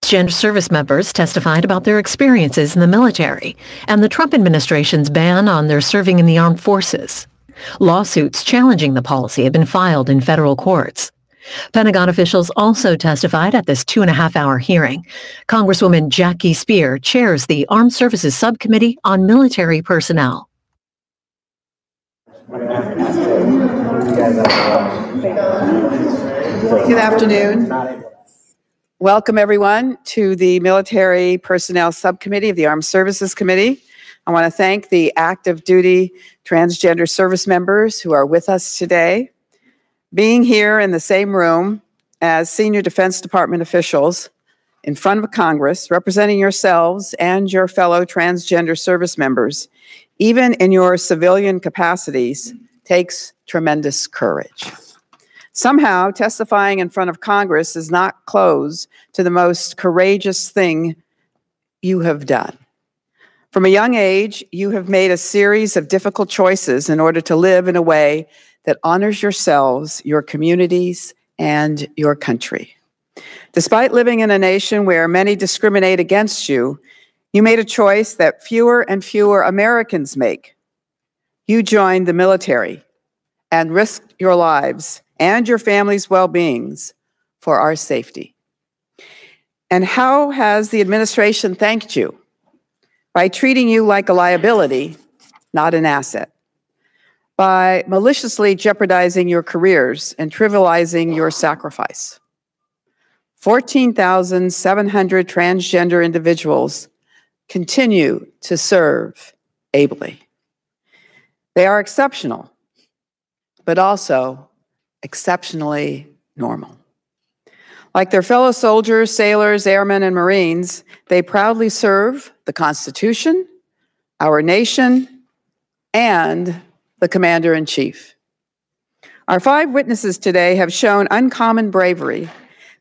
Transgender service members testified about their experiences in the military and the Trump administration's ban on their serving in the armed forces. Lawsuits challenging the policy have been filed in federal courts. Pentagon officials also testified at this 2.5-hour hearing. Congresswoman Jesse Speier chairs the Armed Services Subcommittee on Military Personnel. Good afternoon. Welcome, everyone, to the Military Personnel Subcommittee of the Armed Services Committee. I want to thank the active duty transgender service members who are with us today. Being here in the same room as senior Defense Department officials in front of Congress, representing yourselves and your fellow transgender service members, even in your civilian capacities, takes tremendous courage. Somehow, testifying in front of Congress is not close to the most courageous thing you have done. From a young age, you have made a series of difficult choices in order to live in a way that honors yourselves, your communities, and your country. Despite living in a nation where many discriminate against you, you made a choice that fewer and fewer Americans make. You joined the military and risked your lives and your family's well-beings for our safety. And how has the administration thanked you? By treating you like a liability, not an asset. By maliciously jeopardizing your careers and trivializing your sacrifice. 14,700 transgender individuals continue to serve ably. They are exceptional, but also exceptionally normal. Like their fellow soldiers, sailors, airmen, and Marines, they proudly serve the Constitution, our nation, and the Commander-in-Chief. Our 5 witnesses today have shown uncommon bravery,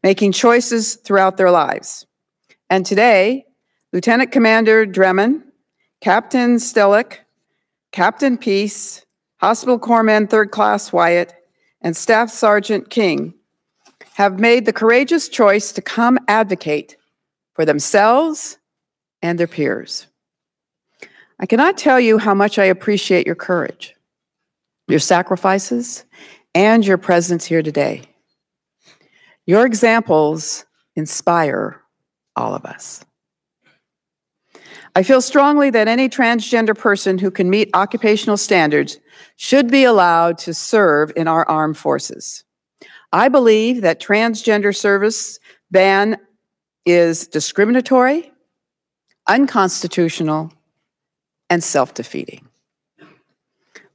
making choices throughout their lives. And today, Lieutenant Commander Dremen, Captain Stellick, Captain Peace, Hospital Corpsman 3rd Class Wyatt, and Staff Sergeant King have made the courageous choice to come advocate for themselves and their peers. I cannot tell you how much I appreciate your courage, your sacrifices, and your presence here today. Your examples inspire all of us. I feel strongly that any transgender person who can meet occupational standards should be allowed to serve in our armed forces. I believe that transgender service ban is discriminatory, unconstitutional, and self-defeating.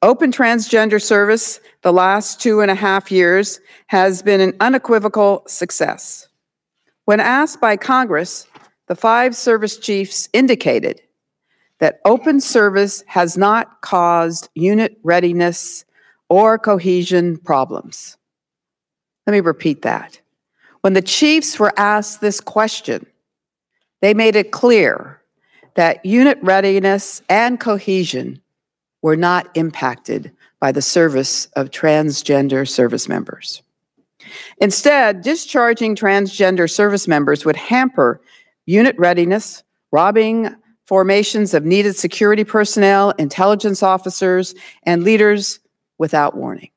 Open transgender service the last 2.5 years has been an unequivocal success. When asked by Congress, the 5 service chiefs indicated that open service has not caused unit readiness or cohesion problems. Let me repeat that. When the chiefs were asked this question, they made it clear that unit readiness and cohesion were not impacted by the service of transgender service members. Instead, discharging transgender service members would hamper unit readiness, robbing formations of needed security personnel, intelligence officers, and leaders without warning.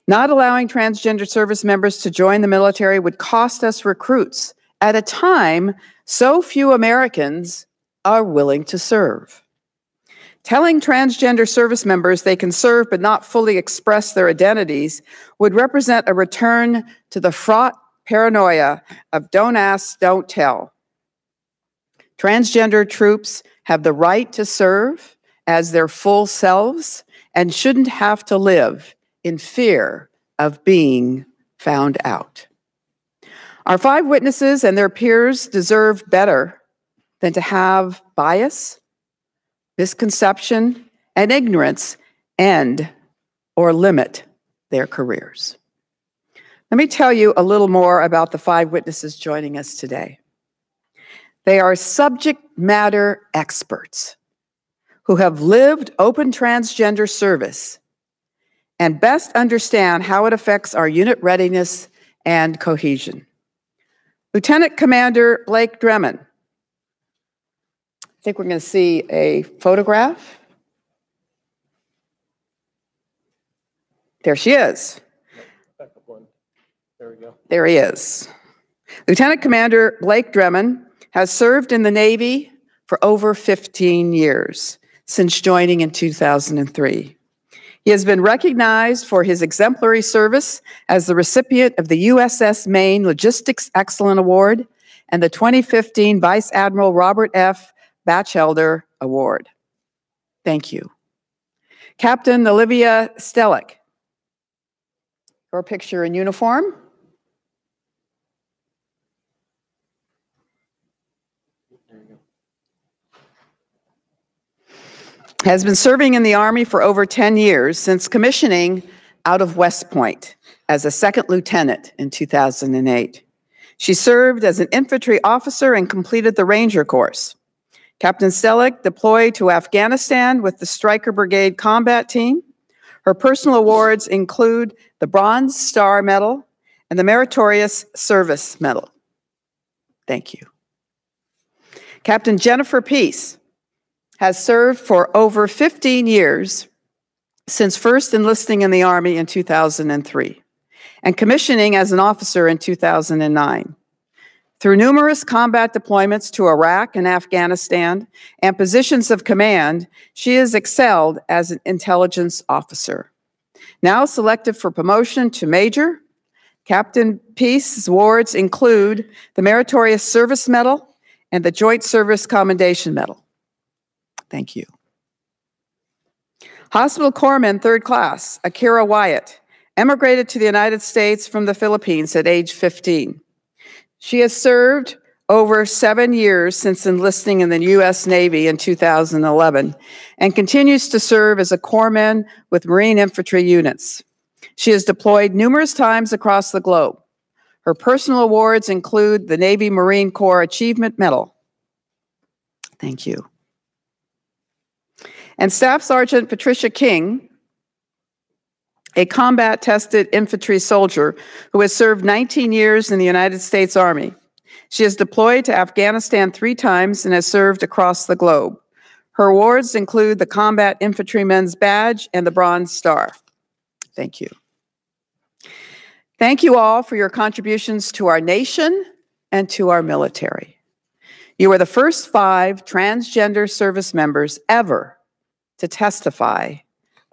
Not allowing transgender service members to join the military would cost us recruits at a time so few Americans are willing to serve. Telling transgender service members they can serve but not fully express their identities would represent a return to the fraught paranoia of don't ask, don't tell. Transgender troops have the right to serve as their full selves and shouldn't have to live in fear of being found out. Our 5 witnesses and their peers deserve better than to have bias, misconception, and ignorance end or limit their careers. Let me tell you a little more about the 5 witnesses joining us today. They are subject matter experts who have lived open transgender service and best understand how it affects our unit readiness and cohesion. Lieutenant Commander Blake Dremen. I think we're going to see a photograph. There she is. There we go. There he is. Lieutenant Commander Blake Dremen has served in the Navy for over 15 years, since joining in 2003. He has been recognized for his exemplary service as the recipient of the USS Maine Logistics Excellence Award and the 2015 Vice Admiral Robert F. Batchelder Award. Thank you. Captain Olivia Stellick. Your picture in uniform. Has been serving in the Army for over 10 years, since commissioning out of West Point as a second lieutenant in 2008. She served as an infantry officer and completed the Ranger course. Captain Stellick deployed to Afghanistan with the Stryker Brigade Combat Team. Her personal awards include the Bronze Star Medal and the Meritorious Service Medal. Thank you. Captain Jennifer Peace has served for over 15 years, since first enlisting in the Army in 2003 and commissioning as an officer in 2009. Through numerous combat deployments to Iraq and Afghanistan and positions of command, she has excelled as an intelligence officer. Now selected for promotion to Major, Captain Peace's awards include the Meritorious Service Medal and the Joint Service Commendation Medal. Thank you. Hospital Corpsman, 3rd Class, Akira Wyatt, emigrated to the United States from the Philippines at age 15. She has served over 7 years since enlisting in the U.S. Navy in 2011 and continues to serve as a corpsman with Marine infantry units. She has deployed numerous times across the globe. Her personal awards include the Navy Marine Corps Achievement Medal. Thank you. And Staff Sergeant Patricia King, a combat-tested infantry soldier who has served 19 years in the United States Army. She has deployed to Afghanistan 3 times and has served across the globe. Her awards include the Combat Infantryman's Badge and the Bronze Star. Thank you. Thank you all for your contributions to our nation and to our military. You are the first 5 transgender service members ever to testify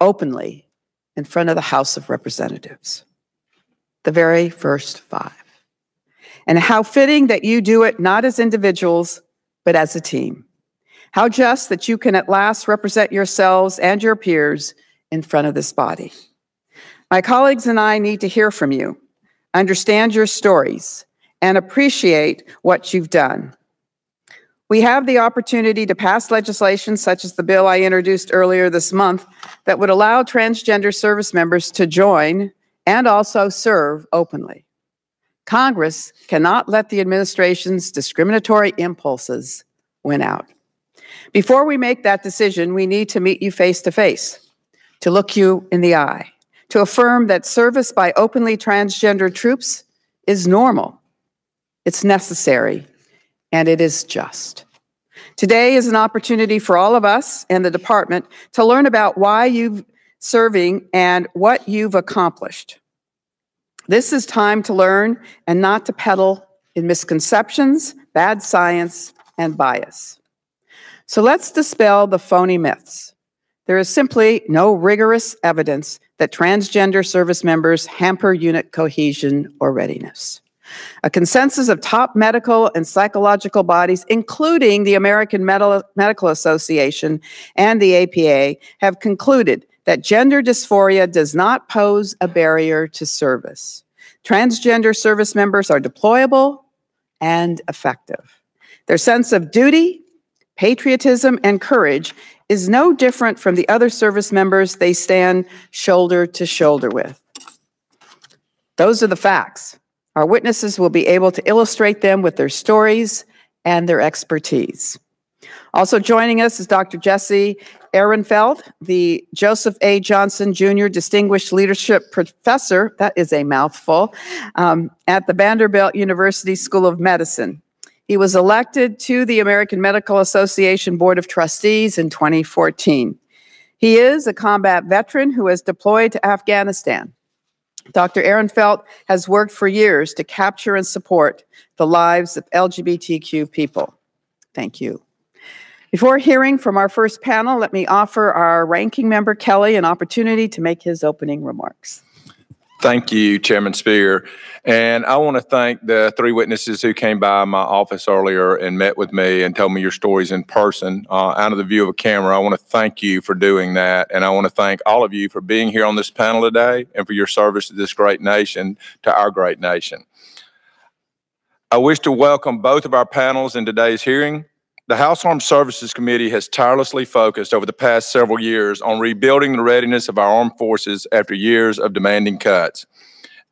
openly in front of the House of Representatives. The very first 5. And how fitting that you do it not as individuals, but as a team. How just that you can at last represent yourselves and your peers in front of this body. My colleagues and I need to hear from you, understand your stories, and appreciate what you've done. We have the opportunity to pass legislation such as the bill I introduced earlier this month that would allow transgender service members to join and also serve openly. Congress cannot let the administration's discriminatory impulses win out. Before we make that decision, we need to meet you face to face, to look you in the eye, to affirm that service by openly transgender troops is normal, it's necessary, and it is just. Today is an opportunity for all of us and the department to learn about why you're serving and what you've accomplished. This is time to learn and not to peddle in misconceptions, bad science, and bias. So let's dispel the phony myths. There is simply no rigorous evidence that transgender service members hamper unit cohesion or readiness. A consensus of top medical and psychological bodies, including the American Medical Association and the APA, have concluded that gender dysphoria does not pose a barrier to service. Transgender service members are deployable and effective. Their sense of duty, patriotism, and courage is no different from the other service members they stand shoulder to shoulder with. Those are the facts. Our witnesses will be able to illustrate them with their stories and their expertise. Also joining us is Dr. Jesse Ehrenfeld, the Joseph A. Johnson Jr. Distinguished Leadership Professor, that is a mouthful, at the Vanderbilt University School of Medicine. He was elected to the American Medical Association Board of Trustees in 2014. He is a combat veteran who has deployed to Afghanistan. Dr. Ehrenfeld has worked for years to capture and support the lives of LGBTQ people. Thank you. Before hearing from our first panel, let me offer our ranking member, Kelly, an opportunity to make his opening remarks. Thank you, Chairman Speier. And I want to thank the three witnesses who came by my office earlier and met with me and told me your stories in person, out of the view of a camera. I want to thank you for doing that. And I want to thank all of you for being here on this panel today and for your service to this great nation, to our great nation. I wish to welcome both of our panels in today's hearing. The House Armed Services Committee has tirelessly focused over the past several years on rebuilding the readiness of our armed forces after years of demanding cuts.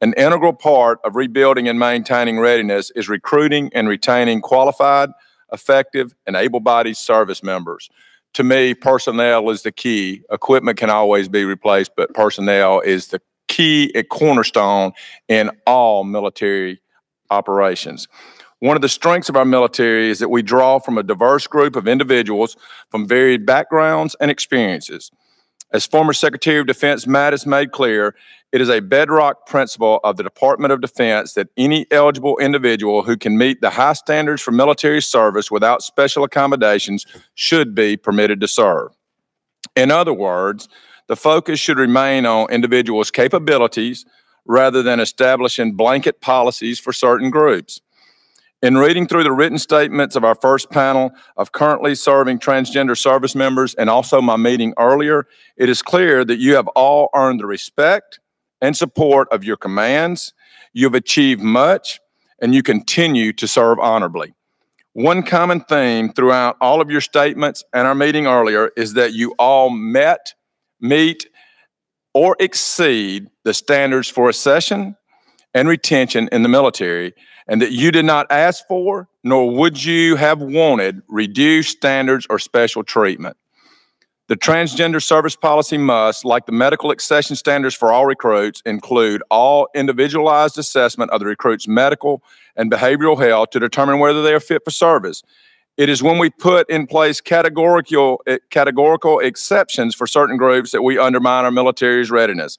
An integral part of rebuilding and maintaining readiness is recruiting and retaining qualified, effective, and able-bodied service members. To me, personnel is the key. Equipment can always be replaced, but personnel is the key, a cornerstone in all military operations. One of the strengths of our military is that we draw from a diverse group of individuals from varied backgrounds and experiences. As former Secretary of Defense Mattis made clear, it is a bedrock principle of the Department of Defense that any eligible individual who can meet the high standards for military service without special accommodations should be permitted to serve. In other words, the focus should remain on individuals' capabilities rather than establishing blanket policies for certain groups. In reading through the written statements of our first panel of currently serving transgender service members and also my meeting earlier, it is clear that you have all earned the respect and support of your commands. You've achieved much, and you continue to serve honorably. One common theme throughout all of your statements and our meeting earlier is that you all met, meet, or exceed the standards for accession and retention in the military, and that you did not ask for, nor would you have wanted, reduced standards or special treatment. The transgender service policy must, like the medical accession standards for all recruits, include all individualized assessment of the recruit's medical and behavioral health to determine whether they are fit for service. It is when we put in place categorical exceptions for certain groups that we undermine our military's readiness.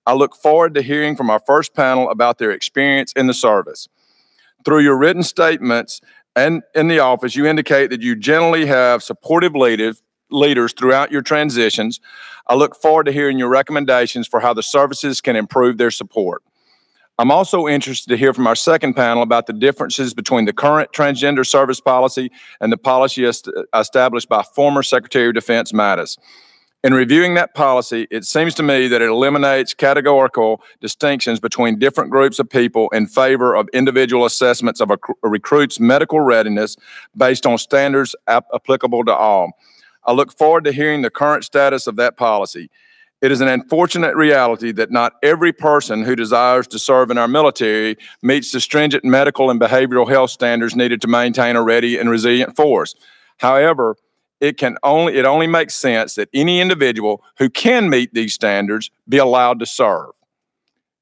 I look forward to hearing from our first panel about their experience in the service. Through your written statements and in the office, you indicate that you generally have supportive leaders throughout your transitions. I look forward to hearing your recommendations for how the services can improve their support. I'm also interested to hear from our second panel about the differences between the current transgender service policy and the policy established by former Secretary of Defense Mattis. In reviewing that policy, it seems to me that it eliminates categorical distinctions between different groups of people in favor of individual assessments of a recruit's medical readiness based on standards applicable to all. I look forward to hearing the current status of that policy. It is an unfortunate reality that not every person who desires to serve in our military meets the stringent medical and behavioral health standards needed to maintain a ready and resilient force. However, it only makes sense that any individual who can meet these standards be allowed to serve.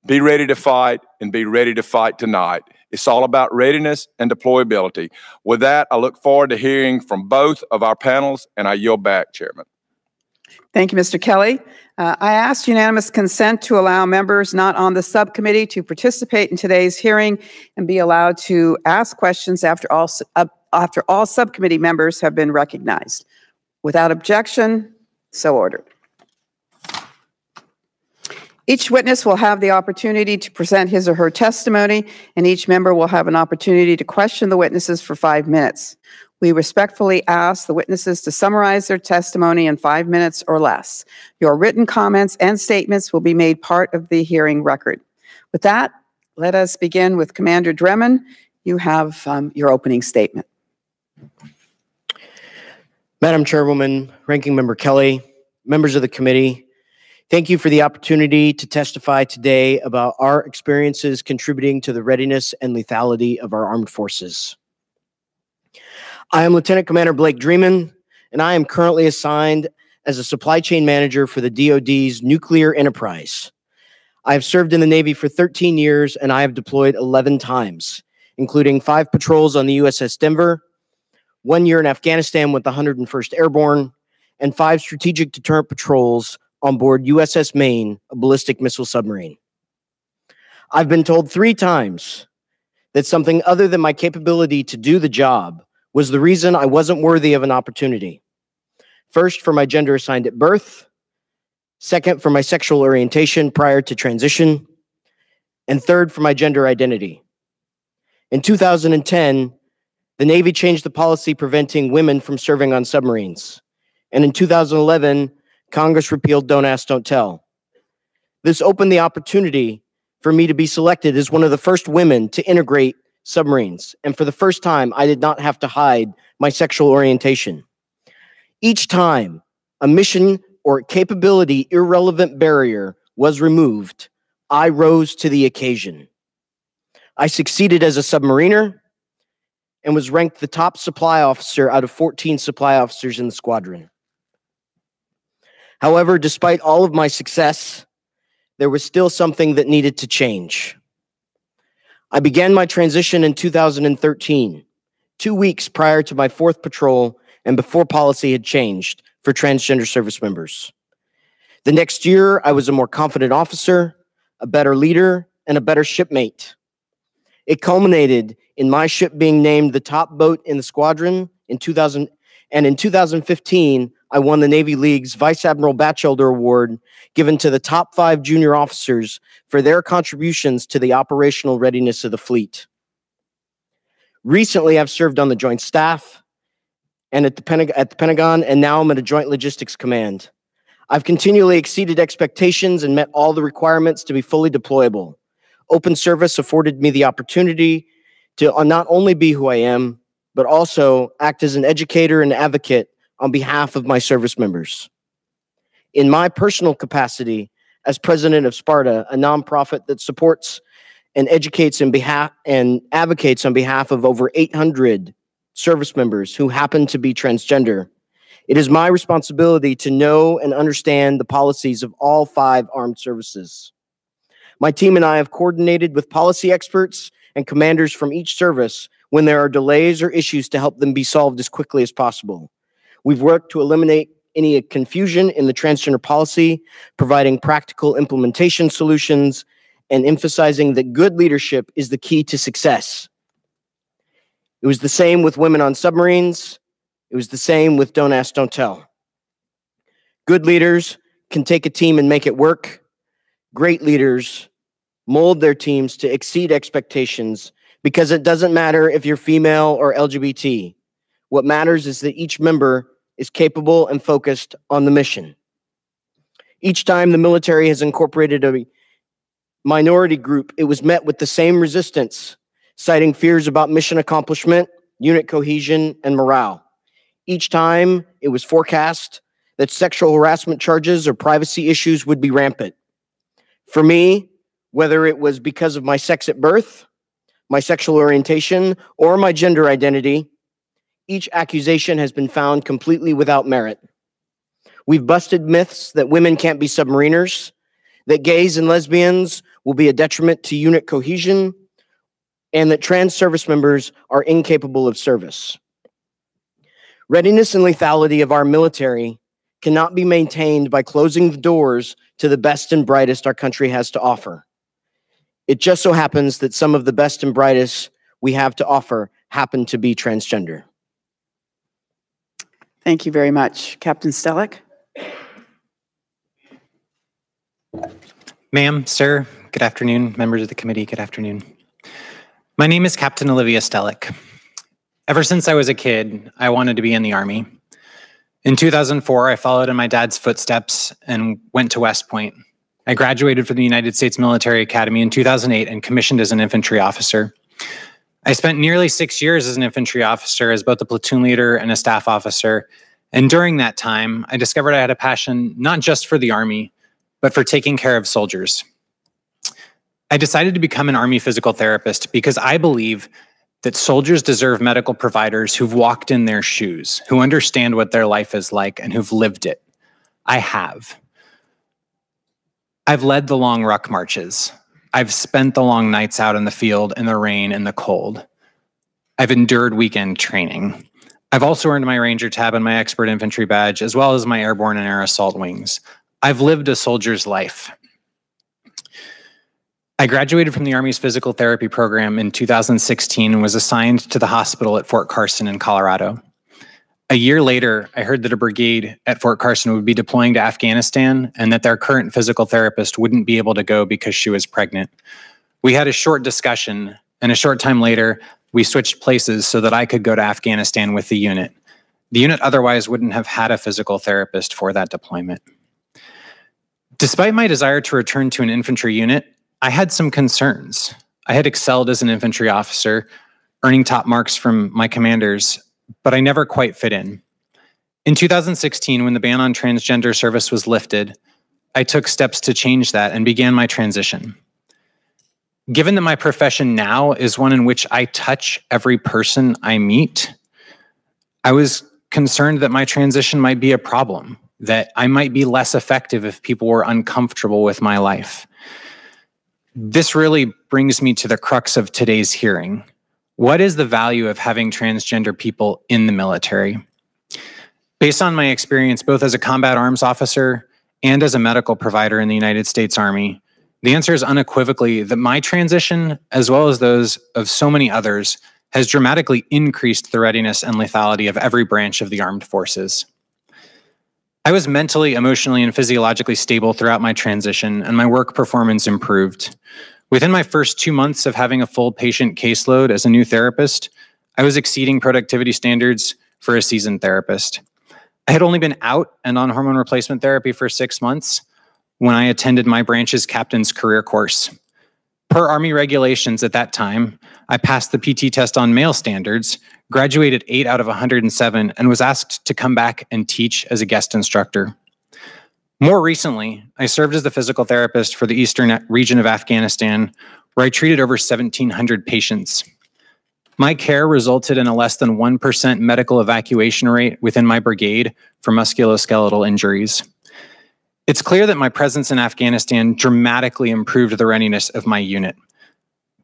Be ready to fight and be ready to fight tonight. It's all about readiness and deployability. With that, I look forward to hearing from both of our panels, and I yield back, Chairman. Thank you, Mr. Kelly. I ask unanimous consent to allow members not on the subcommittee to participate in today's hearing and be allowed to ask questions after all subcommittee members have been recognized. Without objection, so ordered. Each witness will have the opportunity to present his or her testimony, and each member will have an opportunity to question the witnesses for 5 minutes. We respectfully ask the witnesses to summarize their testimony in 5 minutes or less. Your written comments and statements will be made part of the hearing record. With that, let us begin with Commander Dremen. You have your opening statement. Madam Chairwoman, Ranking Member Kelly, members of the committee, thank you for the opportunity to testify today about our experiences contributing to the readiness and lethality of our armed forces. I am Lieutenant Commander Blake Dreeman, and I am currently assigned as a supply chain manager for the DoD's nuclear enterprise. I have served in the Navy for 13 years, and I have deployed 11 times, including 5 patrols on the USS Denver, 1 year in Afghanistan with the 101st Airborne, and 5 strategic deterrent patrols on board USS Maine, a ballistic missile submarine. I've been told 3 times that something other than my capability to do the job was the reason I wasn't worthy of an opportunity. First, for my gender assigned at birth. Second, for my sexual orientation prior to transition. And third, for my gender identity. In 2010, the Navy changed the policy preventing women from serving on submarines. And in 2011, Congress repealed Don't Ask, Don't Tell. This opened the opportunity for me to be selected as one of the first women to integrate submarines. And for the first time, I did not have to hide my sexual orientation. Each time a mission or capability irrelevant barrier was removed, I rose to the occasion. I succeeded as a submariner and was ranked the top supply officer out of 14 supply officers in the squadron. However, despite all of my success, there was still something that needed to change. I began my transition in 2013, 2 weeks prior to my 4th patrol and before policy had changed for transgender service members. The next year, I was a more confident officer, a better leader, and a better shipmate. It culminated in my ship being named the top boat in the squadron in 2000, and in 2015, I won the Navy League's Vice Admiral Batchelder Award given to the top 5 junior officers for their contributions to the operational readiness of the fleet. Recently, I've served on the Joint Staff and at the Pentagon, and now I'm at a Joint Logistics Command. I've continually exceeded expectations and met all the requirements to be fully deployable. Open service afforded me the opportunity to not only be who I am, but also act as an educator and advocate on behalf of my service members. In my personal capacity as president of Sparta, a nonprofit that supports and educates and advocates on behalf of over 800 service members who happen to be transgender, it is my responsibility to know and understand the policies of all 5 armed services. My team and I have coordinated with policy experts and commanders from each service when there are delays or issues to help them be solved as quickly as possible. We've worked to eliminate any confusion in the transgender policy, providing practical implementation solutions, and emphasizing that good leadership is the key to success. It was the same with women on submarines. It was the same with Don't Ask, Don't Tell. Good leaders can take a team and make it work. Great leaders mold their teams to exceed expectations because it doesn't matter if you're female or LGBT. What matters is that each member is capable and focused on the mission. Each time the military has incorporated a minority group, it was met with the same resistance, citing fears about mission accomplishment, unit cohesion, and morale. Each time it was forecast that sexual harassment charges or privacy issues would be rampant. For me, whether it was because of my sex at birth, my sexual orientation, or my gender identity, each accusation has been found completely without merit. We've busted myths that women can't be submariners, that gays and lesbians will be a detriment to unit cohesion, and that trans service members are incapable of service. Readiness and lethality of our military cannot be maintained by closing the doors to the best and brightest our country has to offer. It just so happens that some of the best and brightest we have to offer happen to be transgender. Thank you very much. Captain Stellick. Ma'am, sir, good afternoon. Members of the committee, good afternoon. My name is Captain Olivia Stellick. Ever since I was a kid, I wanted to be in the Army. In 2004, I followed in my dad's footsteps and went to West Point. I graduated from the United States Military Academy in 2008 and commissioned as an infantry officer. I spent nearly 6 years as an infantry officer as both a platoon leader and a staff officer. And during that time, I discovered I had a passion not just for the Army, but for taking care of soldiers. I decided to become an Army physical therapist because I believe that soldiers deserve medical providers who've walked in their shoes, who understand what their life is like and who've lived it. I have. I've led the long ruck marches. I've spent the long nights out in the field in the rain and the cold. I've endured weekend training. I've also earned my Ranger tab and my expert infantry badge, as well as my airborne and air assault wings. I've lived a soldier's life. I graduated from the Army's physical therapy program in 2016 and was assigned to the hospital at Fort Carson in Colorado. A year later, I heard that a brigade at Fort Carson would be deploying to Afghanistan and that their current physical therapist wouldn't be able to go because she was pregnant. We had a short discussion, and a short time later, we switched places so that I could go to Afghanistan with the unit. The unit otherwise wouldn't have had a physical therapist for that deployment. Despite my desire to return to an infantry unit, I had some concerns. I had excelled as an infantry officer, earning top marks from my commanders, but I never quite fit in. In 2016, when the ban on transgender service was lifted, I took steps to change that and began my transition. Given that my profession now is one in which I touch every person I meet, I was concerned that my transition might be a problem, that I might be less effective if people were uncomfortable with my life. This really brings me to the crux of today's hearing. What is the value of having transgender people in the military? Based on my experience, both as a combat arms officer and as a medical provider in the United States Army, the answer is unequivocally that my transition, as well as those of so many others, has dramatically increased the readiness and lethality of every branch of the armed forces. I was mentally, emotionally, and physiologically stable throughout my transition, and my work performance improved. Within my first 2 months of having a full patient caseload as a new therapist, I was exceeding productivity standards for a seasoned therapist. I had only been out and on hormone replacement therapy for 6 months when I attended my branch's captain's career course. Per Army regulations at that time, I passed the PT test on male standards, graduated 8 out of 107, and was asked to come back and teach as a guest instructor. More recently, I served as the physical therapist for the eastern region of Afghanistan, where I treated over 1,700 patients. My care resulted in a less than 1% medical evacuation rate within my brigade for musculoskeletal injuries. It's clear that my presence in Afghanistan dramatically improved the readiness of my unit.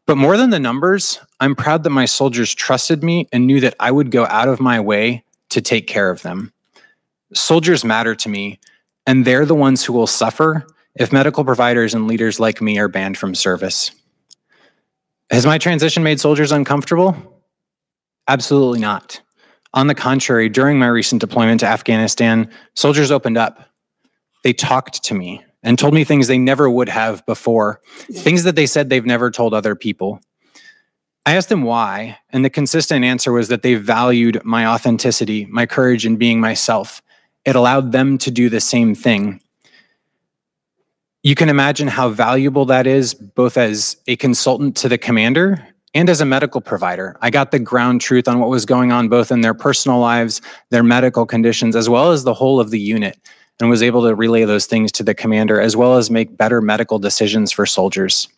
But more than the numbers, I'm proud that my soldiers trusted me and knew that I would go out of my way to take care of them. Soldiers matter to me, and they're the ones who will suffer if medical providers and leaders like me are banned from service. Has my transition made soldiers uncomfortable? Absolutely not. On the contrary, during my recent deployment to Afghanistan, soldiers opened up. They talked to me and told me things they never would have before, things that they said they've never told other people. I asked them why, and the consistent answer was that they valued my authenticity, my courage in being myself. It allowed them to do the same thing. You can imagine how valuable that is, both as a consultant to the commander and as a medical provider. I got the ground truth on what was going on both in their personal lives, their medical conditions, as well as the whole of the unit, and was able to relay those things to the commander, as well as make better medical decisions for soldiers.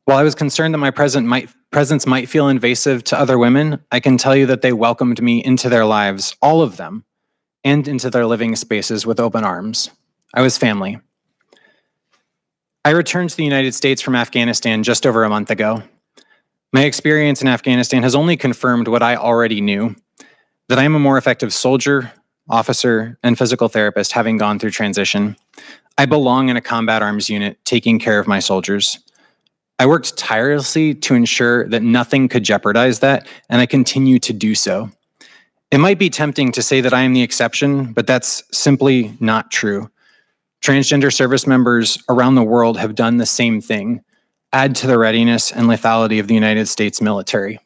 While I was concerned that my presence might feel invasive to other women, I can tell you that they welcomed me into their lives, all of them, and into their living spaces with open arms. I was family. I returned to the United States from Afghanistan just over a month ago. My experience in Afghanistan has only confirmed what I already knew, that I am a more effective soldier, officer, and physical therapist having gone through transition. I belong in a combat arms unit taking care of my soldiers. I worked tirelessly to ensure that nothing could jeopardize that, and I continue to do so. It might be tempting to say that I am the exception, but that's simply not true. Transgender service members around the world have done the same thing, add to the readiness and lethality of the United States military.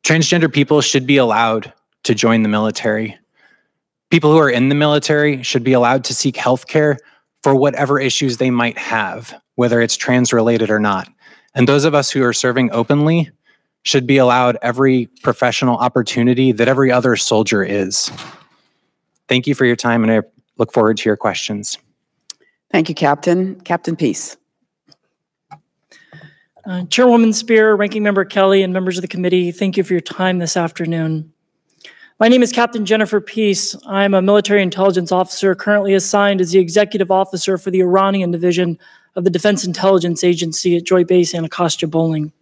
Transgender people should be allowed to join the military. People who are in the military should be allowed to seek health care for whatever issues they might have, whether it's trans-related or not. And those of us who are serving openly should be allowed every professional opportunity that every other soldier is. Thank you for your time, and I look forward to your questions. Thank you, Captain. Captain Peace. Chairwoman Speier, Ranking Member Kelly, and members of the committee, thank you for your time this afternoon. My name is Captain Jennifer Peace. I'm a military intelligence officer currently assigned as the executive officer for the Iranian division of the Defense Intelligence Agency at Joint Base Anacostia Bowling.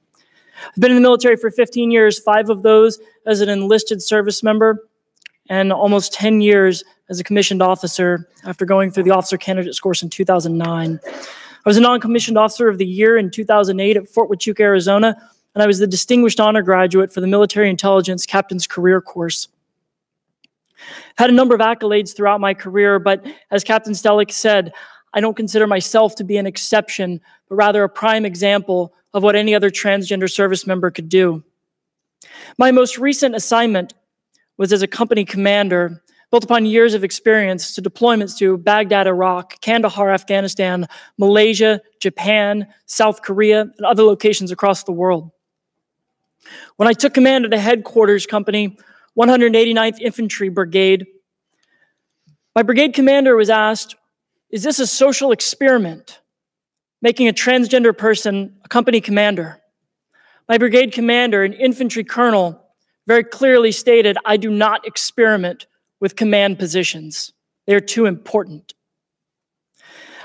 I've been in the military for 15 years, 5 of those as an enlisted service member, and almost 10 years as a commissioned officer after going through the officer candidates course in 2009. I was a non-commissioned officer of the year in 2008 at Fort Huachuca, Arizona, and I was the distinguished honor graduate for the Military Intelligence Captain's Career Course. I've had a number of accolades throughout my career, but as Captain Stellick said, I don't consider myself to be an exception, but rather a prime example of what any other transgender service member could do. My most recent assignment was as a company commander, built upon years of experience to deployments to Baghdad, Iraq, Kandahar, Afghanistan, Malaysia, Japan, South Korea, and other locations across the world. When I took command of the headquarters company, 189th Infantry Brigade, my brigade commander was asked, is this a social experiment, making a transgender person a company commander? My brigade commander, an infantry colonel, very clearly stated, I do not experiment with command positions. They're too important.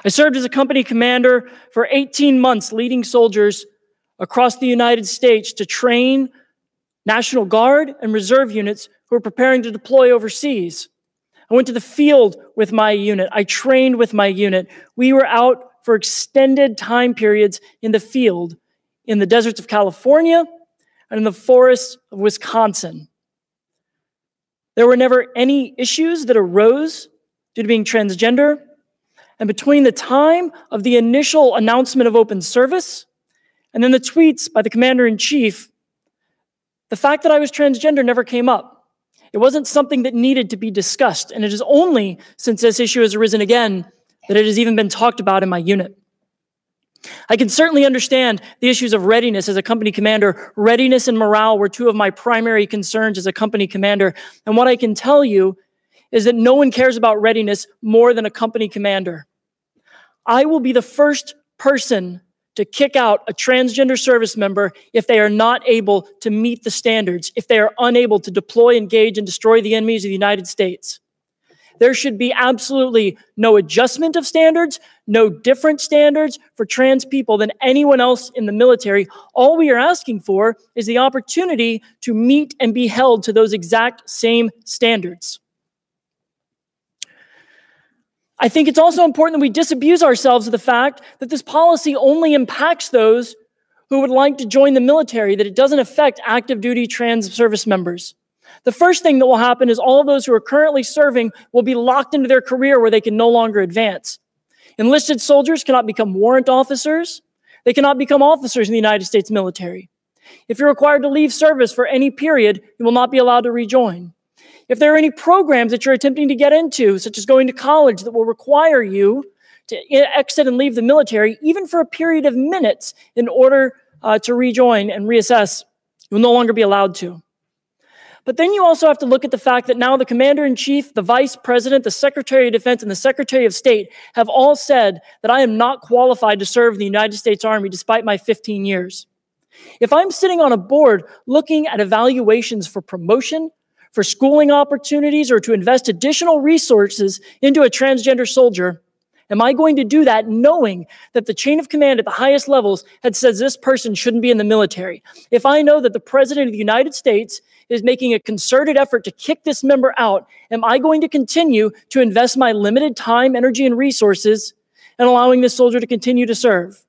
I served as a company commander for 18 months, leading soldiers across the United States to train National Guard and reserve units who were preparing to deploy overseas. I went to the field with my unit. I trained with my unit. We were out for extended time periods in the field, in the deserts of California and in the forests of Wisconsin. There were never any issues that arose due to being transgender. And between the time of the initial announcement of open service and then the tweets by the commander-in-chief, the fact that I was transgender never came up. It wasn't something that needed to be discussed. And it is only since this issue has arisen again that it has even been talked about in my unit. I can certainly understand the issues of readiness as a company commander. Readiness and morale were 2 of my primary concerns as a company commander. And what I can tell you is that no one cares about readiness more than a company commander. I will be the first person to kick out a transgender service member if they are not able to meet the standards, if they are unable to deploy, engage, and destroy the enemies of the United States. There should be absolutely no adjustment of standards, no different standards for trans people than anyone else in the military. All we are asking for is the opportunity to meet and be held to those exact same standards. I think it's also important that we disabuse ourselves of the fact that this policy only impacts those who would like to join the military, that it doesn't affect active duty trans service members. The first thing that will happen is all of those who are currently serving will be locked into their career where they can no longer advance. Enlisted soldiers cannot become warrant officers. They cannot become officers in the United States military. If you're required to leave service for any period, you will not be allowed to rejoin. If there are any programs that you're attempting to get into, such as going to college, that will require you to exit and leave the military, even for a period of minutes, in order to rejoin and reassess, you will no longer be allowed to. But then you also have to look at the fact that now the commander-in-chief, the vice president, the secretary of defense, and the secretary of state have all said that I am not qualified to serve in the United States Army despite my 15 years. If I'm sitting on a board looking at evaluations for promotion, for schooling opportunities, or to invest additional resources into a transgender soldier, am I going to do that knowing that the chain of command at the highest levels had said this person shouldn't be in the military? If I know that the President of the United States is making a concerted effort to kick this member out, am I going to continue to invest my limited time, energy, and resources in allowing this soldier to continue to serve?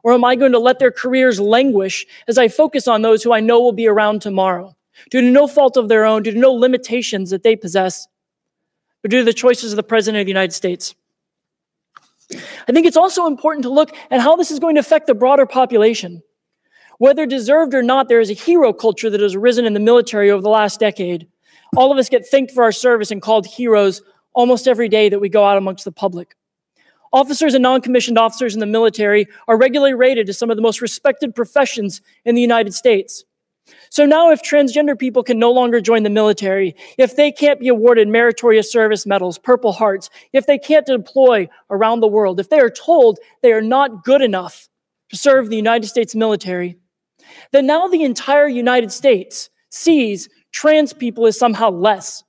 Or am I going to let their careers languish as I focus on those who I know will be around tomorrow, due to no fault of their own, due to no limitations that they possess, but due to the choices of the President of the United States? I think it's also important to look at how this is going to affect the broader population. Whether deserved or not, there is a hero culture that has arisen in the military over the last decade. All of us get thanked for our service and called heroes almost every day that we go out amongst the public. Officers and non-commissioned officers in the military are regularly rated as some of the most respected professions in the United States. So now if transgender people can no longer join the military, if they can't be awarded meritorious service medals, Purple Hearts, if they can't deploy around the world, if they are told they are not good enough to serve the United States military, that now the entire United States sees trans people as somehow less.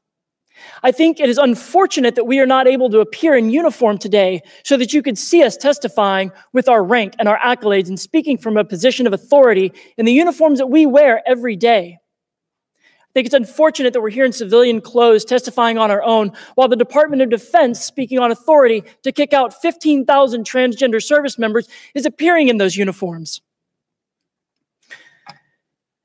I think it is unfortunate that we are not able to appear in uniform today so that you could see us testifying with our rank and our accolades and speaking from a position of authority in the uniforms that we wear every day. I think it's unfortunate that we're here in civilian clothes testifying on our own while the Department of Defense, speaking on authority to kick out 15,000 transgender service members, is appearing in those uniforms.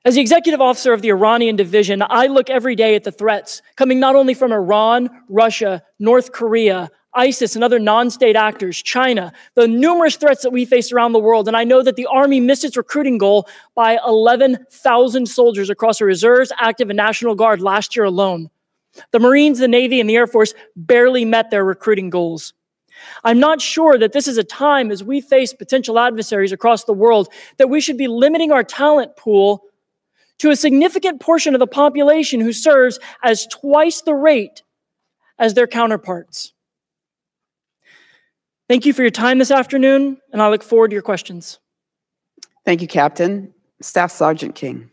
As the executive officer of the Iranian division, I look every day at the threats coming not only from Iran, Russia, North Korea, ISIS, and other non-state actors, China, the numerous threats that we face around the world. And I know that the Army missed its recruiting goal by 11,000 soldiers across the reserves, active, and National Guard last year alone. The Marines, the Navy, and the Air Force barely met their recruiting goals. I'm not sure that this is a time as we face potential adversaries across the world that we should be limiting our talent pool to a significant portion of the population who serves as twice the rate as their counterparts. Thank you for your time this afternoon, and I look forward to your questions. Thank you, Captain. Staff Sergeant King.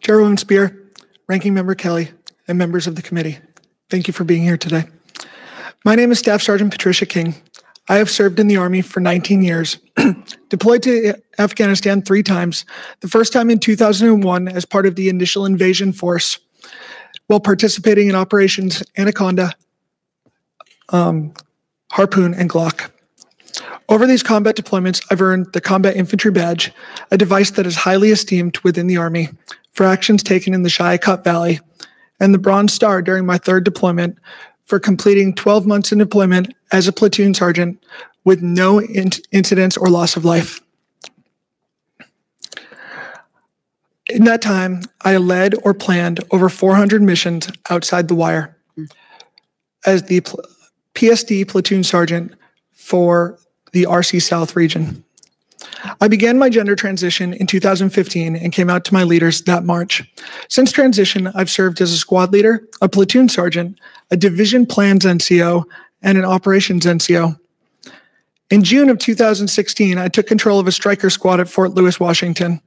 Chairwoman Speier, Ranking Member Kelly, and members of the committee, thank you for being here today. My name is Staff Sergeant Patricia King. I have served in the Army for 19 years, deployed to Afghanistan 3 times, the first time in 2001 as part of the initial invasion force, while participating in Operations Anaconda, Harpoon, and Glock. Over these combat deployments, I've earned the Combat Infantry Badge, a device that is highly esteemed within the Army for actions taken in the Shiakat Valley, and the Bronze Star during my 3rd deployment for completing 12 months in deployment as a platoon sergeant with no incidents or loss of life. In that time, I led or planned over 400 missions outside the wire as the PSD platoon sergeant for the RC South region. I began my gender transition in 2015 and came out to my leaders that March. Since transition, I've served as a squad leader, a platoon sergeant, a division plans NCO, and an operations NCO. In June of 2016, I took control of a striker squad at Fort Lewis, Washington.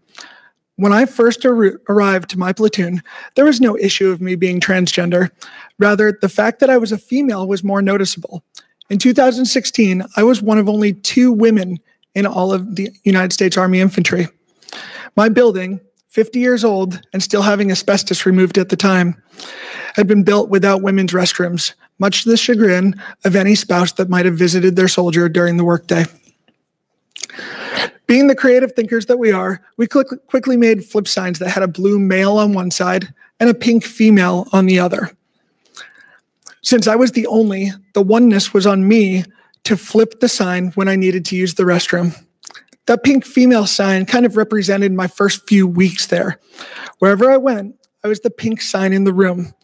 When I first arrived to my platoon, there was no issue of me being transgender. Rather, the fact that I was a female was more noticeable. In 2016, I was one of only 2 women in all of the United States Army Infantry. My building, 50 years old and still having asbestos removed at the time, had been built without women's restrooms, much to the chagrin of any spouse that might have visited their soldier during the workday. Being the creative thinkers that we are, we quickly made flip signs that had a blue male on one side and a pink female on the other. Since I was the oneness was on me to flip the sign when I needed to use the restroom. That pink female sign kind of represented my first few weeks there. Wherever I went, I was the pink sign in the room.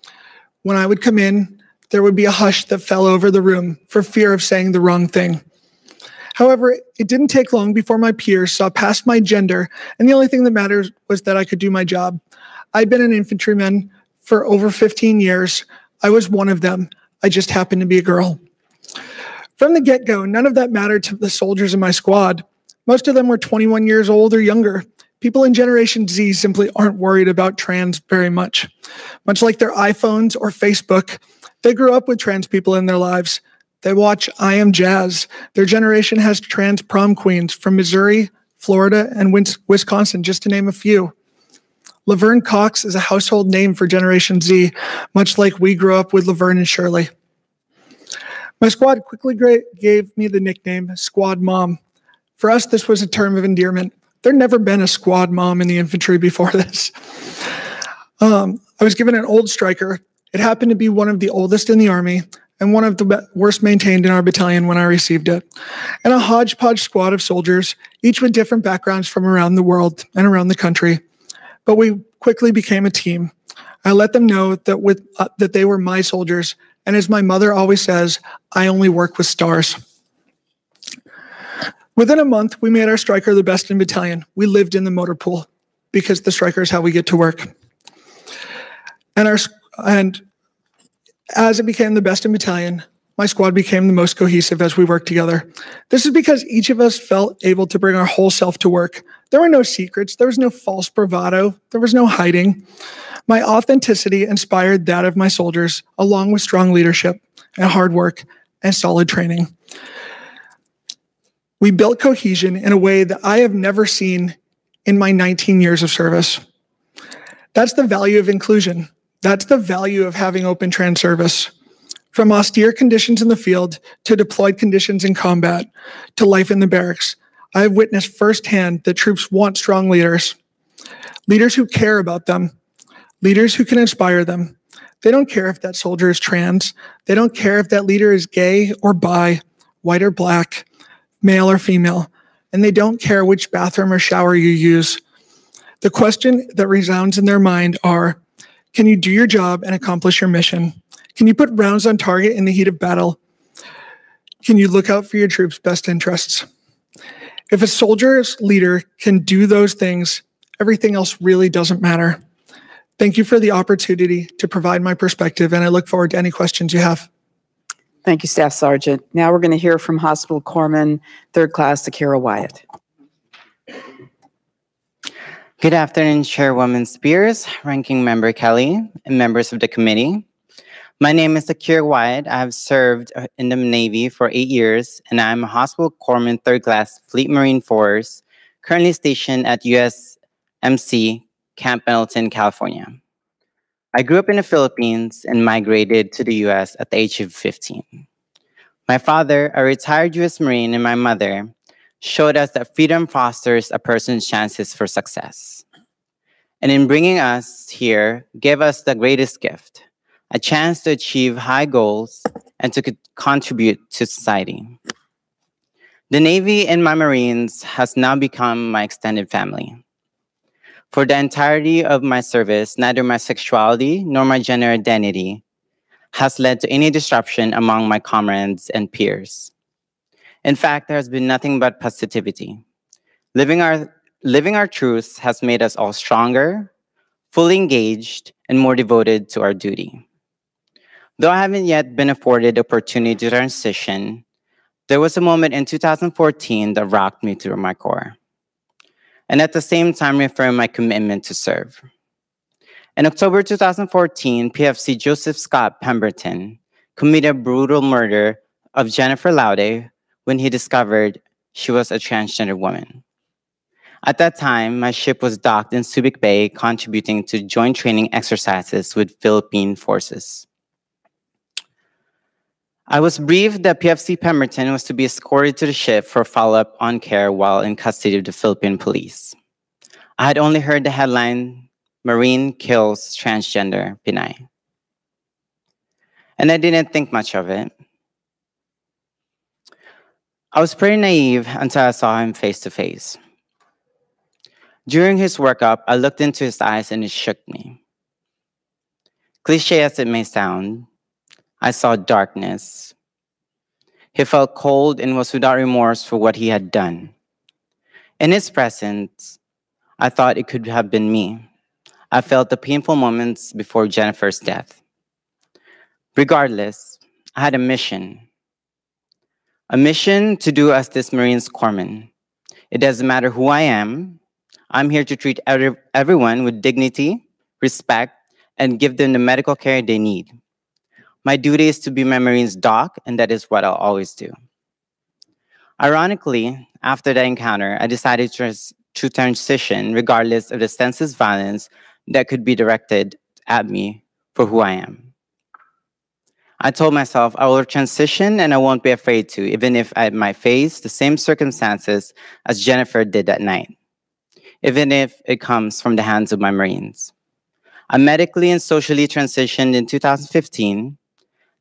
When I would come in, there would be a hush that fell over the room for fear of saying the wrong thing. However, it didn't take long before my peers saw past my gender, and the only thing that mattered was that I could do my job. I'd been an infantryman for over 15 years. I was one of them. I just happened to be a girl. From the get-go, none of that mattered to the soldiers in my squad. Most of them were 21 years old or younger. People in Generation Z simply aren't worried about trans very much. Much like their iPhones or Facebook, they grew up with trans people in their lives. They watch I Am Jazz. Their generation has trans prom queens from Missouri, Florida, and Wisconsin, just to name a few. Laverne Cox is a household name for Generation Z, much like we grew up with Laverne and Shirley. My squad quickly gave me the nickname Squad Mom. For us, this was a term of endearment. There'd never been a squad mom in the infantry before this. I was given an old striker. It happened to be one of the oldest in the Army and one of the worst maintained in our battalion when I received it. And a hodgepodge squad of soldiers, each with different backgrounds from around the world and around the country. But we quickly became a team. I let them know that that they were my soldiers. And as my mother always says, I only work with stars. Within a month, we made our striker the best in battalion. We lived in the motor pool because the striker is how we get to work. And as it became the best in battalion, my squad became the most cohesive as we worked together. This is because each of us felt able to bring our whole self to work. There were no secrets. There was no false bravado. There was no hiding. My authenticity inspired that of my soldiers, along with strong leadership and hard work and solid training. We built cohesion in a way that I have never seen in my 19 years of service. That's the value of inclusion. That's the value of having open trans service. From austere conditions in the field to deployed conditions in combat to life in the barracks, I have witnessed firsthand that troops want strong leaders, leaders who care about them, leaders who can inspire them. They don't care if that soldier is trans. They don't care if that leader is gay or bi, white or black, male or female, and they don't care which bathroom or shower you use. The question that resounds in their mind are, can you do your job and accomplish your mission? Can you put rounds on target in the heat of battle? Can you look out for your troops' best interests? If a soldier's leader can do those things, everything else really doesn't matter. Thank you for the opportunity to provide my perspective, and I look forward to any questions you have. Thank you, Staff Sergeant. Now we're going to hear from Hospital Corpsman, 3rd Class Akira Wyatt. Good afternoon, Chairwoman Spears, Ranking Member Kelly, and members of the committee. My name is Akira Wyatt. I have served in the Navy for 8 years, and I'm a Hospital Corpsman 3rd Class Fleet Marine Force, currently stationed at USMC Camp Pendleton, California. I grew up in the Philippines and migrated to the US at the age of 15. My father, a retired US Marine, and my mother showed us that freedom fosters a person's chances for success. And in bringing us here, gave us the greatest gift, a chance to achieve high goals and to contribute to society. The Navy and my Marines has now become my extended family. For the entirety of my service, neither my sexuality nor my gender identity has led to any disruption among my comrades and peers. In fact, there has been nothing but positivity. Living our truths has made us all stronger, fully engaged, and more devoted to our duty. Though I haven't yet been afforded the opportunity to transition, there was a moment in 2014 that rocked me through my core, and at the same time reaffirmed my commitment to serve. In October 2014, PFC Joseph Scott Pemberton committed a brutal murder of Jennifer Laude when he discovered she was a transgender woman. At that time, my ship was docked in Subic Bay, contributing to joint training exercises with Philippine forces. I was briefed that PFC Pemberton was to be escorted to the ship for follow-up on care while in custody of the Philippine police. I had only heard the headline, "Marine Kills Transgender Pinay." And I didn't think much of it. I was pretty naive until I saw him face to face. During his workup, I looked into his eyes and it shook me. Cliche as it may sound, I saw darkness. He felt cold and was without remorse for what he had done. In his presence, I thought it could have been me. I felt the painful moments before Jennifer's death. Regardless, I had a mission. A mission to do as this Marines corpsman. It doesn't matter who I am. I'm here to treat everyone with dignity, respect, and give them the medical care they need. My duty is to be my Marines' doc, and that is what I'll always do. Ironically, after that encounter, I decided to transition regardless of the senseless violence that could be directed at me for who I am. I told myself I will transition and I won't be afraid to, even if I might face the same circumstances as Jennifer did that night, even if it comes from the hands of my Marines. I medically and socially transitioned in 2015.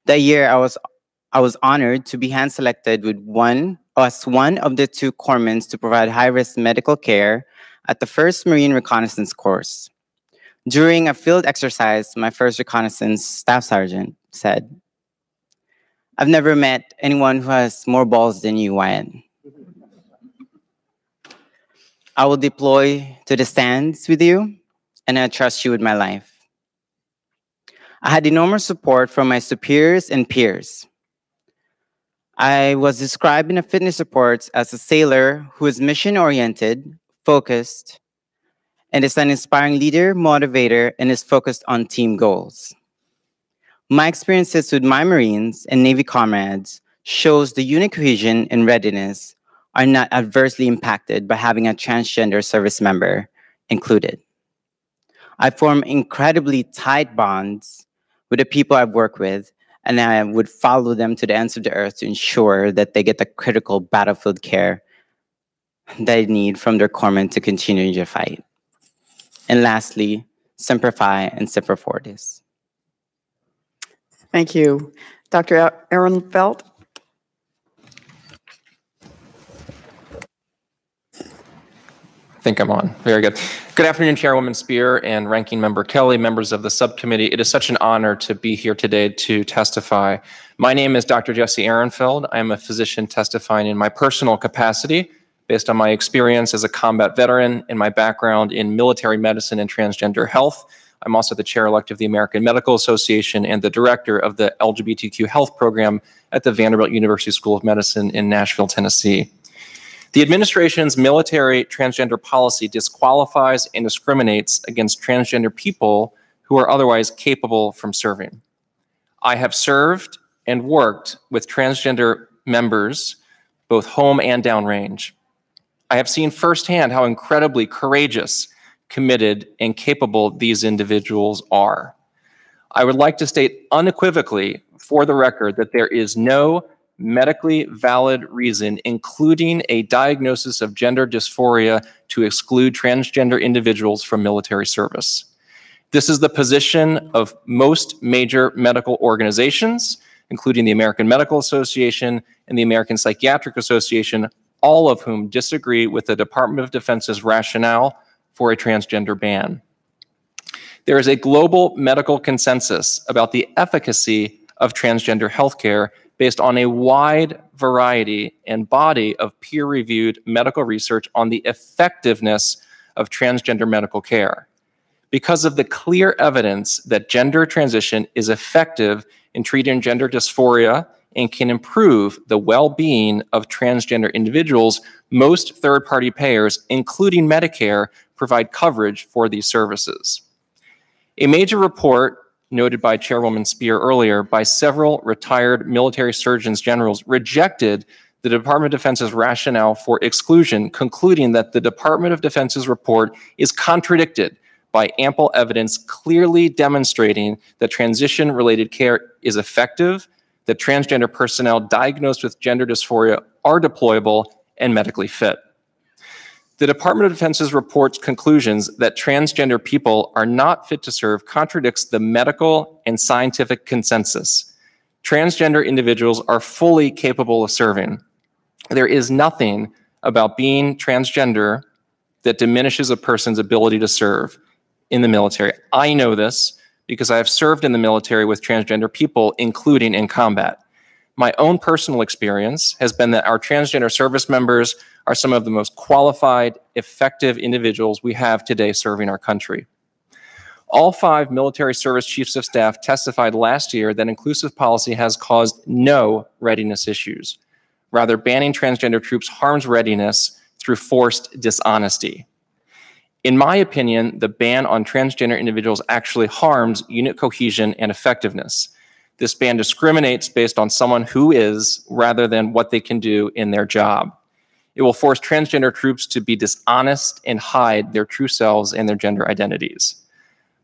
That year, I was honored to be hand-selected as one of the 2 corpsmen to provide high-risk medical care at the 1st Marine Reconnaissance Course. During a field exercise, my first reconnaissance staff sergeant said, "I've never met anyone who has more balls than you, Wyatt. I will deploy to the stands with you, and I trust you with my life." I had enormous support from my superiors and peers. I was described in a fitness report as a sailor who is mission-oriented, focused, and is an inspiring leader, motivator, and is focused on team goals. My experiences with my Marines and Navy comrades shows the unit cohesion and readiness are not adversely impacted by having a transgender service member included. I form incredibly tight bonds with the people I've worked with, and I would follow them to the ends of the earth to ensure that they get the critical battlefield care they need from their corpsmen to continue the fight. And lastly, Semper Fi and Semper Fortis. Thank you. Dr. Ehrenfeld? I think I'm on. Very good. Good afternoon, Chairwoman Speier and Ranking Member Kelly, members of the subcommittee. It is such an honor to be here today to testify. My name is Dr. Jesse Ehrenfeld. I am a physician testifying in my personal capacity based on my experience as a combat veteran and my background in military medicine and transgender health. I'm also the chair-elect of the American Medical Association and the director of the LGBTQ health program at the Vanderbilt University School of Medicine in Nashville, Tennessee. The administration's military transgender policy disqualifies and discriminates against transgender people who are otherwise capable from serving. I have served and worked with transgender members, both home and downrange. I have seen firsthand how incredibly courageous, committed, and capable these individuals are. I would like to state unequivocally for the record that there is no medically valid reason, including a diagnosis of gender dysphoria, to exclude transgender individuals from military service. This is the position of most major medical organizations, including the American Medical Association and the American Psychiatric Association, all of whom disagree with the Department of Defense's rationale for a transgender ban. There is a global medical consensus about the efficacy of transgender healthcare based on a wide variety and body of peer-reviewed medical research on the effectiveness of transgender medical care. Because of the clear evidence that gender transition is effective in treating gender dysphoria and can improve the well-being of transgender individuals, most third-party payers, including Medicare, provide coverage for these services. A major report noted by Chairwoman Speier earlier by several retired military surgeons generals rejected the Department of Defense's rationale for exclusion, concluding that the Department of Defense's report is contradicted by ample evidence clearly demonstrating that transition-related care is effective, that transgender personnel diagnosed with gender dysphoria are deployable and medically fit. The Department of Defense's report's conclusions that transgender people are not fit to serve contradicts the medical and scientific consensus. Transgender individuals are fully capable of serving. There is nothing about being transgender that diminishes a person's ability to serve in the military. I know this because I have served in the military with transgender people, including in combat. My own personal experience has been that our transgender service members are some of the most qualified, effective individuals we have today serving our country. All 5 military service chiefs of staff testified last year that inclusive policy has caused no readiness issues. Rather, banning transgender troops harms readiness through forced dishonesty. In my opinion, the ban on transgender individuals actually harms unit cohesion and effectiveness. This ban discriminates based on someone who is, rather than what they can do in their job. It will force transgender troops to be dishonest and hide their true selves and their gender identities.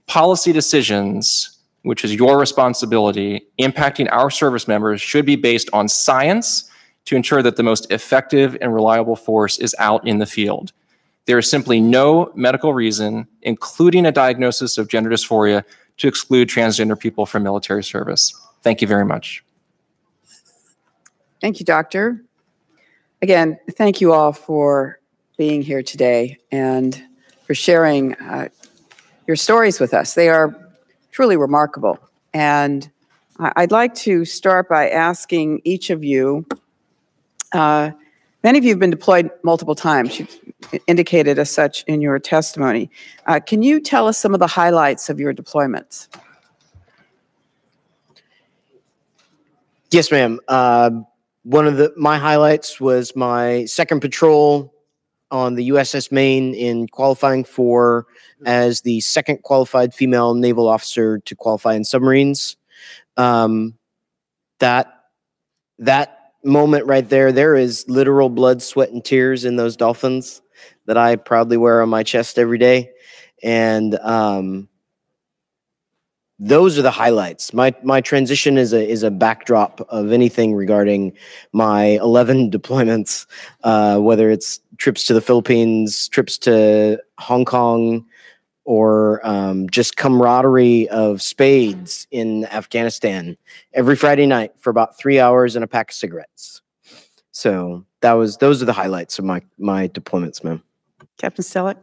Policy decisions, which is your responsibility, impacting our service members should be based on science to ensure that the most effective and reliable force is out in the field. There is simply no medical reason, including a diagnosis of gender dysphoria, to exclude transgender people from military service. Thank you very much. Thank you, Doctor. Again, thank you all for being here today and for sharing your stories with us. They are truly remarkable. And I'd like to start by asking each of you, many of you have been deployed multiple times. You've indicated as such in your testimony. Can you tell us some of the highlights of your deployments? Yes, ma'am. one of my highlights was my second patrol on the USS Maine in qualifying for as the second qualified female naval officer to qualify in submarines. That moment right there is literal blood, sweat, and tears in those dolphins that I proudly wear on my chest every day. And those are the highlights. My transition is a backdrop of anything regarding my 11 deployments, whether it's trips to the Philippines, trips to Hong Kong, or just camaraderie of spades in Afghanistan every Friday night for about 3 hours and a pack of cigarettes. So those are the highlights of my deployments, ma'am. Captain Stellick.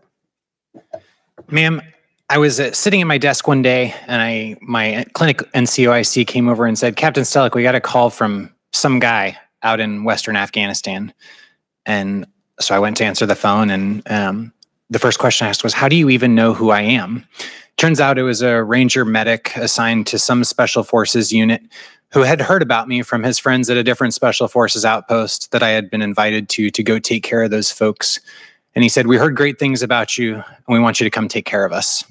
Ma'am, I was sitting at my desk one day, and my clinic NCOIC came over and said, "Captain Stellick, we got a call from some guy out in Western Afghanistan." And so I went to answer the phone, and the first question I asked was, "How do you even know who I am?" Turns out it was a Ranger medic assigned to some Special Forces unit who had heard about me from his friends at a different Special Forces outpost that I had been invited to go take care of those folks. And he said, "We heard great things about you, and we want you to come take care of us."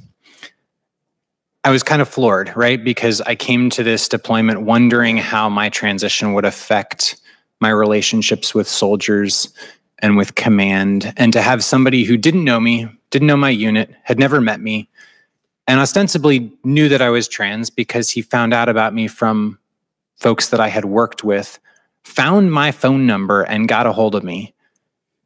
I was kind of floored, right? Because I came to this deployment wondering how my transition would affect my relationships with soldiers and with command. And to have somebody who didn't know me, didn't know my unit, had never met me, and ostensibly knew that I was trans because he found out about me from folks that I had worked with, found my phone number and got a hold of me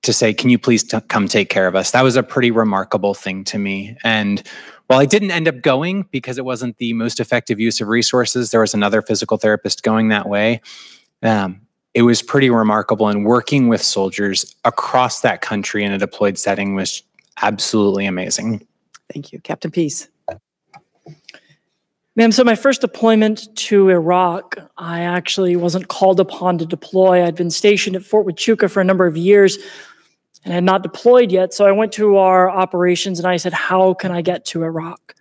to say, "Can you please come take care of us?" That was a pretty remarkable thing to me. And while I didn't end up going because it wasn't the most effective use of resources, there was another physical therapist going that way. It was pretty remarkable, and working with soldiers across that country in a deployed setting was absolutely amazing. Thank you. Captain Peace. Ma'am, so my first deployment to Iraq, I actually wasn't called upon to deploy. I'd been stationed at Fort Huachuca for a number of years and had not deployed yet. So I went to our operations and I said, "How can I get to Iraq?"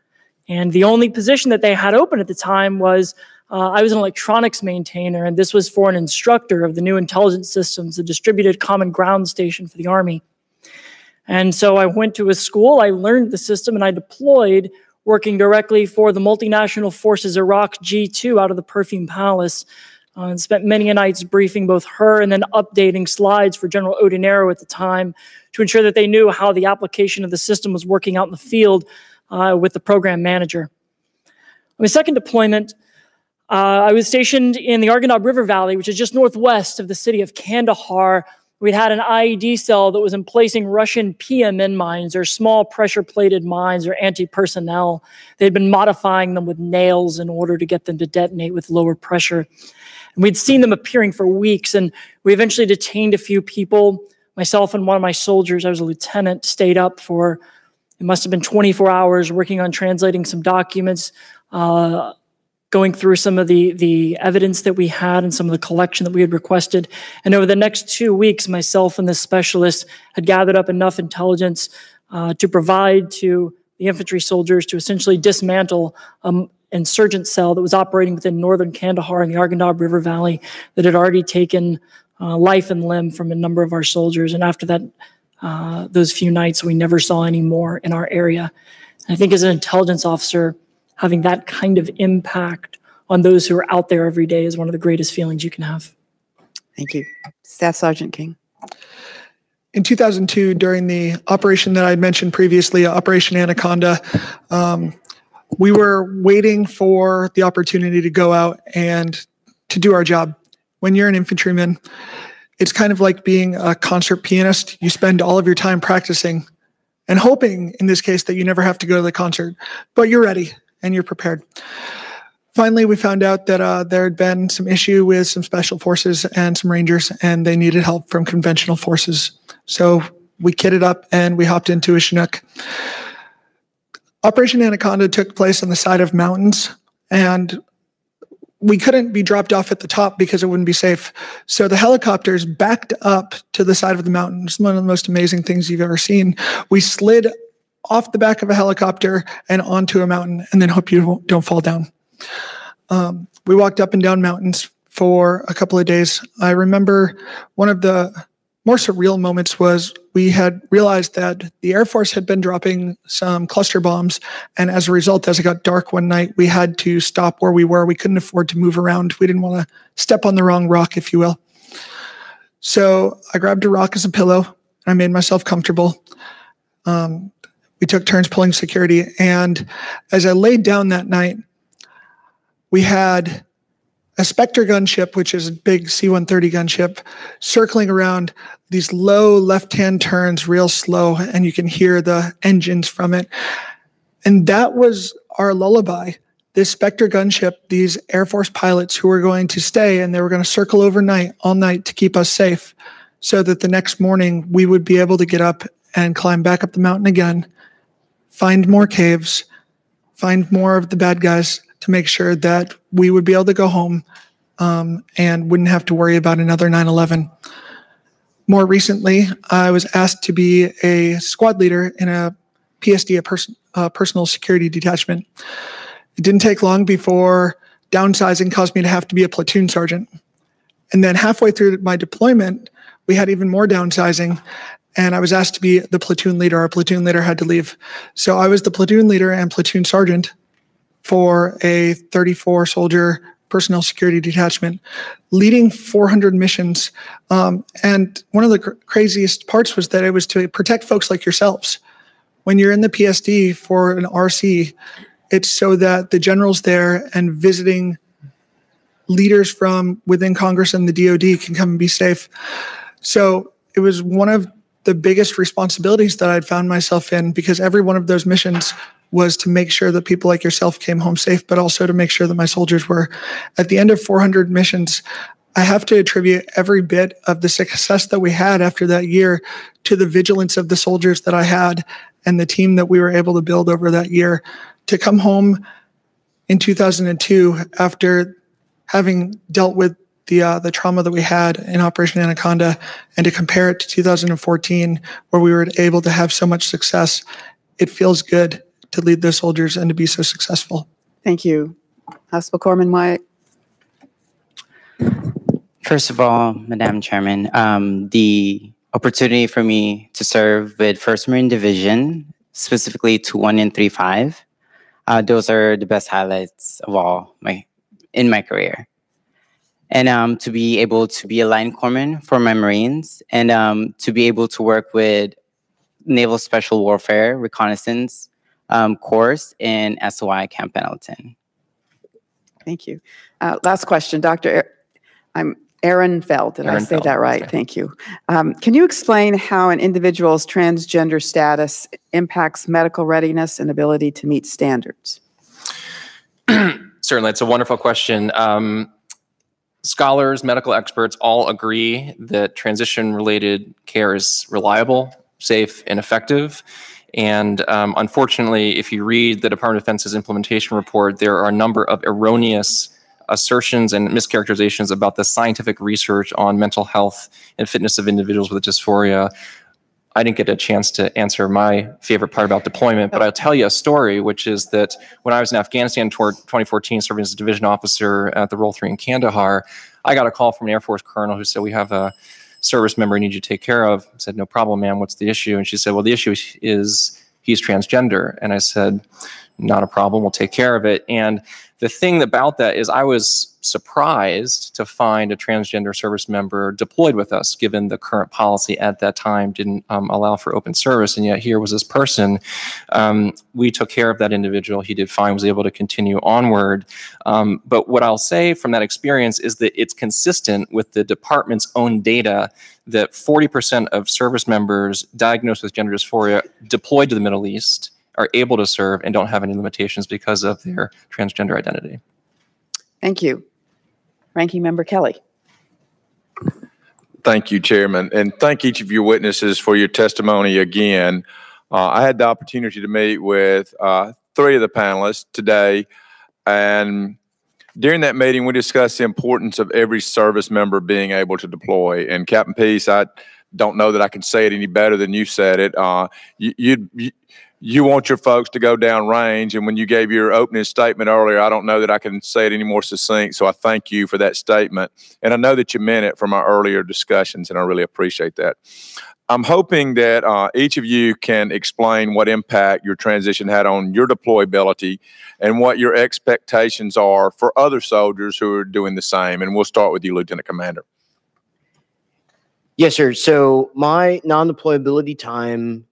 And the only position that they had open at the time was I was an electronics maintainer, and this was for an instructor of the new intelligence systems, the distributed common ground station for the Army. And so I went to a school, I learned the system, and I deployed working directly for the Multinational Forces Iraq G2 out of the Perfume Palace. And spent many nights briefing both her and then updating slides for General Odinero at the time to ensure that they knew how the application of the system was working out in the field with the program manager. On my second deployment, I was stationed in the Arghandab River Valley, which is just northwest of the city of Kandahar. We'd had an IED cell that was emplacing Russian PMN mines, or small pressure-plated mines, or anti-personnel. They'd been modifying them with nails in order to get them to detonate with lower pressure. And we'd seen them appearing for weeks, and we eventually detained a few people. Myself and one of my soldiers, I was a lieutenant, stayed up for, it must have been 24 hours, working on translating some documents, going through some of the evidence that we had and some of the collection that we had requested. And over the next 2 weeks, myself and this specialist had gathered up enough intelligence to provide to the infantry soldiers to essentially dismantle an insurgent cell that was operating within northern Kandahar in the Arghandab River Valley that had already taken life and limb from a number of our soldiers. And after that, those few nights, we never saw any more in our area. And I think as an intelligence officer, having that kind of impact on those who are out there every day is one of the greatest feelings you can have. Thank you. Staff Sergeant King. In 2002, during the operation that I mentioned previously, Operation Anaconda, we were waiting for the opportunity to go out and to do our job. When you're an infantryman, it's kind of like being a concert pianist. You spend all of your time practicing and hoping, in this case, that you never have to go to the concert, but you're ready and you're prepared. Finally, we found out that there had been some issue with some special forces and some Rangers, and they needed help from conventional forces. So we kitted up and we hopped into a Chinook. Operation Anaconda took place on the side of mountains, and we couldn't be dropped off at the top because it wouldn't be safe. So the helicopters backed up to the side of the mountain. It's one of the most amazing things you've ever seen. We slid off the back of a helicopter and onto a mountain, and then hope you don't fall down. We walked up and down mountains for a couple of days. I remember one of the more surreal moments was we had realized that the Air Force had been dropping some cluster bombs. And as a result, as it got dark one night, we had to stop where we were. We couldn't afford to move around. We didn't want to step on the wrong rock, if you will. So I grabbed a rock as a pillow and I made myself comfortable. We took turns pulling security. And as I laid down that night, we had a Speier gunship, which is a big C-130 gunship, circling around these low left-hand turns real slow, and you can hear the engines from it. And that was our lullaby. This Speier gunship, these Air Force pilots who were going to stay, and they were going to circle overnight, all night, to keep us safe, so that the next morning we would be able to get up and climb back up the mountain again, find more caves, find more of the bad guys, to make sure that we would be able to go home and wouldn't have to worry about another 9/11. More recently, I was asked to be a squad leader in a PSD, a personal security detachment. It didn't take long before downsizing caused me to have to be a platoon sergeant. And then halfway through my deployment, we had even more downsizing, and I was asked to be the platoon leader. Our platoon leader had to leave. So I was the platoon leader and platoon sergeant for a 34-soldier personnel security detachment, leading 400 missions. And one of the craziest parts was that it was to protect folks like yourselves. When you're in the PSD for an RC, it's so that the generals there and visiting leaders from within Congress and the DoD can come and be safe. So it was one of the biggest responsibilities that I'd found myself in, because every one of those missions was to make sure that people like yourself came home safe, but also to make sure that my soldiers were. At the end of 400 missions, I have to attribute every bit of the success that we had after that year to the vigilance of the soldiers that I had and the team that we were able to build over that year. To come home in 2002 after having dealt with the trauma that we had in Operation Anaconda, and to compare it to 2014, where we were able to have so much success, it feels good to lead those soldiers and to be so successful. Thank you. Hospital Corpsman Wyatt. First of all, Madam Chairman, the opportunity for me to serve with 1st Marine Division, specifically 21 and 35, those are the best highlights of all in my career. And to be able to be a line corpsman for my Marines, and to be able to work with Naval Special Warfare Reconnaissance course in SOI Camp Pendleton. Thank you. Last question, I'm Ehrenfeld. Did I say that right? Thank you. Can you explain how an individual's transgender status impacts medical readiness and ability to meet standards? Certainly, it's a wonderful question. Scholars, medical experts all agree that transition-related care is reliable, safe, and effective. And unfortunately, if you read the Department of Defense's implementation report, there are a number of erroneous assertions and mischaracterizations about the scientific research on mental health and fitness of individuals with dysphoria. I didn't get a chance to answer my favorite part about deployment, but I'll tell you a story, which is that when I was in Afghanistan toward 2014, serving as a division officer at the Roll 3 in Kandahar, I got a call from an Air Force colonel who said, "We have a service member I need you to take care of." I said, "No problem, ma'am. What's the issue?" And she said, "Well, the issue is he's transgender." And I said, "Not a problem. We'll take care of it." And the thing about that is I was surprised to find a transgender service member deployed with us, given the current policy at that time didn't allow for open service. And yet here was this person. We took care of that individual. He did fine, was able to continue onward. But what I'll say from that experience is that it's consistent with the department's own data that 40% of service members diagnosed with gender dysphoria deployed to the Middle East are able to serve and don't have any limitations because of their transgender identity. Thank you. Ranking Member Kelly. Thank you, Chairman, and thank each of your witnesses for your testimony again. I had the opportunity to meet with 3 of the panelists today, and during that meeting, we discussed the importance of every service member being able to deploy. And Captain Peace, I don't know that I can say it any better than you said it. you want your folks to go down range. And when you gave your opening statement earlier, I don't know that I can say it any more succinct. So I thank you for that statement. And I know that you meant it from our earlier discussions, and I really appreciate that. I'm hoping that each of you can explain what impact your transition had on your deployability and what your expectations are for other soldiers who are doing the same. And we'll start with you, Lieutenant Commander. Yes, sir. So my non-deployability time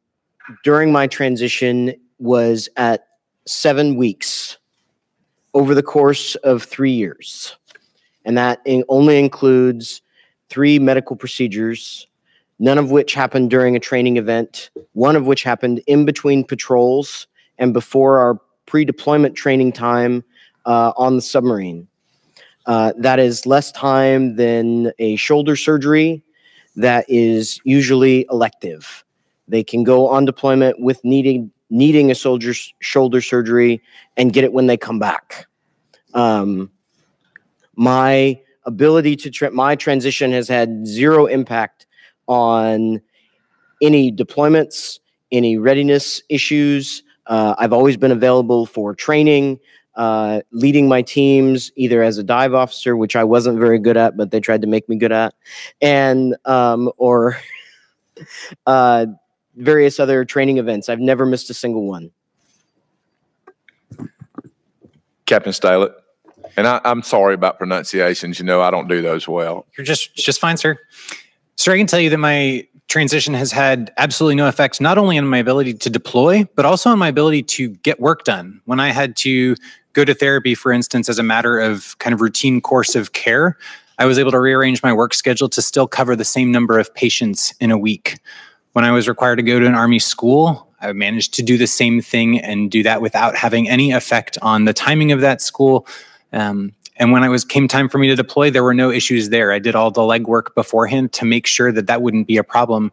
during my transition was at 7 weeks over the course of 3 years. And that only includes 3 medical procedures, none of which happened during a training event, one of which happened in between patrols and before our pre-deployment training time on the submarine. That is less time than a shoulder surgery that is usually elective. They can go on deployment with needing a soldier's shoulder surgery and get it when they come back. My ability to my transition has had 0 impact on any deployments, any readiness issues. I've always been available for training, leading my teams either as a dive officer, which I wasn't very good at, but they tried to make me good at, and or various other training events. I've never missed a single one. Captain Stalett, and I'm sorry about pronunciations. You know, I don't do those well. You're just fine, sir. Sir, I can tell you that my transition has had absolutely no effect, not only on my ability to deploy, but also on my ability to get work done. When I had to go to therapy, for instance, as a matter of kind of routine course of care, I was able to rearrange my work schedule to still cover the same number of patients in a week. When I was required to go to an Army school, I managed to do the same thing and do that without having any effect on the timing of that school. And when came time for me to deploy, there were no issues there. I did all the legwork beforehand to make sure that that wouldn't be a problem,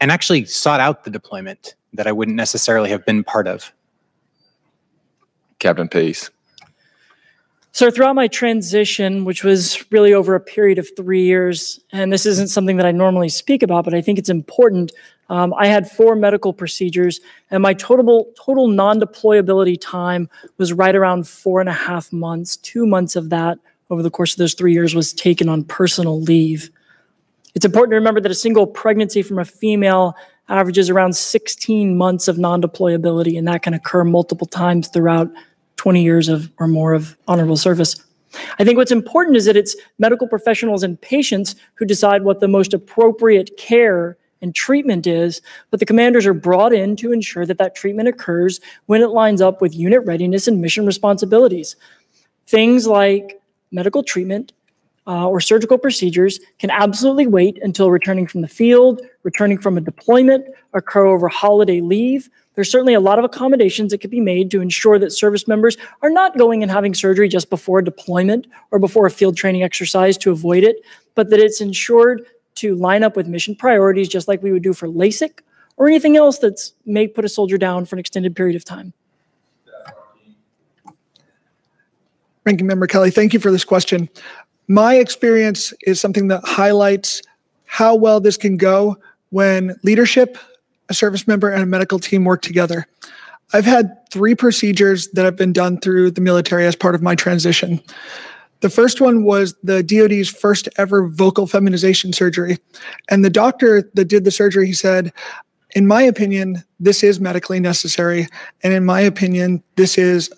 and actually sought out the deployment that I wouldn't necessarily have been part of. Captain Peace. So throughout my transition, which was really over a period of 3 years, and this isn't something that I normally speak about, but I think it's important, I had 4 medical procedures, and my total non-deployability time was right around 4.5 months. 2 months of that over the course of those 3 years was taken on personal leave. It's important to remember that a single pregnancy from a female averages around 16 months of non-deployability, and that can occur multiple times throughout 20 years or more of honorable service. I think what's important is that it's medical professionals and patients who decide what the most appropriate care and treatment is, but the commanders are brought in to ensure that that treatment occurs when it lines up with unit readiness and mission responsibilities. Things like medical treatment or surgical procedures can absolutely wait until returning from the field, returning from a deployment, occur over holiday leave. There's certainly a lot of accommodations that could be made to ensure that service members are not going and having surgery just before deployment or before a field training exercise to avoid it, but that it's ensured to line up with mission priorities just like we would do for LASIK or anything else that may put a soldier down for an extended period of time. Ranking Member Kelly, thank you for this question. My experience is something that highlights how well this can go when leadership, a service member, and a medical team work together. I've had 3 procedures that have been done through the military as part of my transition. The first one was the DoD's first ever vocal feminization surgery. And the doctor that did the surgery, he said, in my opinion, this is medically necessary. And in my opinion, this is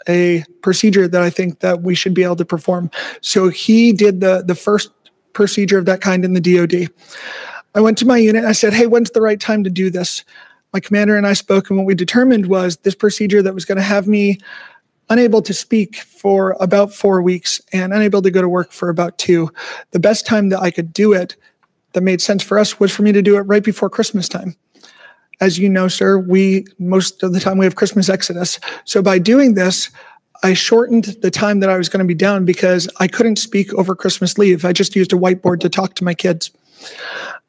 a procedure that I think that we should be able to perform. So he did the first procedure of that kind in the DoD. I went to my unit and I said, hey, when's the right time to do this? My commander and I spoke, and what we determined was this procedure that was going to have me unable to speak for about 4 weeks and unable to go to work for about 2. The best time that I could do it that made sense for us was for me to do it right before Christmas time. As you know, sir, most of the time we have Christmas exodus. So by doing this, I shortened the time that I was going to be down because I couldn't speak over Christmas leave. I just used a whiteboard to talk to my kids.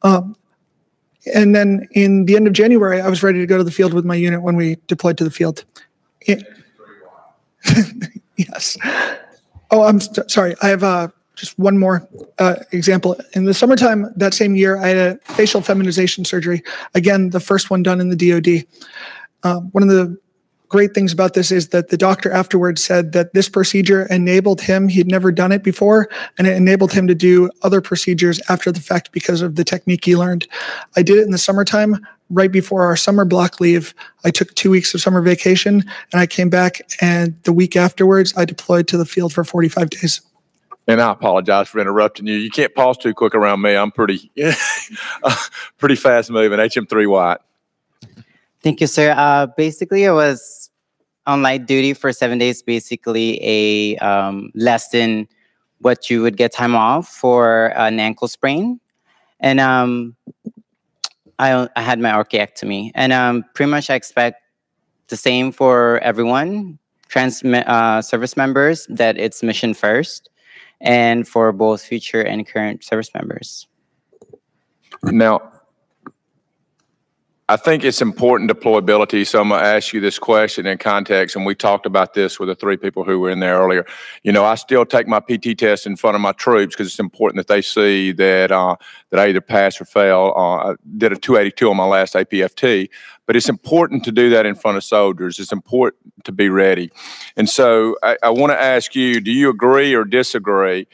And then in the end of January, I was ready to go to the field with my unit when we deployed to the field. Yes. Oh, I'm sorry. I have just one more example. In the summertime that same year, I had a facial feminization surgery. Again, the first one done in the DoD. One of the great things about this is that the doctor afterwards said that this procedure enabled him, he'd never done it before, and it enabled him to do other procedures after the fact because of the technique he learned. I did it in the summertime, right before our summer block leave. I took 2 weeks of summer vacation, and I came back, and the week afterwards, I deployed to the field for 45 days. And I apologize for interrupting you. You can't pause too quick around me. I'm pretty, pretty fast moving. HM3 White. Thank you, sir. Basically, I was on light duty for 7 days, basically a less than what you would get time off for an ankle sprain. And I had my orchiectomy. And pretty much I expect the same for everyone, trans service members, that it's mission first, and for both future and current service members. Now, I think it's important deployability, so I'm going to ask you this question in context, and we talked about this with the 3 people who were in there earlier. You know, I still take my PT test in front of my troops because it's important that they see that that I either pass or fail. I did a 282 on my last APFT, but it's important to do that in front of soldiers. It's important to be ready. And so I want to ask you, do you agree or disagree?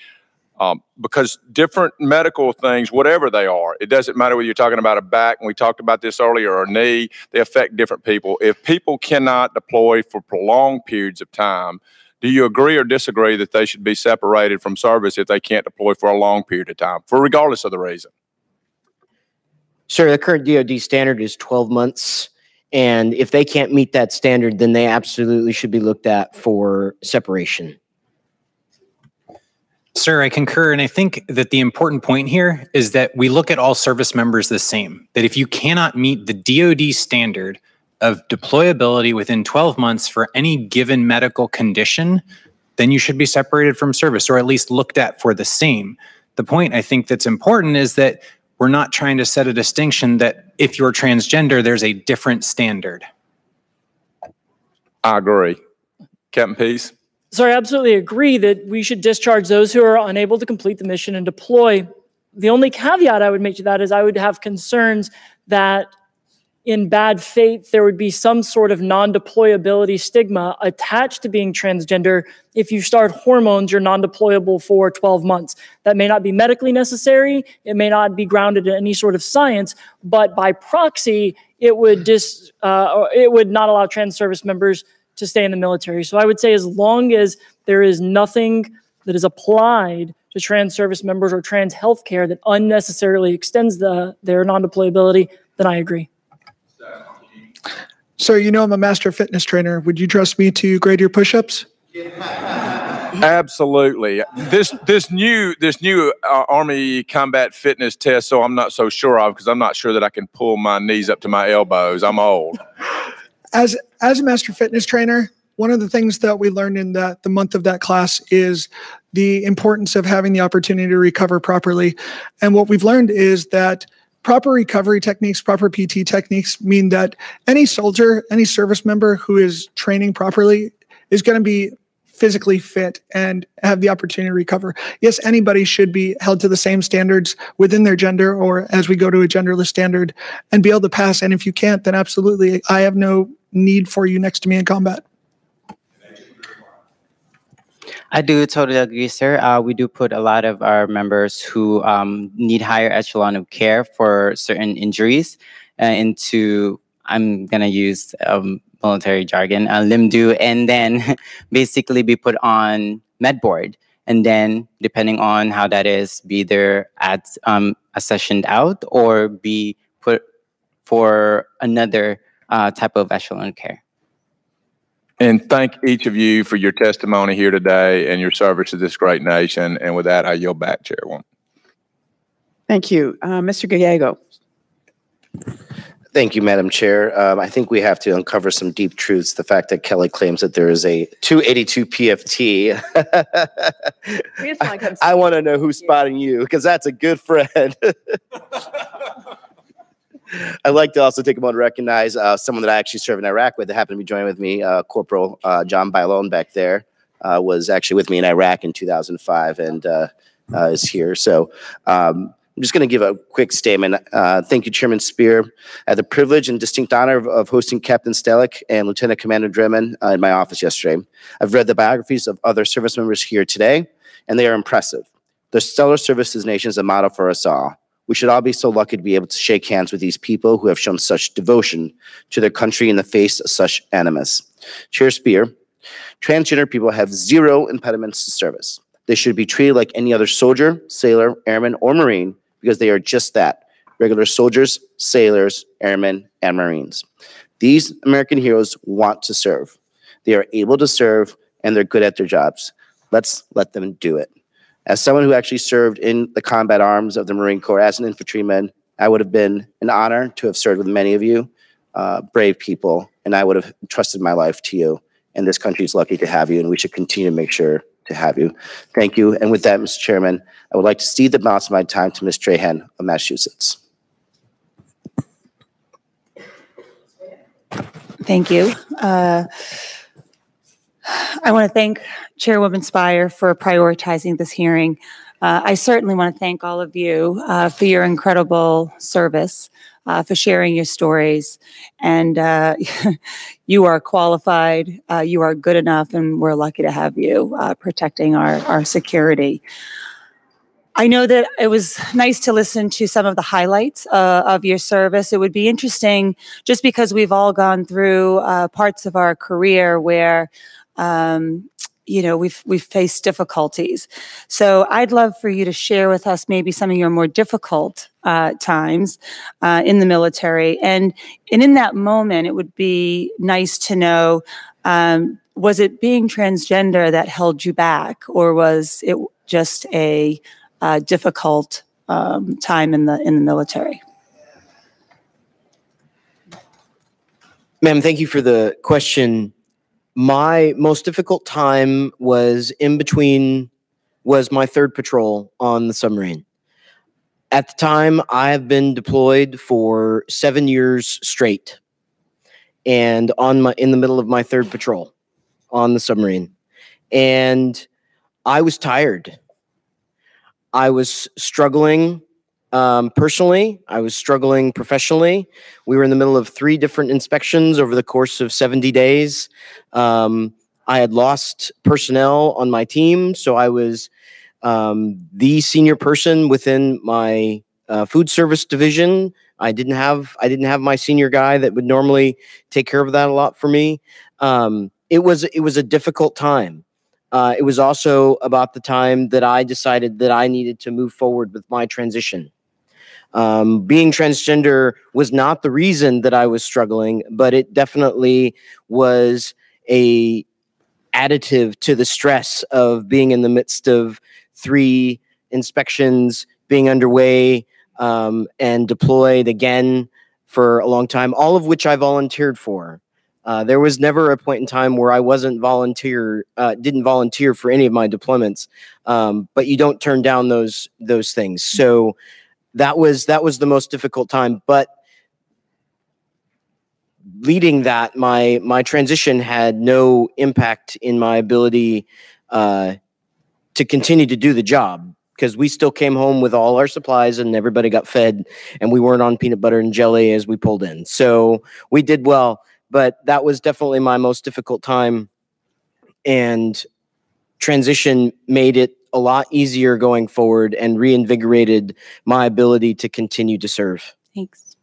Because different medical things, whatever they are, it doesn't matter whether you're talking about a back, and we talked about this earlier, or a knee, they affect different people. If people cannot deploy for prolonged periods of time, do you agree or disagree that they should be separated from service if they can't deploy for a long period of time, for regardless of the reason? Sir, the current DoD standard is 12 months. And if they can't meet that standard, then they absolutely should be looked at for separation. Sir, I concur, and I think that the important point here is that we look at all service members the same, that if you cannot meet the DoD standard of deployability within 12 months for any given medical condition, then you should be separated from service, or at least looked at for the same. The point I think that's important is that we're not trying to set a distinction that if you're transgender, there's a different standard. I agree. Captain Peace? So I absolutely agree that we should discharge those who are unable to complete the mission and deploy. The only caveat I would make to that is I would have concerns that in bad faith, there would be some sort of non-deployability stigma attached to being transgender. If you start hormones, you're non-deployable for 12 months. That may not be medically necessary. It may not be grounded in any sort of science, but by proxy, it would not allow trans service members to stay in the military. So I would say as long as there is nothing that is applied to trans service members or trans healthcare that unnecessarily extends their non-deployability, then I agree. So you know I'm a master fitness trainer. Would you trust me to grade your push-ups? Absolutely. This new Army combat fitness test, so I'm not so sure of, because I'm not sure that I can pull my knees up to my elbows. I'm old. As a master fitness trainer, one of the things that we learned in the month of that class is the importance of having the opportunity to recover properly. And what we've learned is that proper recovery techniques, proper PT techniques mean that any soldier, any service member who is training properly is going to be physically fit and have the opportunity to recover. Yes, anybody should be held to the same standards within their gender, or as we go to a genderless standard, and be able to pass. And if you can't, then absolutely, I have no need for you next to me in combat. I do totally agree, sir. We do put a lot of our members who need higher echelon of care for certain injuries into, I'm going to use military jargon, LIMDU, and then basically be put on med board. And then, depending on how that is, be either accessioned out or be put for another type of echelon care. And thank each of you for your testimony here today and your service to this great nation. And with that, I yield back, Chairwoman. Thank you. Mr. Gallego. Thank you, Madam Chair. I think we have to uncover some deep truths. The fact that Kelly claims that there is a 282 PFT. I want to know who's spotting you, because that's a good friend. I'd like to also take a moment to recognize someone that I actually served in Iraq with that happened to be joining with me. Corporal John Bailon back there was actually with me in Iraq in 2005 and is here. So I'm just going to give a quick statement. Thank you, Chairman Speier. I had the privilege and distinct honor of hosting Captain Stellick and Lieutenant Commander Dremen in my office yesterday. I've read the biographies of other service members here today, and they are impressive. Their stellar service to the nation is a model for us all. We should all be so lucky to be able to shake hands with these people who have shown such devotion to their country in the face of such animus. Chair Speier, transgender people have zero impediments to service. They should be treated like any other soldier, sailor, airman, or Marine, because they are just that, regular soldiers, sailors, airmen, and Marines. These American heroes want to serve. They are able to serve, and they're good at their jobs. Let's let them do it. As someone who actually served in the combat arms of the Marine Corps as an infantryman, I would have been an honor to have served with many of you, brave people, and I would have trusted my life to you. And this country is lucky to have you, and we should continue to make sure to have you. Thank you. And with that, Mr. Chairman, I would like to cede the balance of my time to Ms. Trahan of Massachusetts. Thank you. I want to thank Chairwoman Speier for prioritizing this hearing. I certainly want to thank all of you for your incredible service, for sharing your stories. And you are qualified, you are good enough, and we're lucky to have you protecting our security. I know that it was nice to listen to some of the highlights of your service. It would be interesting, just because we've all gone through parts of our career where you know, we've faced difficulties. So I'd love for you to share with us maybe some of your more difficult times in the military. And in that moment, it would be nice to know, was it being transgender that held you back, or was it just a difficult time in the military? Ma'am, thank you for the question. My most difficult time was my third patrol on the submarine. At the time, I have been deployed for 7 years straight, and in the middle of my third patrol on the submarine. And I was tired. I was struggling personally. I was struggling professionally. We were in the middle of 3 different inspections over the course of 70 days. I had lost personnel on my team, so I was the senior person within my food service division. I didn't have my senior guy that would normally take care of that a lot for me. It was a difficult time. It was also about the time that I decided that I needed to move forward with my transition. Being transgender was not the reason that I was struggling, but it definitely was a additive to the stress of being in the midst of 3 inspections, being underway, and deployed again for a long time, all of which I volunteered for. There was never a point in time where I didn't volunteer for any of my deployments, but you don't turn down those things. So that was the most difficult time. But leading that, my transition had no impact in my ability to continue to do the job, because we still came home with all our supplies and everybody got fed, and we weren't on peanut butter and jelly as we pulled in. So we did well, but that was definitely my most difficult time, and transition made it a lot easier going forward and reinvigorated my ability to continue to serve. Thanks.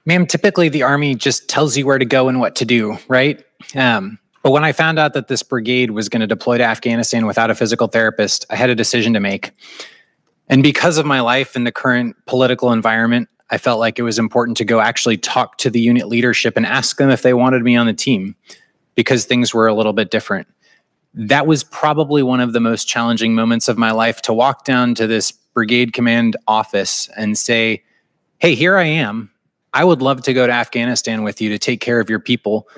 Ma'am, typically the Army just tells you where to go and what to do, right? But when I found out that this brigade was going to deploy to Afghanistan without a physical therapist, I had a decision to make. And because of my life in the current political environment, I felt like it was important to go actually talk to the unit leadership and ask them if they wanted me on the team, because things were a little bit different. That was probably one of the most challenging moments of my life, to walk down to this brigade command office and say, hey, here I am. I would love to go to Afghanistan with you to take care of your people,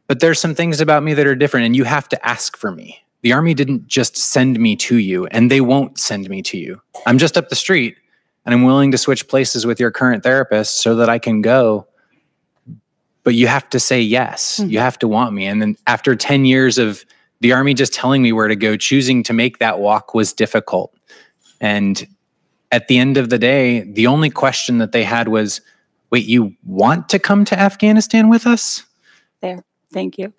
but there's some things about me that are different, and you have to ask for me. The Army didn't just send me to you, and they won't send me to you. I'm just up the street, and I'm willing to switch places with your current therapist so that I can go. But you have to say yes. You have to want me. And then after 10 years of the Army just telling me where to go, choosing to make that walk was difficult. And at the end of the day, the only question that they had was, wait, you want to come to Afghanistan with us? There. Thank you.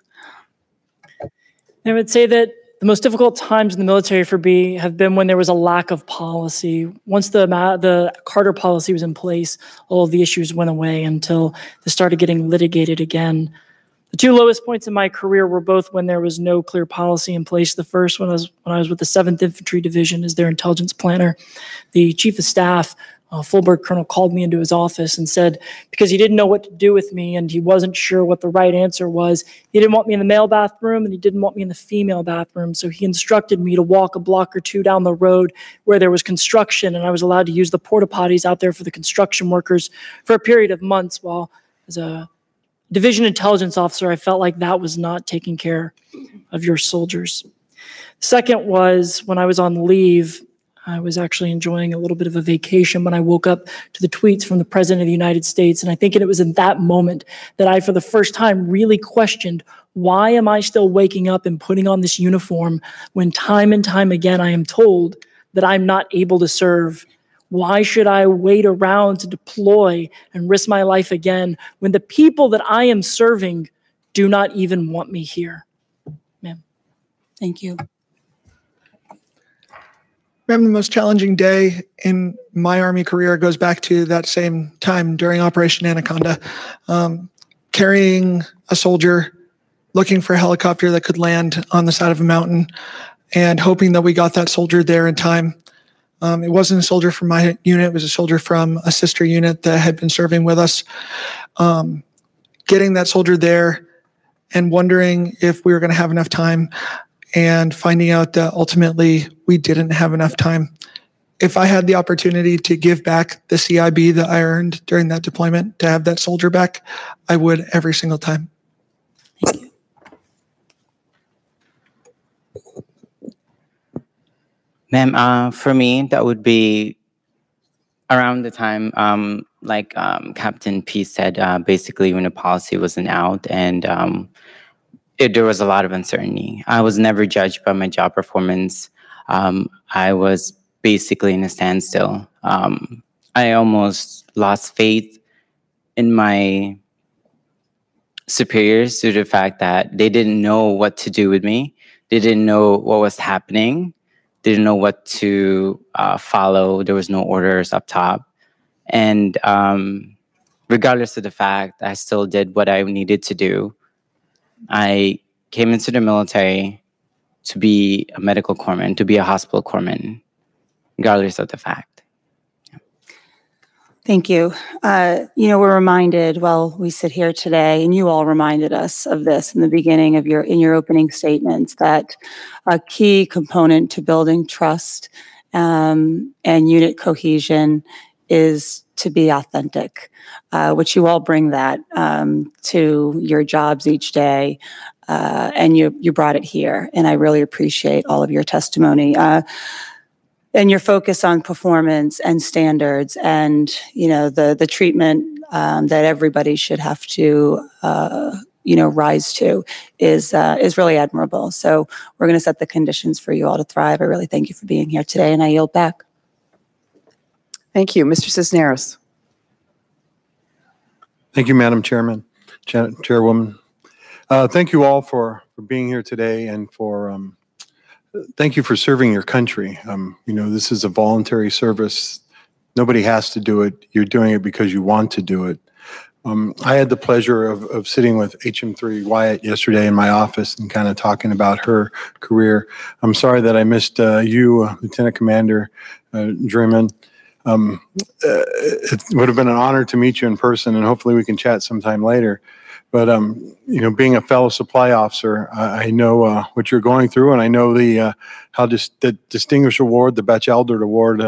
I would say that the most difficult times in the military for me have been when there was a lack of policy. Once the Carter policy was in place, all of the issues went away until they started getting litigated again. The two lowest points in my career were both when there was no clear policy in place. The first one was when I was with the 7th Infantry Division as their intelligence planner. The chief of staff, Fulberg Colonel, called me into his office and said, because he didn't know what to do with me and he wasn't sure what the right answer was, he didn't want me in the male bathroom and he didn't want me in the female bathroom. So he instructed me to walk a block or two down the road where there was construction, and I was allowed to use the porta potties out there for the construction workers for a period of months. While as a division intelligence officer, I felt like that was not taking care of your soldiers. Second was when I was on leave. I was actually enjoying a little bit of a vacation when I woke up to the tweets from the President of the United States. And I think it was in that moment that I, for the first time, really questioned, why am I still waking up and putting on this uniform when time and time again I am told that I'm not able to serve? Why should I wait around to deploy and risk my life again when the people that I am serving do not even want me here? Ma'am. Thank you. Ma'am, the most challenging day in my Army career goes back to that same time during Operation Anaconda. Carrying a soldier, looking for a helicopter that could land on the side of a mountain, and hoping that we got that soldier there in time. It wasn't a soldier from my unit. It was a soldier from a sister unit that had been serving with us. Getting that soldier there and wondering if we were going to have enough time, and finding out that ultimately we didn't have enough time. If I had the opportunity to give back the CIB that I earned during that deployment to have that soldier back, I would every single time. Thank you. Ma'am, for me, that would be around the time, Captain P said, basically when the policy wasn't out and there was a lot of uncertainty. I was never judged by my job performance. I was basically in a standstill. I almost lost faith in my superiors due to the fact that they didn't know what to do with me. They didn't know what was happening. They didn't know what to follow. There was no orders up top. And regardless of the fact, I still did what I needed to do. I came into the military to be a medical corpsman, to be a hospital corpsman, regardless of the fact. Thank you. We're reminded, we sit here today, and you all reminded us of this in the beginning of in your opening statements, that a key component to building trust and unit cohesion is to be authentic, which you all bring that to your jobs each day, and you brought it here, and I really appreciate all of your testimony. And your focus on performance and standards and, the treatment that everybody should have to, rise to is really admirable. So we're going to set the conditions for you all to thrive. I really thank you for being here today, and I yield back. Thank you. Mr. Cisneros. Thank you, Madam Chairwoman. Thank you all for being here today, and thank you for serving your country. This is a voluntary service. Nobody has to do it. You're doing it because you want to do it. I had the pleasure of sitting with HM3 Wyatt yesterday in my office and kind of talking about her career. I'm sorry that I missed you, Lieutenant Commander Dreman. It would have been an honor to meet you in person, and hopefully we can chat sometime later. But, being a fellow supply officer, I know what you're going through, and I know the Distinguished Award, the Batchelder Award,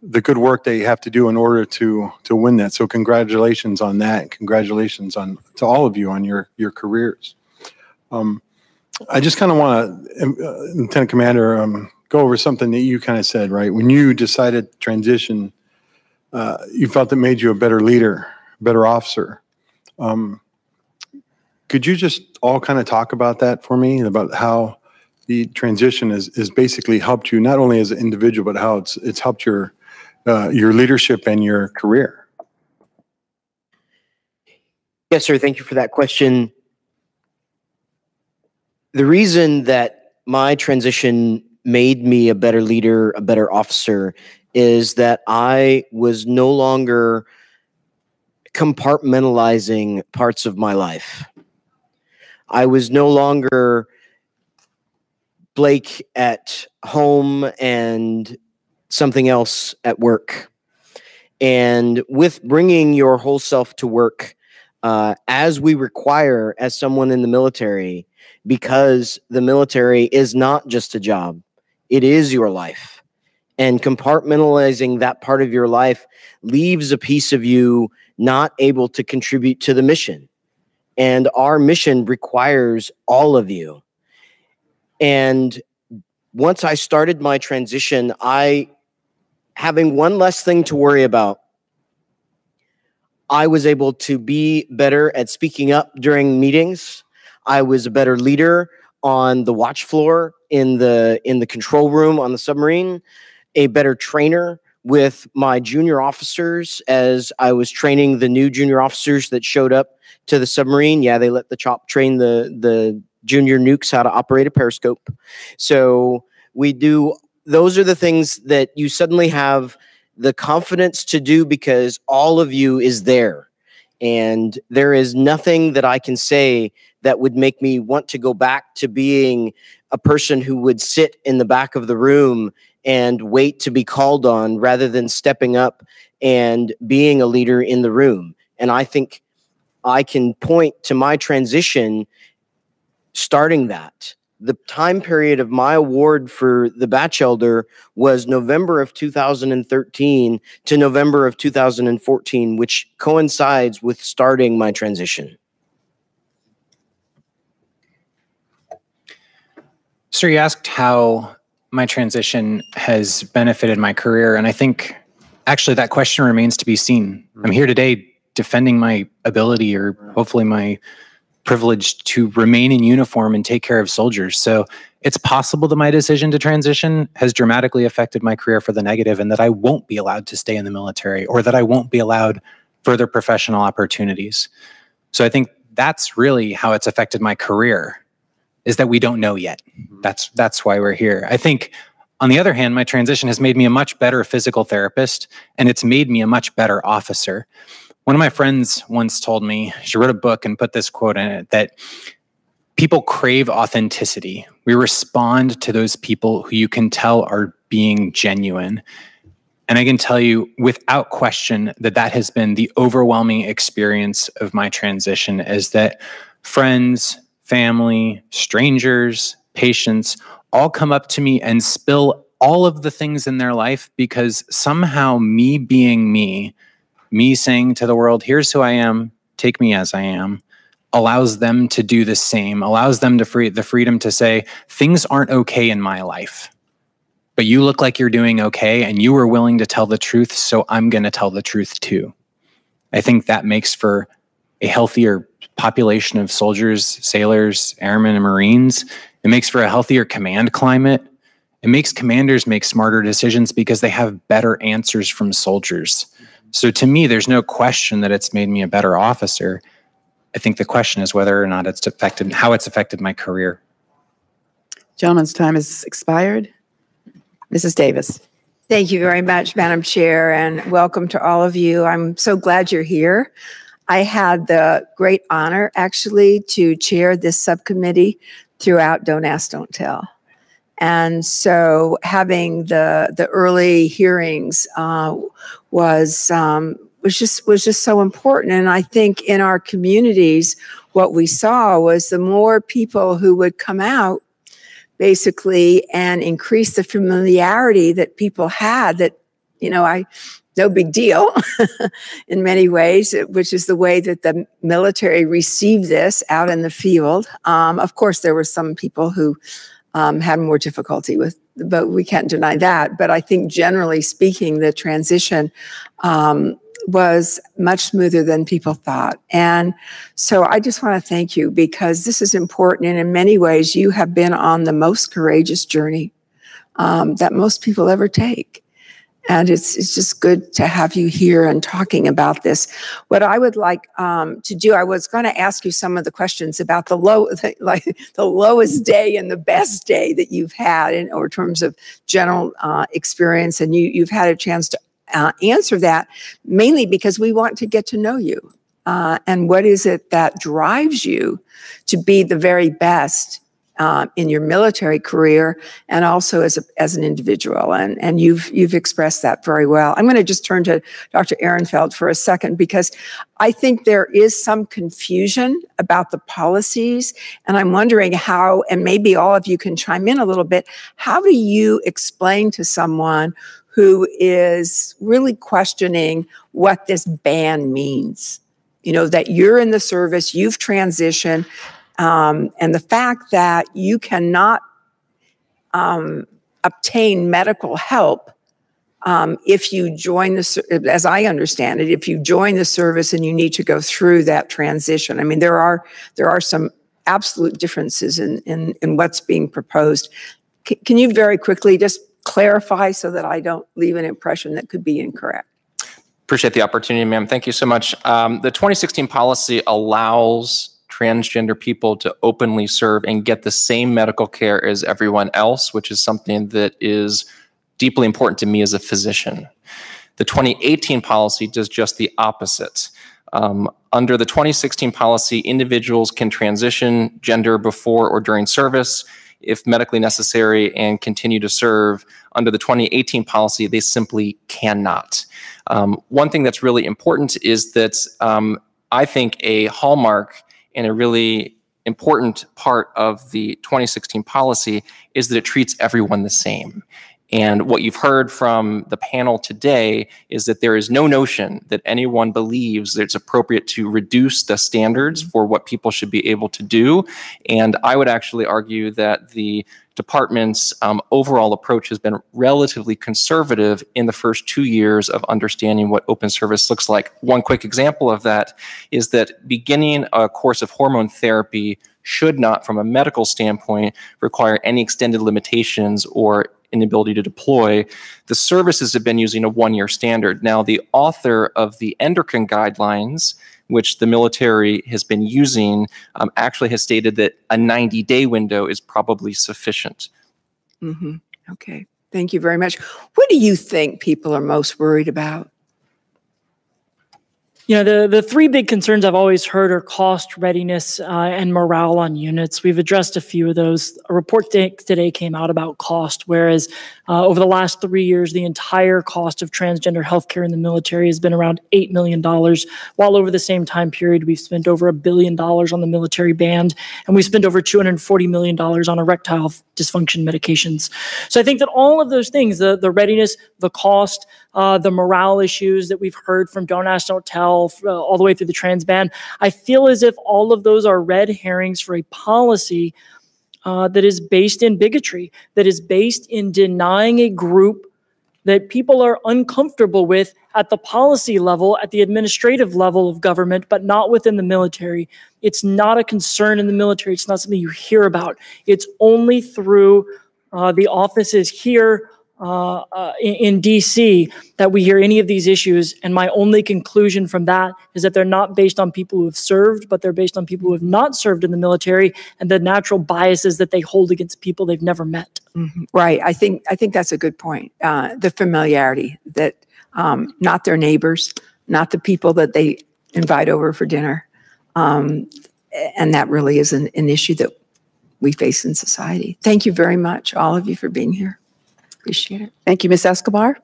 the good work that you have to do in order to win that. So congratulations on that, and congratulations to all of you on your careers. I just kind of want to, Lieutenant Commander, go over something that you kind of said, right? When you decided to transition, you felt it made you a better leader, better officer. Could you just all kind of talk about that for me, about how the transition is basically helped you not only as an individual, but how it's helped your leadership and your career. Yes, sir. Thank you for that question. The reason that my transition made me a better leader, a better officer, is that I was no longer compartmentalizing parts of my life. I was no longer Blake at home and something else at work. And with bringing your whole self to work, as we require as someone in the military, because the military is not just a job, it is your life. And compartmentalizing that part of your life leaves a piece of you not able to contribute to the mission. And our mission requires all of you. And once I started my transition, having one less thing to worry about, I was able to be better at speaking up during meetings. I was a better leader on the watch floor, in the control room on the submarine, a better trainer with my junior officers as I was training the new junior officers that showed up to the submarine. Yeah, they let the CHOP train the junior nukes how to operate a periscope. So those are the things that you suddenly have the confidence to do because all of you is there. And there is nothing that I can say that would make me want to go back to being a person who would sit in the back of the room and wait to be called on rather than stepping up and being a leader in the room. And I think I can point to my transition starting that. The time period of my award for the Batch Elder was November of 2013 to November of 2014, which coincides with starting my transition. Sir, you asked how my transition has benefited my career, and I think actually that question remains to be seen. I'm here today defending my ability, or hopefully my privilege, to remain in uniform and take care of soldiers. So it's possible that my decision to transition has dramatically affected my career for the negative, and that I won't be allowed to stay in the military, or that I won't be allowed further professional opportunities. So I think that's really how it's affected my career, is that we don't know yet. That's why we're here. I think, on the other hand, my transition has made me a much better physical therapist, and it's made me a much better officer. One of my friends once told me, she wrote a book and put this quote in it, that people crave authenticity. We respond to those people who you can tell are being genuine. And I can tell you without question that that has been the overwhelming experience of my transition, is that friends, family, strangers, patients all come up to me and spill all of the things in their life, because somehow me being me saying to the world, here's who I am, take me as I am, allows them to do the same, allows them to the freedom to say, things aren't okay in my life, but you look like you're doing okay, and you were willing to tell the truth, so I'm going to tell the truth too. I think that makes for a healthier population of soldiers, sailors, airmen, and Marines. It makes for a healthier command climate. It makes commanders make smarter decisions because they have better answers from soldiers. So to me, there's no question that it's made me a better officer. I think the question is whether or not it's affected, how it's affected my career. Gentleman's time has expired. Mrs. Davis. Thank you very much, Madam Chair, and welcome to all of you. I'm so glad you're here. I had the great honor, actually, to chair this subcommittee throughout Don't Ask, Don't Tell. And so having the early hearings was just so important. And I think in our communities, what we saw was the more people who would come out, basically, and increase the familiarity that people had, that, no big deal in many ways, which is the way that the military received this out in the field. Of course, there were some people who had more difficulty with, but we can't deny that. But I think generally speaking, the transition was much smoother than people thought. And so I just want to thank you, because this is important. And in many ways, you have been on the most courageous journey that most people ever take. And it's just good to have you here and talking about this. What I would like to do, I was going to ask you some of the questions about the lowest day and the best day that you've had in terms of general experience. And you've had a chance to answer that, mainly because we want to get to know you. And what is it that drives you to be the very best in your military career, and also as an individual, and you've expressed that very well. I'm going to just turn to Dr. Ehrenfeld for a second, because I think there is some confusion about the policies, and I'm wondering how, and maybe all of you can chime in a little bit, how do you explain to someone who is really questioning what this ban means? You know, that you're in the service, you've transitioned, and the fact that you cannot obtain medical help if you join as I understand it, if you join the service and you need to go through that transition. I mean, there are some absolute differences in what's being proposed. Can you very quickly just clarify so that I don't leave an impression that could be incorrect? Appreciate the opportunity, ma'am. Thank you so much. The 2016 policy allows transgender people to openly serve and get the same medical care as everyone else, which is something that is deeply important to me as a physician. The 2018 policy does just the opposite. Under the 2016 policy, individuals can transition gender before or during service if medically necessary and continue to serve. Under the 2018 policy, they simply cannot. One thing that's really important is that I think a hallmark and a really important part of the 2016 policy is that it treats everyone the same. And what you've heard from the panel today is that there is no notion that anyone believes that it's appropriate to reduce the standards for what people should be able to do. And I would actually argue that the department's overall approach has been relatively conservative in the first 2 years of understanding what open service looks like. One quick example of that is that beginning a course of hormone therapy should not, from a medical standpoint, require any extended limitations or inability to deploy. The services have been using a 1-year standard. Now, the author of the endocrine guidelines, which the military has been using, actually has stated that a 90-day window is probably sufficient. Mm-hmm. Okay, thank you very much. What do you think people are most worried about? You know, the three big concerns I've always heard are cost, readiness, and morale on units. We've addressed a few of those. A report today came out about cost, whereas over the last 3 years, the entire cost of transgender healthcare in the military has been around $8 million, while over the same time period, we've spent over $1 billion on the military band, and we spent over $240 million on erectile dysfunction medications. So I think that all of those things, the readiness, the cost, the morale issues that we've heard from Don't Ask, Don't Tell, all the way through the trans ban, I feel as if all of those are red herrings for a policy that is based in bigotry, that is based in denying a group that people are uncomfortable with at the policy level, at the administrative level of government, but not within the military. It's not a concern in the military. It's not something you hear about. It's only through the offices here in DC that we hear any of these issues. And my only conclusion from that is that they're not based on people who have served, but they're based on people who have not served in the military and the natural biases that they hold against people they've never met. Mm-hmm. Right. I think that's a good point. The familiarity that not their neighbors, not the people that they invite over for dinner. And that really is an issue that we face in society. Thank you very much, all of you, for being here. Appreciate it. Thank you, Ms. Escobar.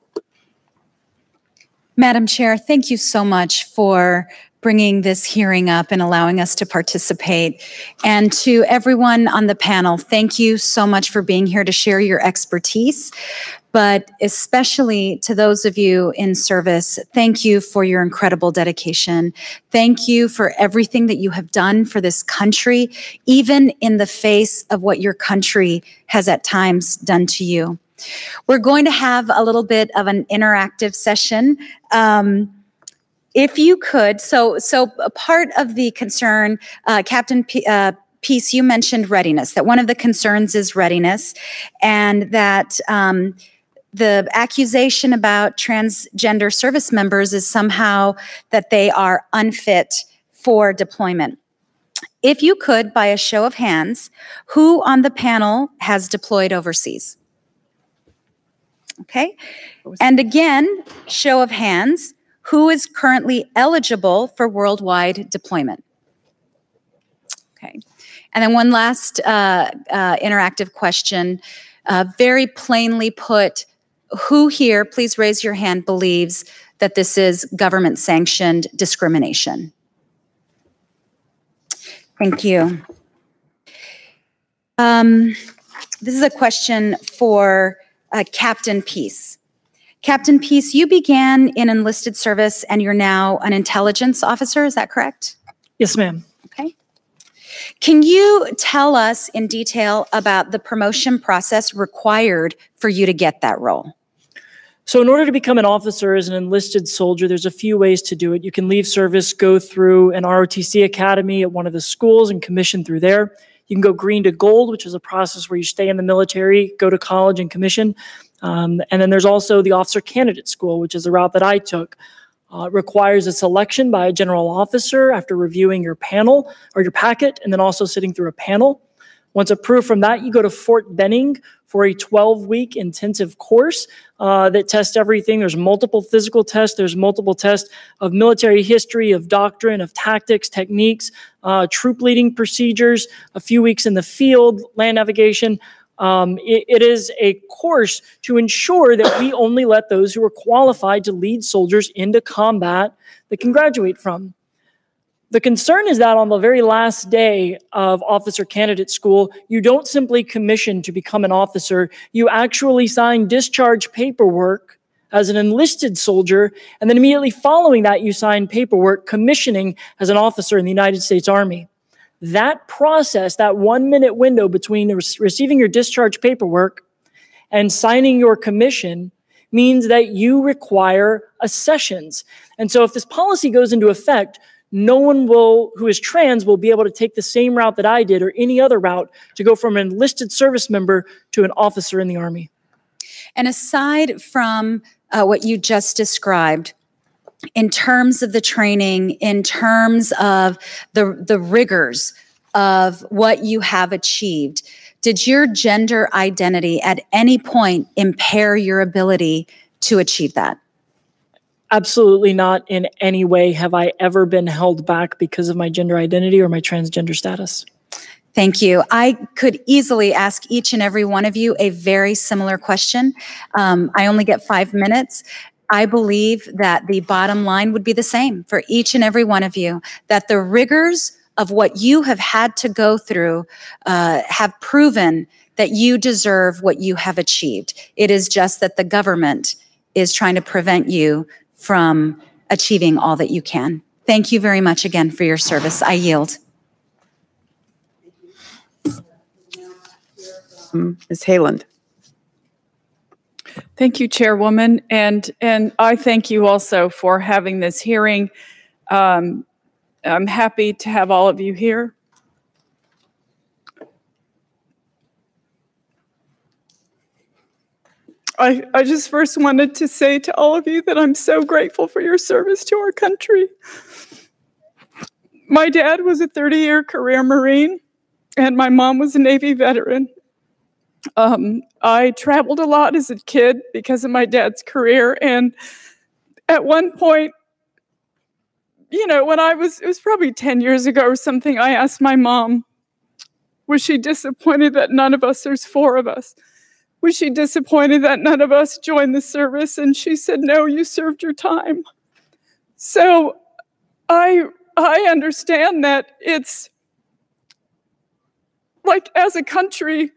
Madam Chair, thank you so much for bringing this hearing up and allowing us to participate. And to everyone on the panel, thank you so much for being here to share your expertise. But especially to those of you in service, thank you for your incredible dedication. Thank you for everything that you have done for this country, even in the face of what your country has at times done to you. We're going to have a little bit of an interactive session. If you could, so a part of the concern, Captain Peace, you mentioned readiness, that one of the concerns is readiness, and that the accusation about transgender service members is somehow that they are unfit for deployment. If you could, by a show of hands, who on the panel has deployed overseas? Okay. And again, show of hands, who is currently eligible for worldwide deployment? Okay. And then one last interactive question, very plainly put, who here, please raise your hand, believes that this is government-sanctioned discrimination? Thank you. This is a question for Captain Peace. Captain Peace, you began in enlisted service and you're now an intelligence officer, is that correct? Yes, ma'am. Okay. Can you tell us in detail about the promotion process required for you to get that role? So in order to become an officer as an enlisted soldier, there's a few ways to do it. You can leave service, go through an ROTC academy at one of the schools and commission through there. You can go green to gold, which is a process where you stay in the military, go to college and commission. And then there's also the officer candidate school, which is the route that I took. It requires a selection by a general officer after reviewing your panel or your packet, and then also sitting through a panel. Once approved from that, you go to Fort Benning for a 12-week intensive course that tests everything. There's multiple physical tests. There's multiple tests of military history, of doctrine, of tactics, techniques, troop leading procedures, a few weeks in the field, land navigation. It is a course to ensure that we only let those who are qualified to lead soldiers into combat that can graduate from. The concern is that on the very last day of officer candidate school, you don't simply commission to become an officer. You actually sign discharge paperwork as an enlisted soldier, and then immediately following that, you sign paperwork commissioning as an officer in the United States Army. That process, that 1-minute window between receiving your discharge paperwork and signing your commission, means that you require accessions. And so if this policy goes into effect, no one who is trans will be able to take the same route that I did or any other route to go from an enlisted service member to an officer in the Army. And aside from what you just described, in terms of the training, in terms of the rigors of what you have achieved, did your gender identity at any point impair your ability to achieve that? Absolutely not. In any way have I ever been held back because of my gender identity or my transgender status. Thank you. I could easily ask each and every one of you a very similar question. I only get 5 minutes. I believe that the bottom line would be the same for each and every one of you, that the rigors of what you have had to go through have proven that you deserve what you have achieved. It is just that the government is trying to prevent you from achieving all that you can. Thank you very much again for your service. I yield. Ms. Hayland. Thank you, Chairwoman, and I thank you also for having this hearing. I'm happy to have all of you here. I just first wanted to say to all of you that I'm so grateful for your service to our country. My dad was a 30-year career Marine, and my mom was a Navy veteran. I traveled a lot as a kid because of my dad's career, and at one point, you know, when it was probably 10 years ago or something, I asked my mom, was she disappointed that none of us, there's 4 of us, was she disappointed that none of us joined the service? And she said, no, you served your time. So I understand that it's like, as a country,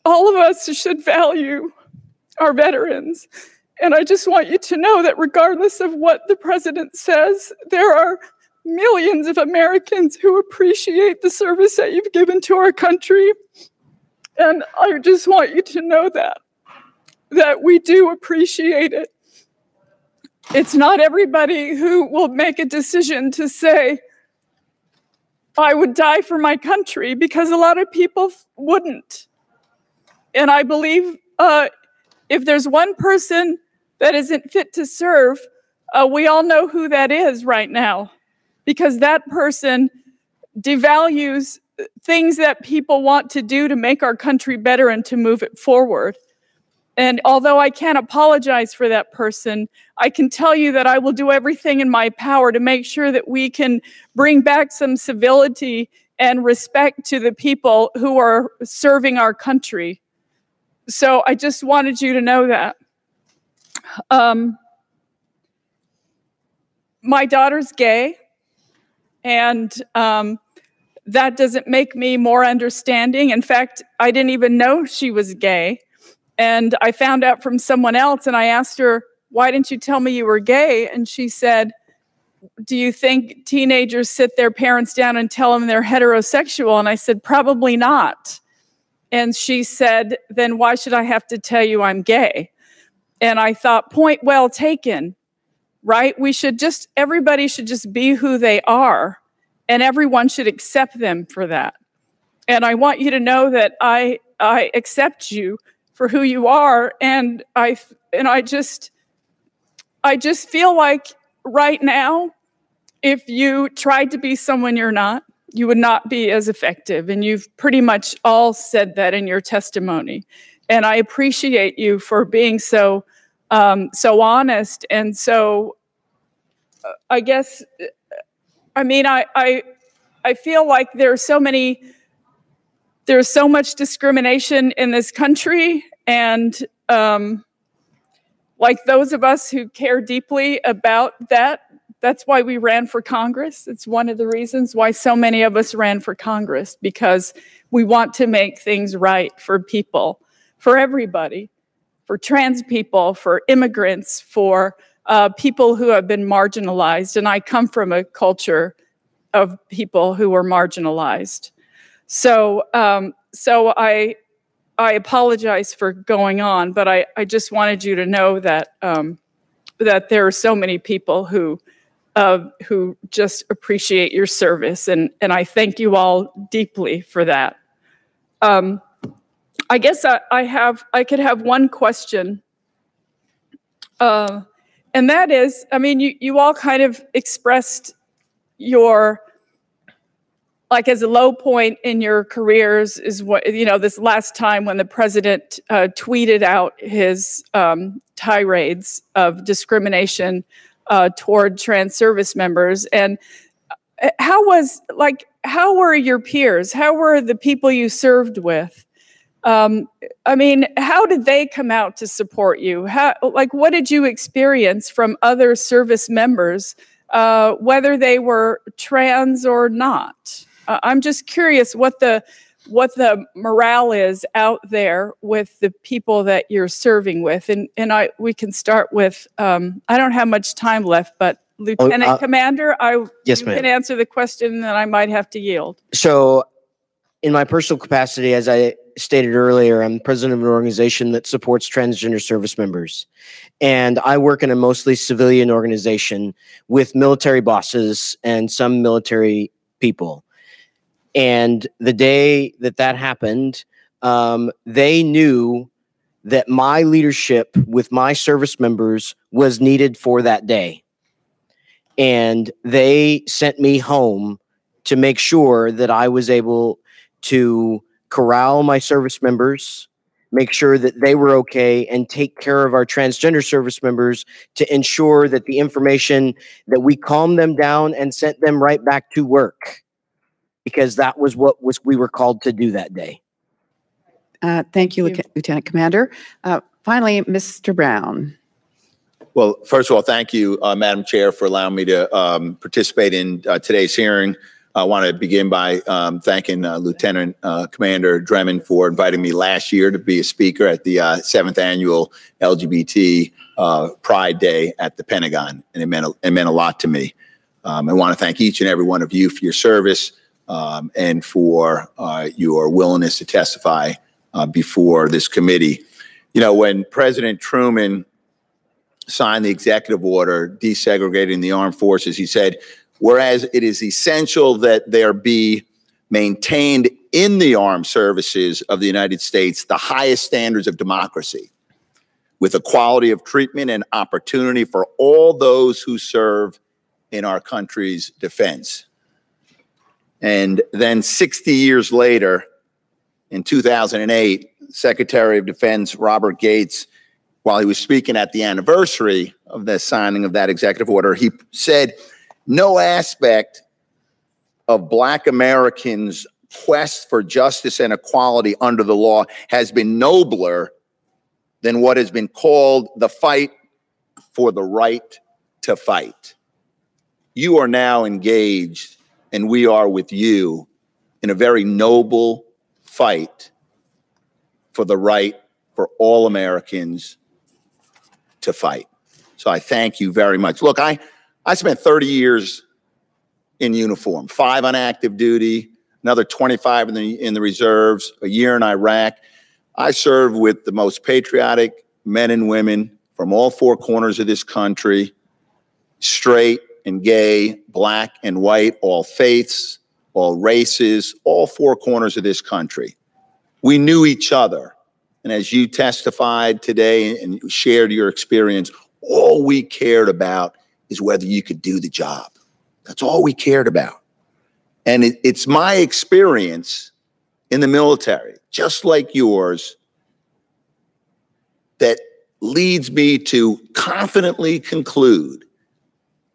all of us should value our veterans. And I just want you to know that regardless of what the president says, there are millions of Americans who appreciate the service that you've given to our country. And I just want you to know that we do appreciate it. It's not everybody who will make a decision to say, I would die for my country, because a lot of people wouldn't. And I believe if there's one person that isn't fit to serve, we all know who that is right now, because that person devalues things that people want to do to make our country better and to move it forward. And although I can't apologize for that person, I can tell you that I will do everything in my power to make sure that we can bring back some civility and respect to the people who are serving our country. So I just wanted you to know that. My daughter's gay, and that doesn't make me more understanding. In fact, I didn't even know she was gay. And I found out from someone else, and I asked her, why didn't you tell me you were gay? And she said, do you think teenagers sit their parents down and tell them they're heterosexual? And I said, probably not. And she said, then why should I have to tell you I'm gay? And I thought, point well taken, right? Everybody should just be who they are, and everyone should accept them for that. And I want you to know that I accept you for who you are, and I just feel like right now, if you tried to be someone you're not, you would not be as effective. And you've pretty much all said that in your testimony. And I appreciate you for being so honest. And so I guess, I mean, I feel like there's so much discrimination in this country, and like those of us who care deeply about that, that's why we ran for Congress. It's one of the reasons why so many of us ran for Congress, because we want to make things right for people, for everybody, for trans people, for immigrants, for people who have been marginalized. And I come from a culture of people who were marginalized. So I apologize for going on, but I just wanted you to know that that there are so many people who just appreciate your service, and I thank you all deeply for that. I guess I could have one question, and that is, I mean, you all kind of expressed your, like, as a low point in your careers is what, this last time when the president tweeted out his tirades of discrimination toward trans service members. And how were your peers? How were the people you served with? I mean, how did they come out to support you? What did you experience from other service members, whether they were trans or not? I'm just curious what the morale is out there with the people that you're serving with, and we can start with. I don't have much time left, but Lieutenant Commander, yes, you ma'am. can answer the question, and I might have to yield. So, in my personal capacity, as I stated earlier, I'm president of an organization that supports transgender service members, and I work in a mostly civilian organization with military bosses and some military people. And the day that happened, they knew that my leadership with my service members was needed for that day. And they sent me home to make sure that I was able to corral my service members, make sure that they were okay, and take care of our transgender service members to ensure that the information, that we calmed them down and sent them right back to work. Because that was what we were called to do that day. Thank you, Lieutenant Commander. Finally, Mr. Brown. Well, first of all, thank you, Madam Chair, for allowing me to participate in today's hearing. I want to begin by thanking Lieutenant Commander Drummond for inviting me last year to be a speaker at the 7th Annual LGBT Pride Day at the Pentagon, and it meant a lot to me. I want to thank each and every one of you for your service. And for your willingness to testify before this committee. You know, when President Truman signed the executive order desegregating the armed forces. He said, whereas it is essential that there be maintained in the armed services of the United States the highest standards of democracy, with equality of treatment and opportunity for all those who serve in our country's defense. And then 60 years later, in 2008, Secretary of Defense Robert Gates, while he was speaking at the anniversary of the signing of that executive order, he said, no aspect of Black Americans' quest for justice and equality under the law has been nobler than what has been called the fight for the right to fight. You are now engaged, and we are with you, in a very noble fight for the right for all Americans to fight. So I thank you very much. Look, I spent 30 years in uniform, 5 on active duty, another 25 in the reserves, a year in Iraq. I served with the most patriotic men and women from all 4 corners of this country, straight and gay, Black and white, all faiths, all races, all 4 corners of this country. We knew each other. And as you testified today and shared your experience, all we cared about is whether you could do the job. That's all we cared about. And it's my experience in the military, just like yours, that leads me to confidently conclude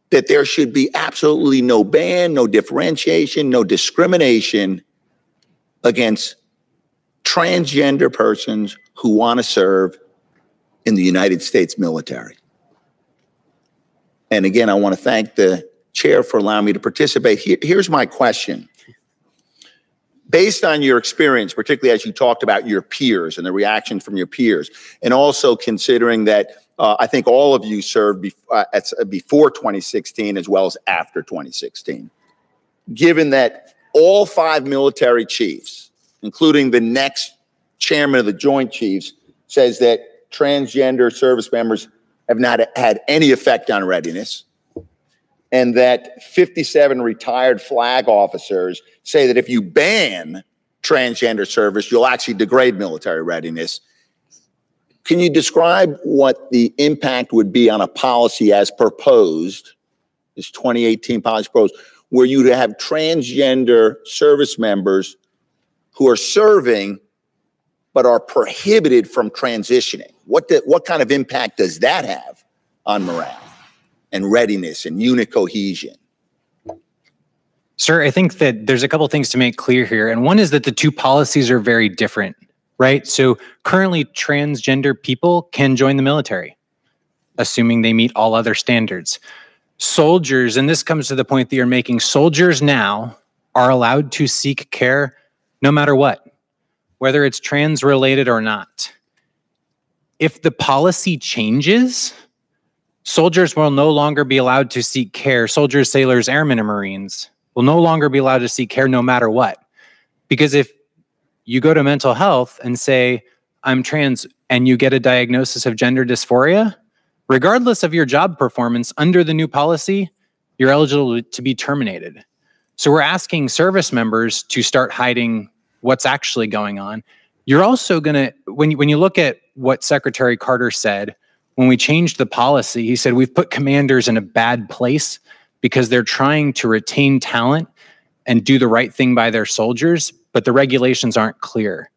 that there should be absolutely no ban, no differentiation, no discrimination against transgender persons who want to serve in the United States military. And again, I want to thank the chair for allowing me to participate. Here's my question. Based on your experience, particularly as you talked about your peers and the reaction from your peers, and also considering that I think all of you served before 2016 as well as after 2016, given that all 5 military chiefs, including the next chairman of the Joint Chiefs, says that transgender service members have not had any effect on readiness, and that 57 retired flag officers say that if you ban transgender service, you'll actually degrade military readiness. Can you describe what the impact would be on a policy as proposed, this 2018 policy proposed, where you have transgender service members who are serving but are prohibited from transitioning? What kind of impact does that have on morale and readiness and unit cohesion? Sir, I think that there's a couple things to make clear here. And one is that the 2 policies are very different, right? So currently transgender people can join the military, assuming they meet all other standards. Soldiers, and this comes to the point that you're making, soldiers now are allowed to seek care no matter what, whether it's trans-related or not. If the policy changes, soldiers will no longer be allowed to seek care. Soldiers, sailors, airmen, and Marines will no longer be allowed to seek care no matter what. Because if you go to mental health and say, I'm trans, and you get a diagnosis of gender dysphoria, regardless of your job performance under the new policy, you're eligible to be terminated. So we're asking service members to start hiding what's actually going on. You're also gonna, when you look at what Secretary Carter said, when we changed the policy, he said, we've put commanders in a bad place because they're trying to retain talent and do the right thing by their soldiers, but the regulations aren't clear.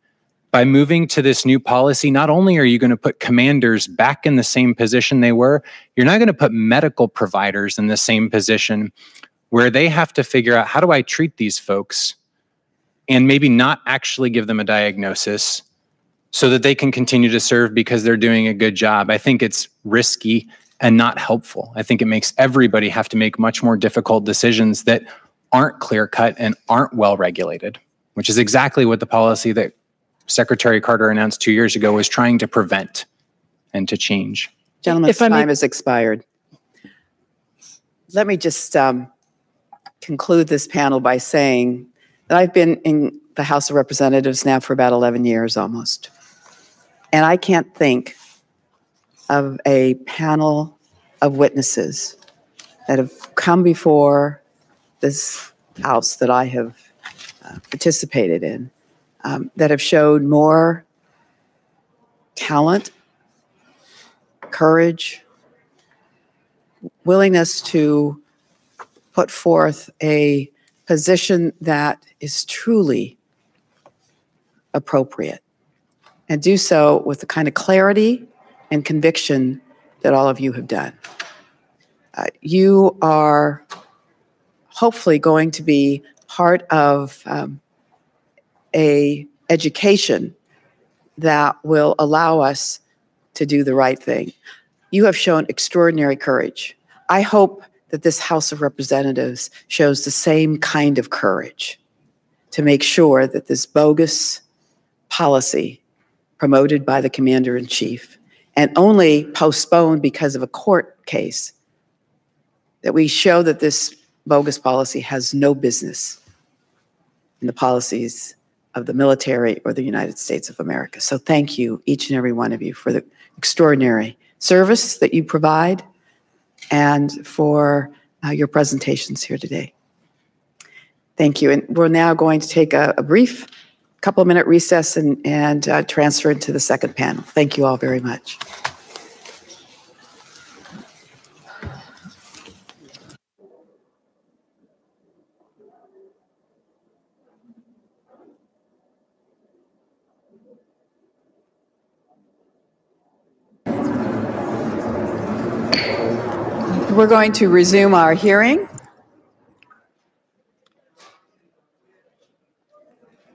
By moving to this new policy, not only are you going to put commanders back in the same position they were, you're not going to put medical providers in the same position where they have to figure out, how do I treat these folks and maybe not actually give them a diagnosis so that they can continue to serve because they're doing a good job. I think it's risky and not helpful. I think it makes everybody have to make much more difficult decisions that aren't clear-cut and aren't well-regulated, which is exactly what the policy that Secretary Carter announced 2 years ago was trying to prevent and to change. Gentleman's time has expired. Let me just conclude this panel by saying that I've been in the House of Representatives now for about 11 years almost. And I can't think of a panel of witnesses that have come before this House that I have participated in, that have showed more talent, courage, willingness to put forth a position that is truly appropriate, and do so with the kind of clarity and conviction that all of you have done. You are hopefully going to be part of a education that will allow us to do the right thing. You have shown extraordinary courage. I hope that this House of Representatives shows the same kind of courage to make sure that this bogus policy promoted by the Commander-in-Chief and only postponed because of a court case, that we show that this bogus policy has no business in the policies of the military or the United States of America. So thank you, each and every one of you, for the extraordinary service that you provide and for your presentations here today. Thank you. And we're now going to take a brief couple-minute recess and transfer into the second panel. Thank you all very much. We're going to resume our hearing.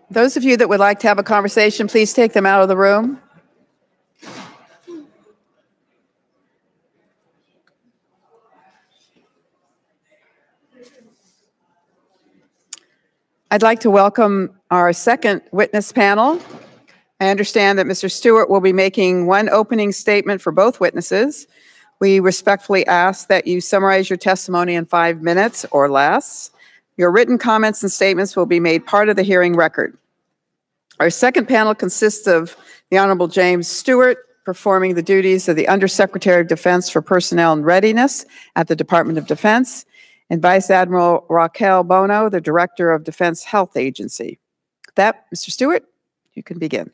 Those of you that would like to have a conversation, please take them out of the room. I'd like to welcome our second witness panel. I understand that Mr. Stewart will be making one opening statement for both witnesses. We respectfully ask that you summarize your testimony in 5 minutes or less. Your written comments and statements will be made part of the hearing record. Our second panel consists of the Honorable James Stewart, performing the duties of the Undersecretary of Defense for Personnel and Readiness at the Department of Defense, and Vice Admiral Raquel Bono, the Director of Defense Health Agency. With that, Mr. Stewart, you can begin.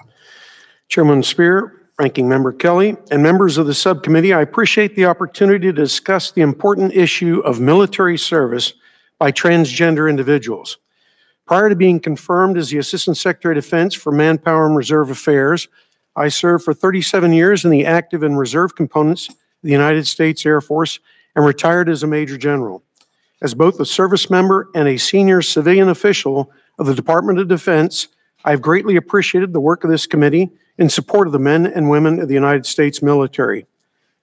Chairman Speier, Ranking Member Kelly, and members of the subcommittee, I appreciate the opportunity to discuss the important issue of military service by transgender individuals. Prior to being confirmed as the Assistant Secretary of Defense for Manpower and Reserve Affairs, I served for 37 years in the active and reserve components of the United States Air Force and retired as a Major General. As both a service member and a senior civilian official of the Department of Defense, I have greatly appreciated the work of this committee in support of the men and women of the United States military.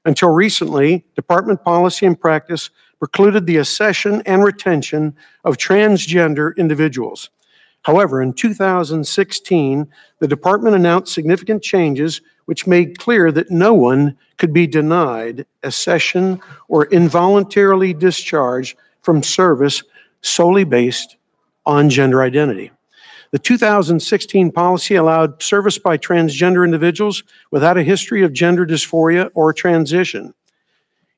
Until recently, department policy and practice precluded the accession and retention of transgender individuals. However, in 2016, the department announced significant changes which made clear that no one could be denied accession or involuntarily discharged from service solely based on gender identity. The 2016 policy allowed service by transgender individuals without a history of gender dysphoria or transition,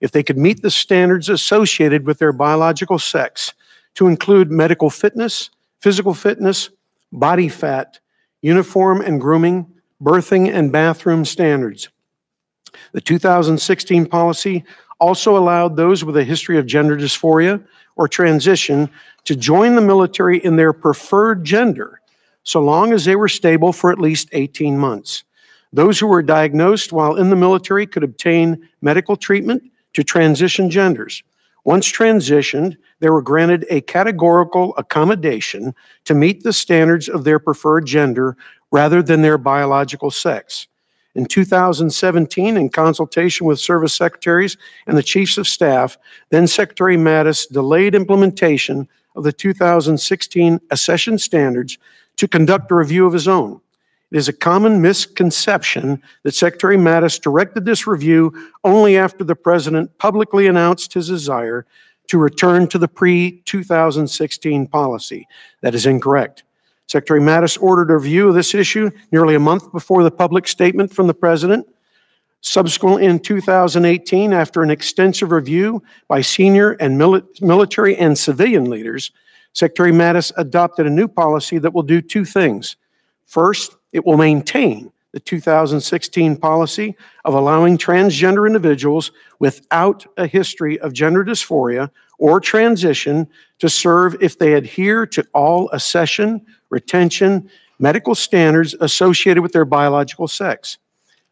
if they could meet the standards associated with their biological sex, to include medical fitness, physical fitness, body fat, uniform and grooming, birthing, and bathroom standards. The 2016 policy also allowed those with a history of gender dysphoria or transition to join the military in their preferred gender, so long as they were stable for at least 18 months. Those who were diagnosed while in the military could obtain medical treatment to transition genders. Once transitioned, they were granted a categorical accommodation to meet the standards of their preferred gender rather than their biological sex. In 2017, in consultation with service secretaries and the chiefs of staff, then Secretary Mattis delayed implementation of the 2016 accession standards to conduct a review of his own. It is a common misconception that Secretary Mattis directed this review only after the President publicly announced his desire to return to the pre-2016 policy. That is incorrect. Secretary Mattis ordered a review of this issue nearly a month before the public statement from the President. Subsequently, in 2018, after an extensive review by senior and military and civilian leaders, Secretary Mattis adopted a new policy that will do two things. First, it will maintain the 2016 policy of allowing transgender individuals without a history of gender dysphoria or transition to serve if they adhere to all accession, retention, medical standards associated with their biological sex.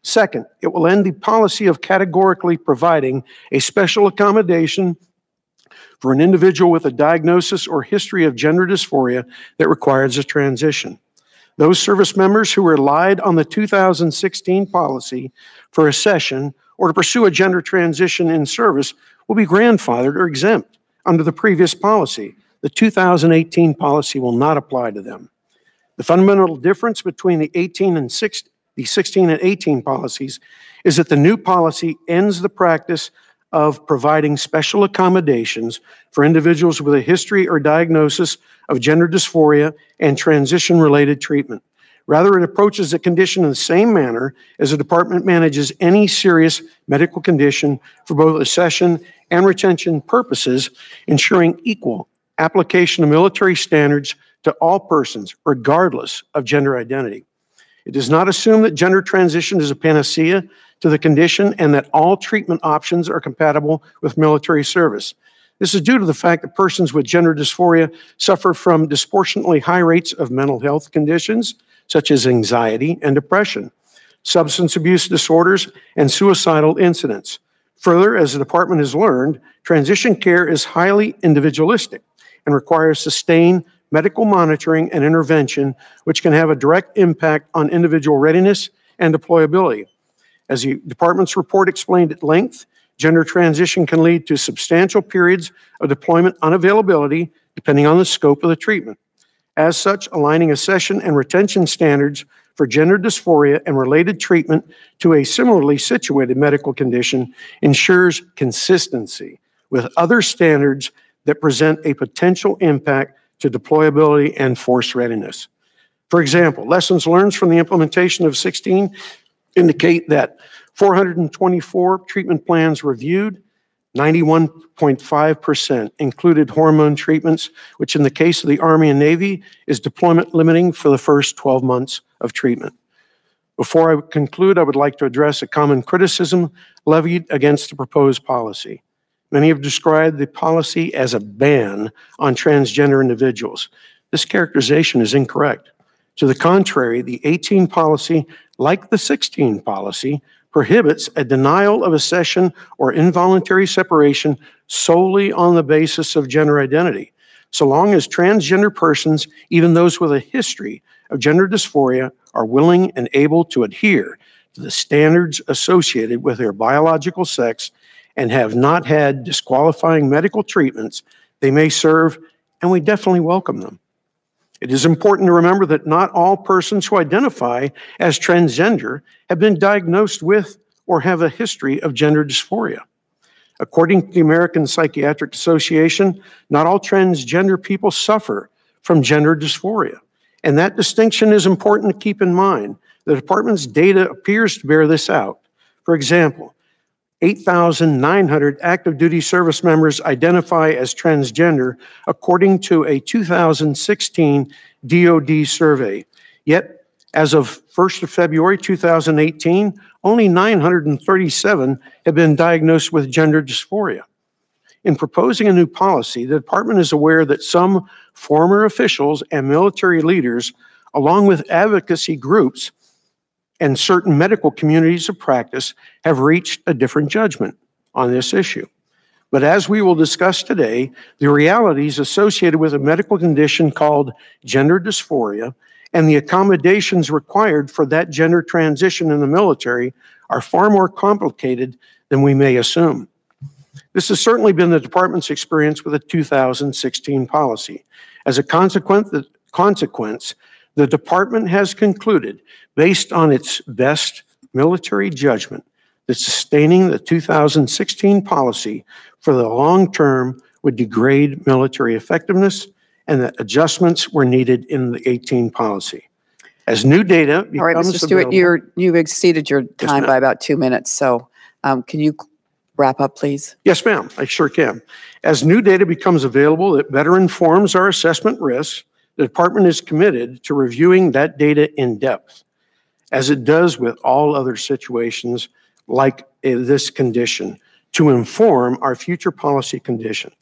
Second, it will end the policy of categorically providing a special accommodation for an individual with a diagnosis or history of gender dysphoria that requires a transition. Those service members who relied on the 2016 policy for accession or to pursue a gender transition in service will be grandfathered or exempt under the previous policy. The 2018 policy will not apply to them. The fundamental difference between the 16 and 18 policies is that the new policy ends the practice of providing special accommodations for individuals with a history or diagnosis of gender dysphoria and transition-related treatment. Rather, it approaches the condition in the same manner as the department manages any serious medical condition for both accession and retention purposes, ensuring equal application of military standards to all persons, regardless of gender identity. It does not assume that gender transition is a panacea to the condition and that all treatment options are compatible with military service. This is due to the fact that persons with gender dysphoria suffer from disproportionately high rates of mental health conditions, such as anxiety and depression, substance abuse disorders, and suicidal incidents. Further, as the department has learned, transition care is highly individualistic and requires sustained medical monitoring and intervention, which can have a direct impact on individual readiness and deployability. As the department's report explained at length, gender transition can lead to substantial periods of deployment unavailability depending on the scope of the treatment. As such, aligning accession and retention standards for gender dysphoria and related treatment to a similarly situated medical condition ensures consistency with other standards that present a potential impact to deployability and force readiness. For example, lessons learned from the implementation of 16 indicate that 424 treatment plans reviewed, 91.5% included hormone treatments, which in the case of the Army and Navy is deployment limiting for the first 12 months of treatment. Before I conclude, I would like to address a common criticism levied against the proposed policy. Many have described the policy as a ban on transgender individuals. This characterization is incorrect. To the contrary, the 18 policy, like the 16 policy, prohibits a denial of accession or involuntary separation solely on the basis of gender identity, so long as transgender persons, even those with a history of gender dysphoria, are willing and able to adhere to the standards associated with their biological sex and have not had disqualifying medical treatments, they may serve, and we definitely welcome them. It is important to remember that not all persons who identify as transgender have been diagnosed with or have a history of gender dysphoria. According to the American Psychiatric Association, not all transgender people suffer from gender dysphoria. And that distinction is important to keep in mind. The department's data appears to bear this out. For example, 8,900 active duty service members identify as transgender, according to a 2016 DoD survey. Yet, as of 1st of February 2018, only 937 have been diagnosed with gender dysphoria. In proposing a new policy, the department is aware that some former officials and military leaders, along with advocacy groups and certain medical communities of practice, have reached a different judgment on this issue. But as we will discuss today, the realities associated with a medical condition called gender dysphoria and the accommodations required for that gender transition in the military are far more complicated than we may assume. This has certainly been the department's experience with the 2016 policy. As a consequence, the department has concluded, based on its best military judgment, that sustaining the 2016 policy for the long term would degrade military effectiveness and that adjustments were needed in the 18 policy. As new data becomes All right, Mr. Stewart, available, you've exceeded your time by about 2 minutes, so can you wrap up, please? Yes, ma'am, I sure can. As new data becomes available that better informs our assessment risks, the department is committed to reviewing that data in depth, as it does with all other situations like this condition, to inform our future policy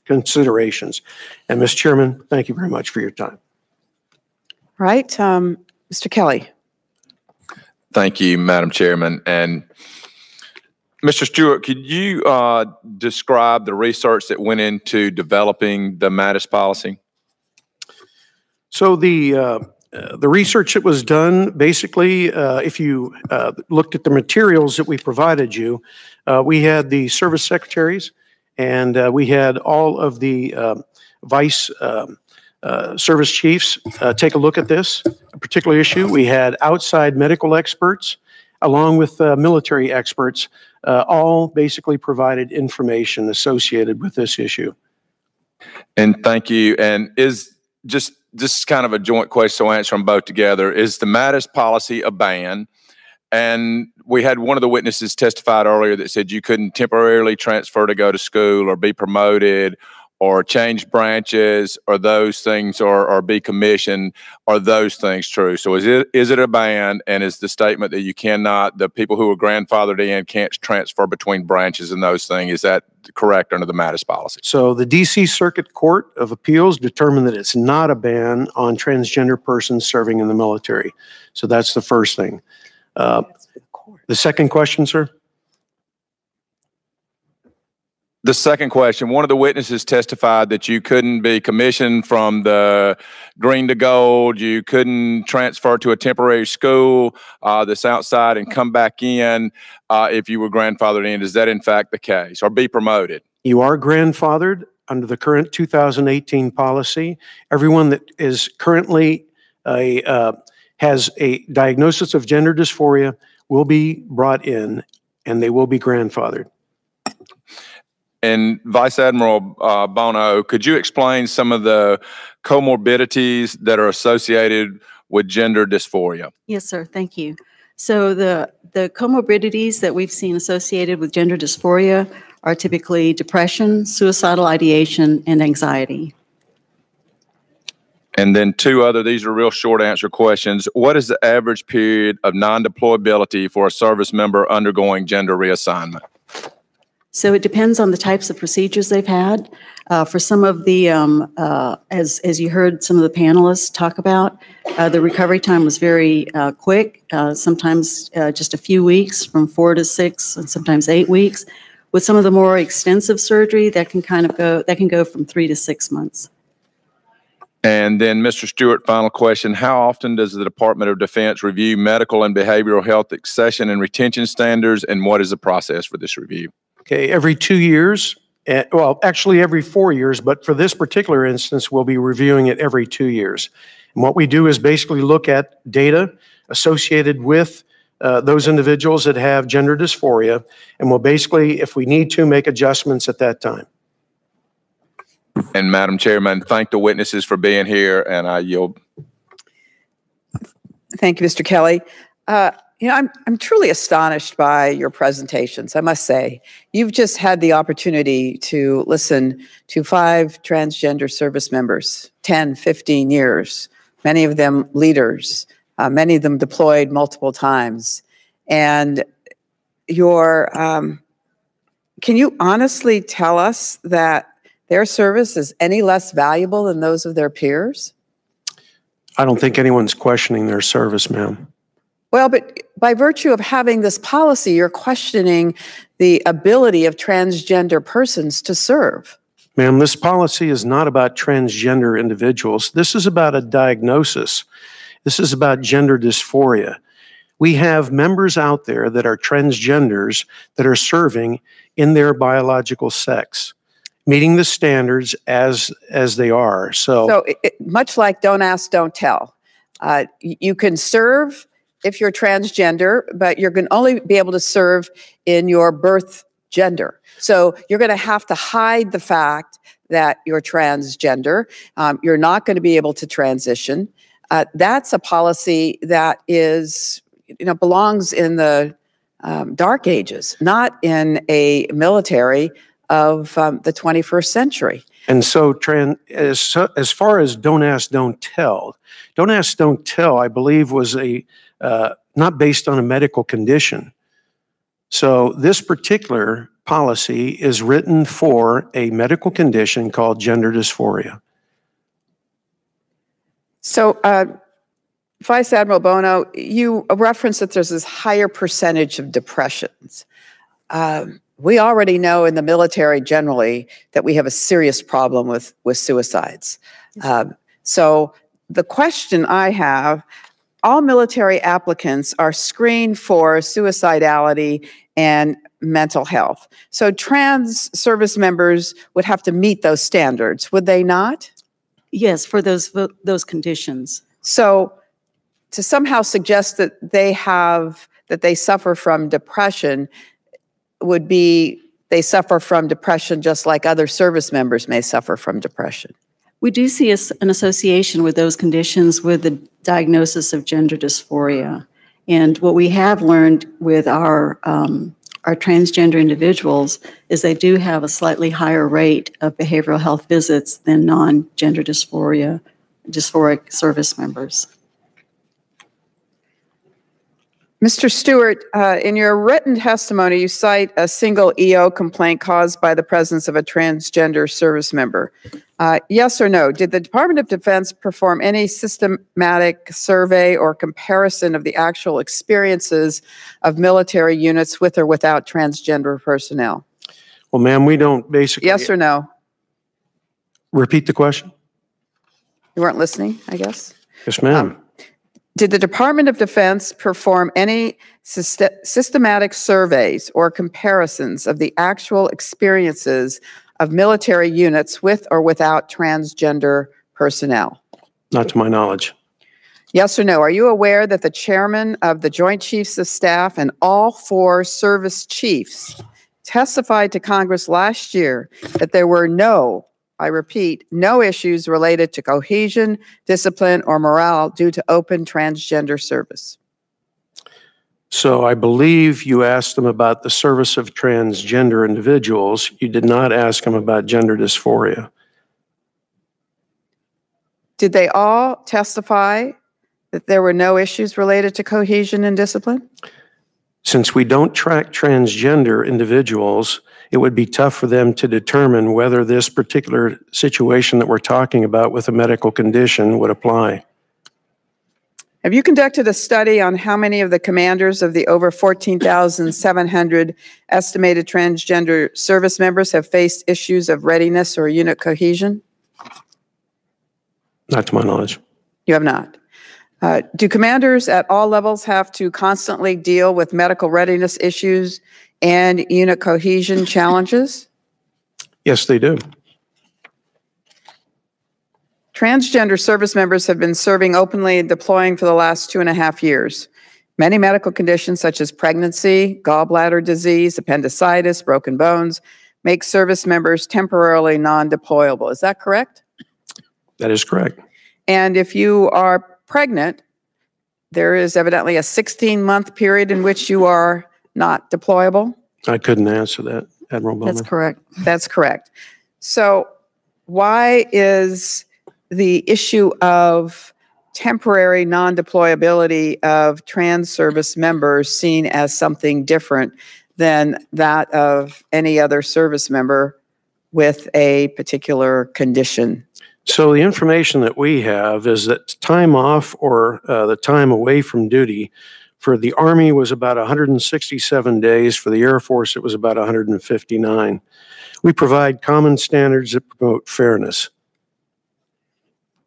considerations. And Ms. Chairman, thank you very much for your time. Right, Mr. Kelly. Thank you, Madam Chairman. And Mr. Stewart, could you describe the research that went into developing the MADIS policy? So the research that was done, basically, if you looked at the materials that we provided you, we had the service secretaries and we had all of the vice service chiefs take a look at this particular issue. We had outside medical experts along with military experts, all basically provided information associated with this issue. And thank you. And is just this is kind of a joint question, so I'll answer them both together. Is the MADIS policy a ban? And we had one of the witnesses testified earlier that said you couldn't temporarily transfer to go to school or be promoted or change branches or those things or be commissioned. Are those things true? So is it a ban, and is the statement that you cannot, the people who are grandfathered in can't transfer between branches and those things, is that correct under the MADIS policy? So the DC Circuit Court of Appeals determined that it's not a ban on transgender persons serving in the military. So that's the first thing. The second question, sir? The second question, one of the witnesses testified that you couldn't be commissioned from the green to gold, you couldn't transfer to a temporary school that's outside and come back in if you were grandfathered in. Is that in fact the case, or be promoted? You are grandfathered under the current 2018 policy. Everyone that is currently has a diagnosis of gender dysphoria will be brought in and they will be grandfathered. And Vice Admiral Bono, could you explain some of the comorbidities that are associated with gender dysphoria? Yes, sir. Thank you. So the comorbidities that we've seen associated with gender dysphoria are typically depression, suicidal ideation, and anxiety. And then these are real short answer questions. What is the average period of non-deployability for a service member undergoing gender reassignment? So it depends on the types of procedures they've had. For some of the, as you heard some of the panelists talk about, the recovery time was very quick, sometimes just a few weeks, from 4 to 6, and sometimes 8 weeks. With some of the more extensive surgery, that can go from 3 to 6 months. And then, Mr. Stewart, final question. How often does the Department of Defense review medical and behavioral health accession and retention standards, and what is the process for this review? Okay, every 2 years, well, actually every 4 years, but for this particular instance, we'll be reviewing it every 2 years. And what we do is basically look at data associated with those individuals that have gender dysphoria, and we'll basically, if we need to, make adjustments at that time. And Madam Chairman, thank the witnesses for being here, and I yield. Thank you, Mr. Kelly. You know, I'm truly astonished by your presentations, I must say. You've just had the opportunity to listen to 5 transgender service members, 10, 15 years, many of them leaders, many of them deployed multiple times. And can you honestly tell us that their service is any less valuable than those of their peers? I don't think anyone's questioning their service, ma'am. Well, but by virtue of having this policy, you're questioning the ability of transgender persons to serve. Ma'am, this policy is not about transgender individuals. This is about a diagnosis. This is about gender dysphoria. We have members out there that are transgenders that are serving in their biological sex, meeting the standards as they are. So much like don't ask, don't tell. You can serve if you're transgender, but you're going to only be able to serve in your birth gender. So you're going to have to hide the fact that you're transgender. You're not going to be able to transition. That's a policy that is, belongs in the dark ages, not in a military of the 21st century. And so, as far as don't ask, don't tell, don't ask, don't tell, I believe was not based on a medical condition. So this particular policy is written for a medical condition called gender dysphoria. So, Vice Admiral Bono, you referenced that there's this higher percentage of depressions. We already know in the military generally that we have a serious problem with suicides. So the question I have, all military applicants are screened for suicidality and mental health. So trans service members would have to meet those standards, would they not? Yes, for those conditions. So to somehow suggest that they suffer from depression would be they suffer from depression just like other service members may suffer from depression. We do see an association with those conditions with the diagnosis of gender dysphoria. And what we have learned with our transgender individuals is they do have a slightly higher rate of behavioral health visits than non-gender dysphoric service members. Mr. Stewart, in your written testimony, you cite a single EO complaint caused by the presence of a transgender service member. Yes or no? Did the Department of Defense perform any systematic survey or comparison of the actual experiences of military units with or without transgender personnel? Well, ma'am, we don't basically... Yes or no? Repeat the question. You weren't listening, I guess? Yes, ma'am. Did the Department of Defense perform any systematic surveys or comparisons of the actual experiences of military units with or without transgender personnel? Not to my knowledge. Yes or no? Are you aware that the chairman of the Joint Chiefs of Staff and all 4 service chiefs testified to Congress last year that there were no, I repeat, no issues related to cohesion, discipline, or morale due to open transgender service? So I believe you asked them about the service of transgender individuals. You did not ask them about gender dysphoria. Did they all testify that there were no issues related to cohesion and discipline? Since we don't track transgender individuals, it would be tough for them to determine whether this particular situation that we're talking about with a medical condition would apply. Have you conducted a study on how many of the commanders of the over 14,700 estimated transgender service members have faced issues of readiness or unit cohesion? Not to my knowledge. You have not. Do commanders at all levels have to constantly deal with medical readiness issues and unit cohesion challenges? Yes, they do. Transgender service members have been serving openly and deploying for the last 2.5 years. Many medical conditions such as pregnancy, gallbladder disease, appendicitis, broken bones make service members temporarily non-deployable. Is that correct? That is correct. And if you are pregnant, there is evidently a 16-month period in which you are not deployable? I couldn't answer that, Admiral Bowman. That's correct. That's correct. So why is the issue of temporary non-deployability of trans service members seen as something different than that of any other service member with a particular condition? So the information that we have is that time off or the time away from duty for the Army was about 167 days. For the Air Force, it was about 159. We provide common standards that promote fairness.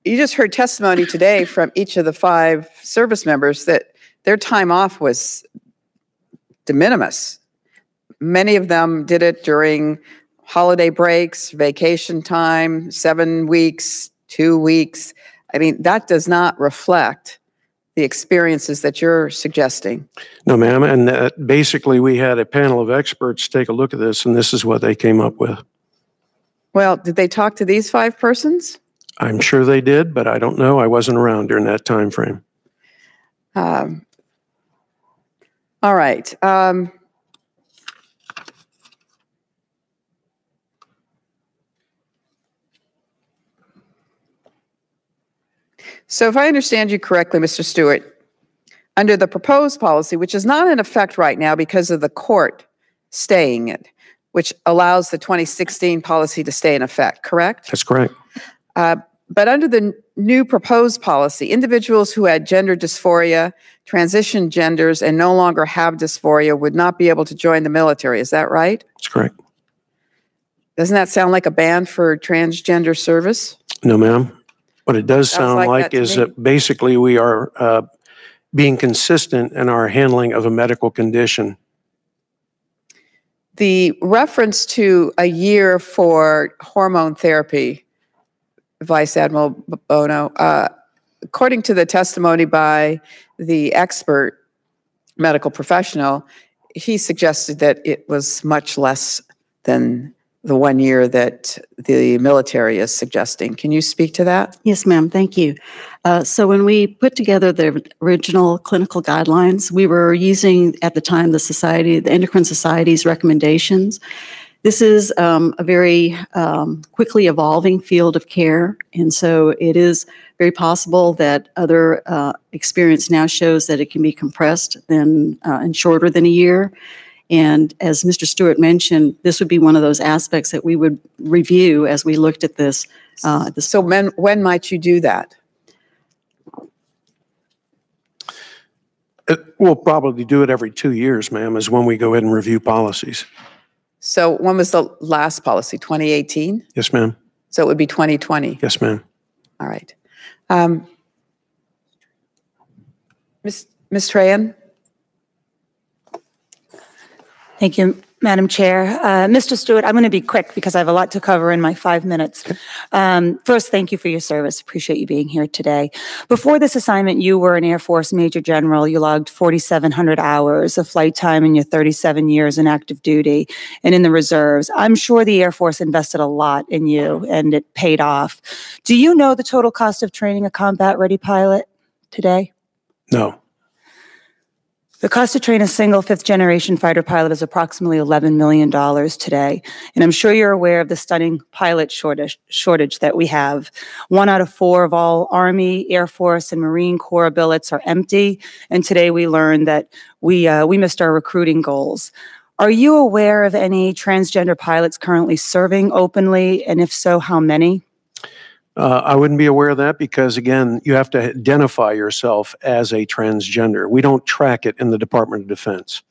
You just heard testimony today from each of the 5 service members that their time off was de minimis. Many of them did it during holiday breaks, vacation time, 7 weeks, 2 weeks. I mean, that does not reflect the experiences that you're suggesting. No, ma'am. And basically, we had a panel of experts take a look at this, and this is what they came up with. Well, did they talk to these 5 persons? I'm sure they did, but I don't know. I wasn't around during that time frame. All right. So if I understand you correctly, Mr. Stewart, under the proposed policy, which is not in effect right now because of the court staying it, which allows the 2016 policy to stay in effect, correct? That's correct. But under the new proposed policy, individuals who had gender dysphoria, transition genders, and no longer have dysphoria would not be able to join the military. Is that right? That's correct. Doesn't that sound like a ban for transgender service? No, ma'am. What it does sound like is that basically we are being consistent in our handling of a medical condition. The reference to a year for hormone therapy, Vice Admiral Bono, according to the testimony by the expert medical professional, he suggested that it was much less than the 1 year that the military is suggesting. Can you speak to that? Yes, ma'am. Thank you. So when we put together the original clinical guidelines, we were using at the time the Endocrine Society's recommendations. This is a very quickly evolving field of care, and so it is very possible that other experience now shows that it can be compressed and shorter than a year. And as Mr. Stewart mentioned, this would be one of those aspects that we would review as we looked at this. So when might you do that? We'll probably do it every 2 years, ma'am, is when we go ahead and review policies. So when was the last policy, 2018? Yes, ma'am. So it would be 2020? Yes, ma'am. All right. Ms. Trahan? Thank you, Madam Chair. Mr. Stewart, I'm going to be quick because I have a lot to cover in my 5 minutes. First, thank you for your service. Appreciate you being here today. Before this assignment, you were an Air Force Major General. You logged 4,700 hours of flight time in your 37 years in active duty and in the reserves. I'm sure the Air Force invested a lot in you and it paid off. Do you know the total cost of training a combat-ready pilot today? No. The cost to train a single fifth-generation fighter pilot is approximately $11 million today. And I'm sure you're aware of the stunning pilot shortage that we have. 1 out of 4 of all Army, Air Force, and Marine Corps billets are empty. And today we learned that we missed our recruiting goals. Are you aware of any transgender pilots currently serving openly? And if so, how many? I wouldn't be aware of that because, again, you have to identify yourself as a transgender. We don't track it in the Department of Defense.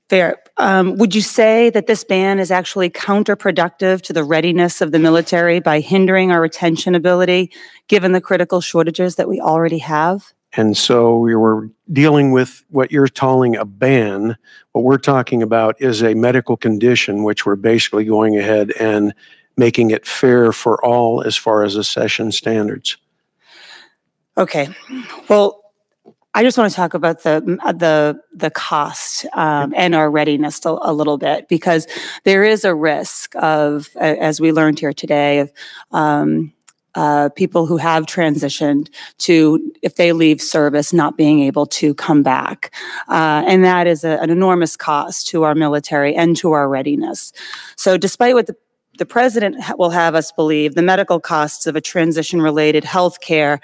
Fair. Would you say that this ban is actually counterproductive to the readiness of the military by hindering our retention ability, given the critical shortages that we already have? And so we were dealing with what you're calling a ban. What we're talking about is a medical condition, which we're basically going ahead and making it fair for all as far as accession standards. Okay. Well, I just want to talk about the cost and our readiness a little bit, because there is a risk of, as we learned here today, of people who have transitioned to, if they leave service, not being able to come back. And that is an enormous cost to our military and to our readiness. So despite what the president will have us believe, the medical costs of a transition-related health care,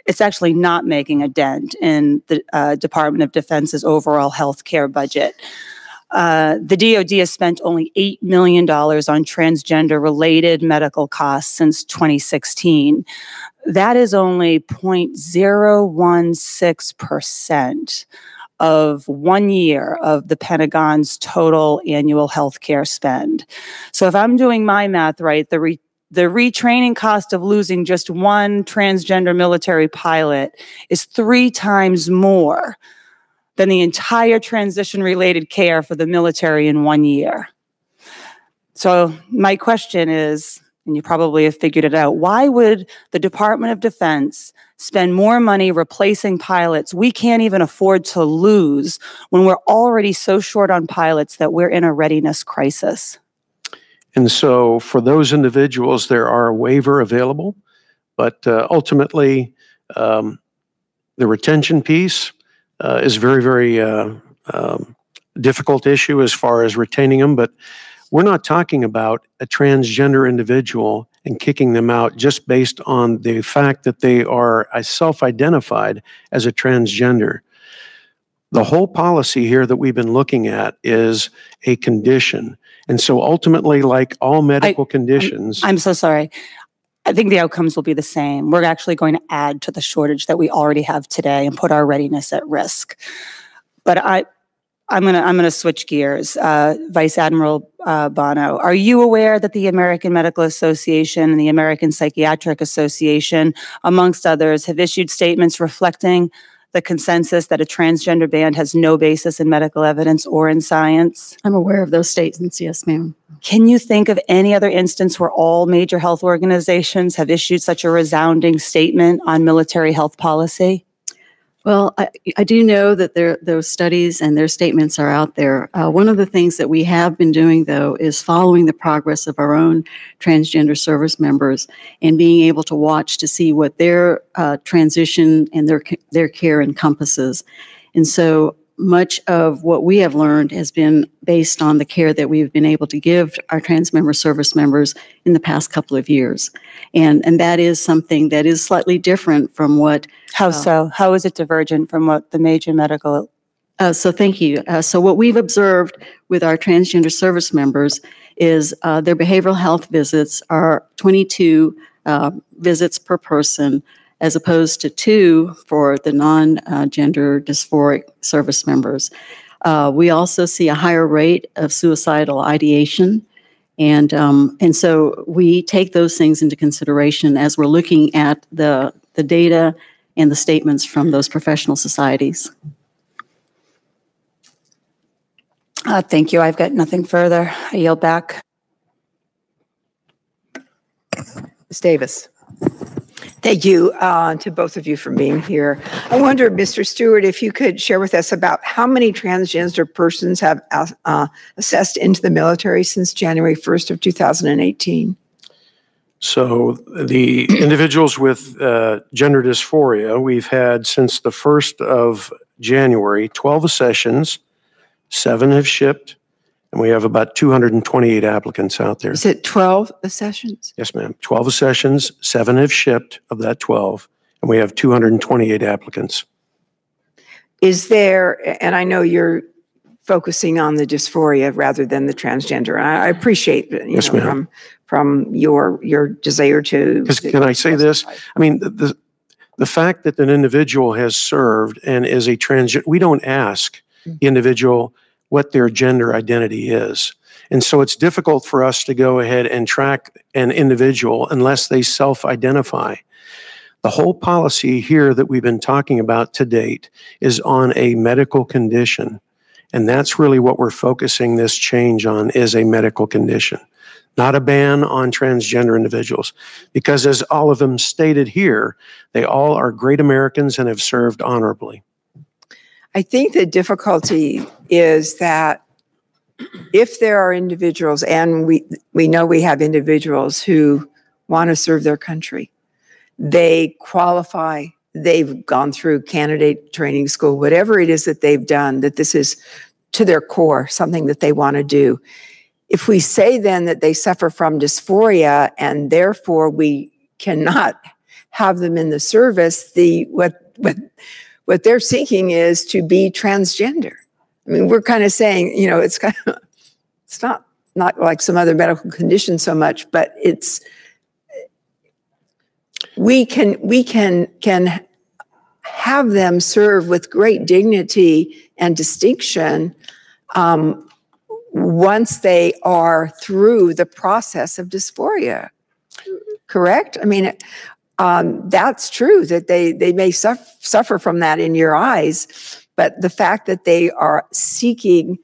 it's actually not making a dent in the Department of Defense's overall health care budget. The DoD has spent only $8 million on transgender-related medical costs since 2016. That is only 0.016% of 1 year of the Pentagon's total annual healthcare spend. So if I'm doing my math right, the retraining cost of losing just one transgender military pilot is 3 times more than the entire transition-related care for the military in 1 year. So my question is, and you probably have figured it out, why would the Department of Defense spend more money replacing pilots we can't even afford to lose when we're already so short on pilots that we're in a readiness crisis? And so for those individuals, there are a waiver available. But ultimately, the retention piece is very, very difficult issue as far as retaining them. But we're not talking about a transgender individual and kicking them out just based on the fact that they are self-identified as a transgender. The whole policy here that we've been looking at is a condition. And so ultimately, like all medical conditions. I'm so sorry. I think the outcomes will be the same. We're actually going to add to the shortage that we already have today and put our readiness at risk. But I'm gonna switch gears. Vice Admiral Bono, are you aware that the American Medical Association and the American Psychiatric Association, amongst others, have issued statements reflecting the consensus that a transgender ban has no basis in medical evidence or in science? I'm aware of those statements, yes, ma'am. Can you think of any other instance where all major health organizations have issued such a resounding statement on military health policy? Well, I do know that those studies and their statements are out there. One of the things that we have been doing, though, is following the progress of our own transgender service members and being able to watch to see what their transition and their care encompasses. And so much of what we have learned has been based on the care that we've been able to give our transmember service members in the past couple of years. And that is something that is slightly different from what... How so? How is it divergent from what the major medical... So thank you. So what we've observed with our transgender service members is their behavioral health visits are 22 visits per person, as opposed to 2 for the non-gender dysphoric service members. We also see a higher rate of suicidal ideation. And so we take those things into consideration as we're looking at the data and the statements from those professional societies. Thank you. I've got nothing further. I yield back. Ms. Davis. Thank you to both of you for being here. I wonder, Mr. Stewart, if you could share with us about how many transgender persons have assessed into the military since January 1st of 2018? So the individuals with gender dysphoria, we've had since the 1st of January, 12 accessions, 7 have shipped, and we have about 228 applicants out there. Is it 12 accessions? Yes, ma'am. 12 accessions, 7 have shipped of that 12, and we have 228 applicants. Is there, and I know you're focusing on the dysphoria rather than the transgender. I appreciate Yes, ma'am. From your desire to. Can I say this? I mean, the fact that an individual has served and is a transgender, we don't ask the individual what their gender identity is. And so it's difficult for us to go ahead and track an individual unless they self-identify. The whole policy here that we've been talking about to date is on a medical condition. And that's really what we're focusing this change on, is a medical condition, not a ban on transgender individuals. Because as all of them stated here, they all are great Americans and have served honorably. I think the difficulty is that if there are individuals, and we know we have individuals who want to serve their country, they qualify, they've gone through candidate training school, whatever it is that they've done, that this is to their core, something that they want to do. If we say then that they suffer from dysphoria and therefore we cannot have them in the service, what they're seeking is to be transgender. I mean, we're kind of saying, you know, it's not like some other medical condition so much, but it's, we can have them serve with great dignity and distinction once they are through the process of dysphoria. Correct? I mean, that's true that they may suffer from that in your eyes, but the fact that they are seeking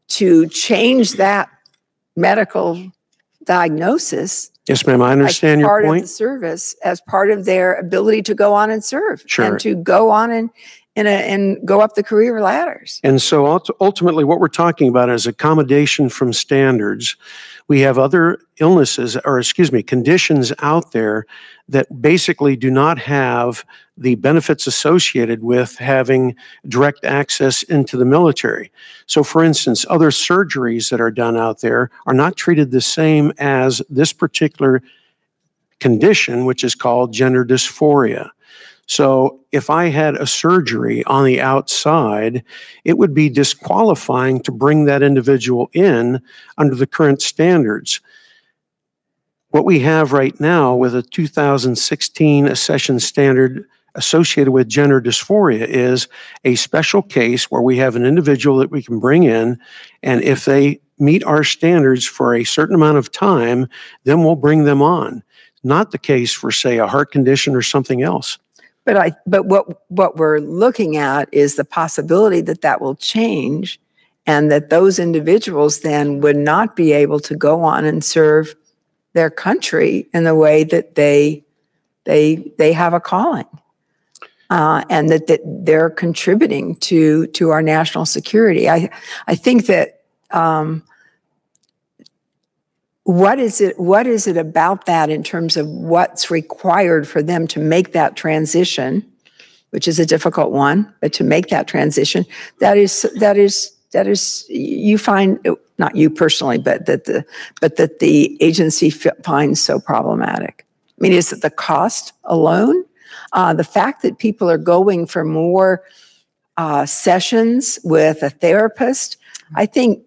to change that medical diagnosis. Yes, ma'am, I understand your point. As part of the service, as part of their ability to go on and serve. Sure. And to go on and go up the career ladders. And so ultimately what we're talking about is accommodation from standards. We have other illnesses, or excuse me, conditions out there that basically do not have the benefits associated with having direct access into the military. So for instance, other surgeries that are done out there are not treated the same as this particular condition, which is called gender dysphoria. So if I had a surgery on the outside, it would be disqualifying to bring that individual in under the current standards. What we have right now with a 2016 accession standard associated with gender dysphoria is a special case where we have an individual that we can bring in, and if they meet our standards for a certain amount of time, then we'll bring them on. Not the case for, say, a heart condition or something else. But what we're looking at is the possibility that that will change, and that those individuals then would not be able to go on and serve their country in the way that they have a calling, and that they're contributing to our national security. I think that what is it about that in terms of what's required for them to make that transition, which is a difficult one, but to make that transition, that is you find, not you personally, but that the agency finds so problematic? I mean, is it the cost alone? The fact that people are going for more sessions with a therapist? I think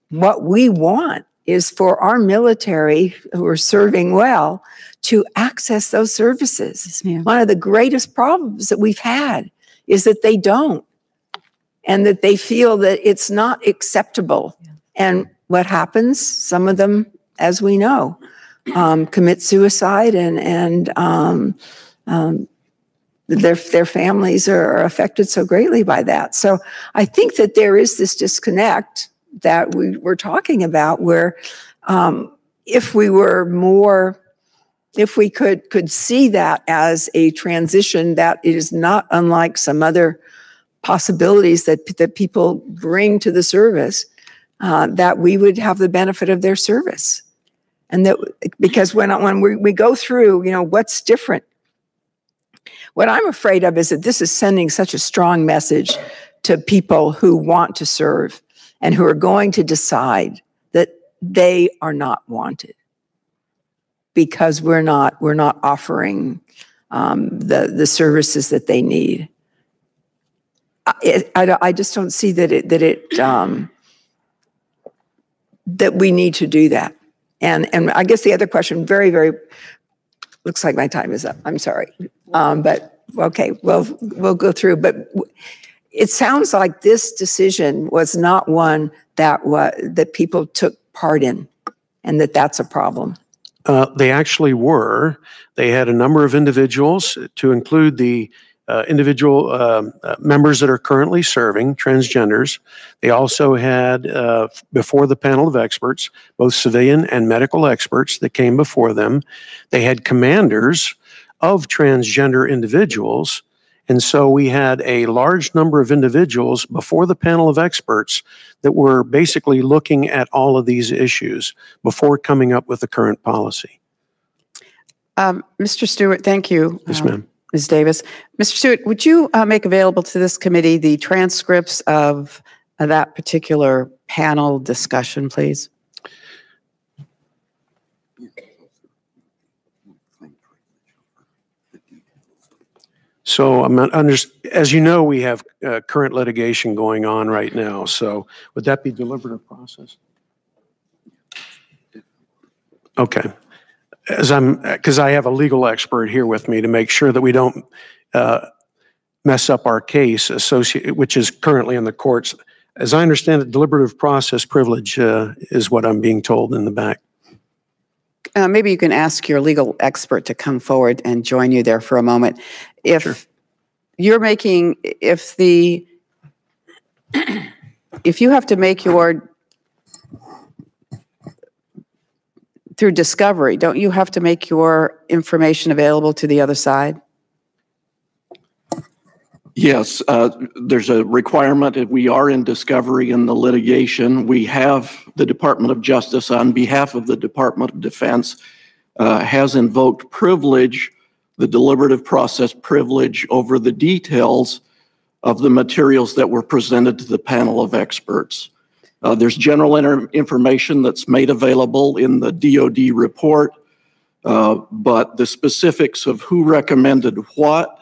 what we want is for our military who are serving well to access those services. Yes, one of the greatest problems that we've had is that they don't, and that they feel that it's not acceptable. Yeah. And what happens? Some of them, as we know, commit suicide, and their families are affected so greatly by that. So I think that there is this disconnect that we're talking about, where if we could see that as a transition, that it is not unlike some other possibilities that people bring to the service, that we would have the benefit of their service. And that, because when we go through, what's different, what I'm afraid of is that this is sending such a strong message to people who want to serve and who are going to decide that they are not wanted because we're not offering the services that they need. I just don't see that that we need to do that. And I guess the other question, very, very, looks like my time is up. I'm sorry, but okay, we'll go through. But it sounds like this decision was not one that people took part in, and that's a problem. They actually were. They had a number of individuals, to include the individual members that are currently serving, transgenders. They also had, before the panel of experts, both civilian and medical experts that came before them. They had commanders of transgender individuals. And so we had a large number of individuals before the panel of experts that were basically looking at all of these issues before coming up with the current policy. Mr. Stewart, thank you. Yes, ma'am. Ms. Davis. Mr. Stewart, would you make available to this committee the transcripts of that particular panel discussion, please? So as you know, we have current litigation going on right now. So would that be deliberative process? Okay. Because I have a legal expert here with me to make sure that we don't mess up our case which is currently in the courts. As I understand it, deliberative process privilege is what I'm being told in the back. Maybe you can ask your legal expert to come forward and join you there for a moment. If sure. If you have to make through discovery, don't you have to make your information available to the other side? Yes, there's a requirement that we are in discovery in the litigation. We have the Department of Justice, on behalf of the Department of Defense, has invoked privilege, the deliberative process privilege, over the details of the materials that were presented to the panel of experts. There's general information that's made available in the DoD report, but the specifics of who recommended what,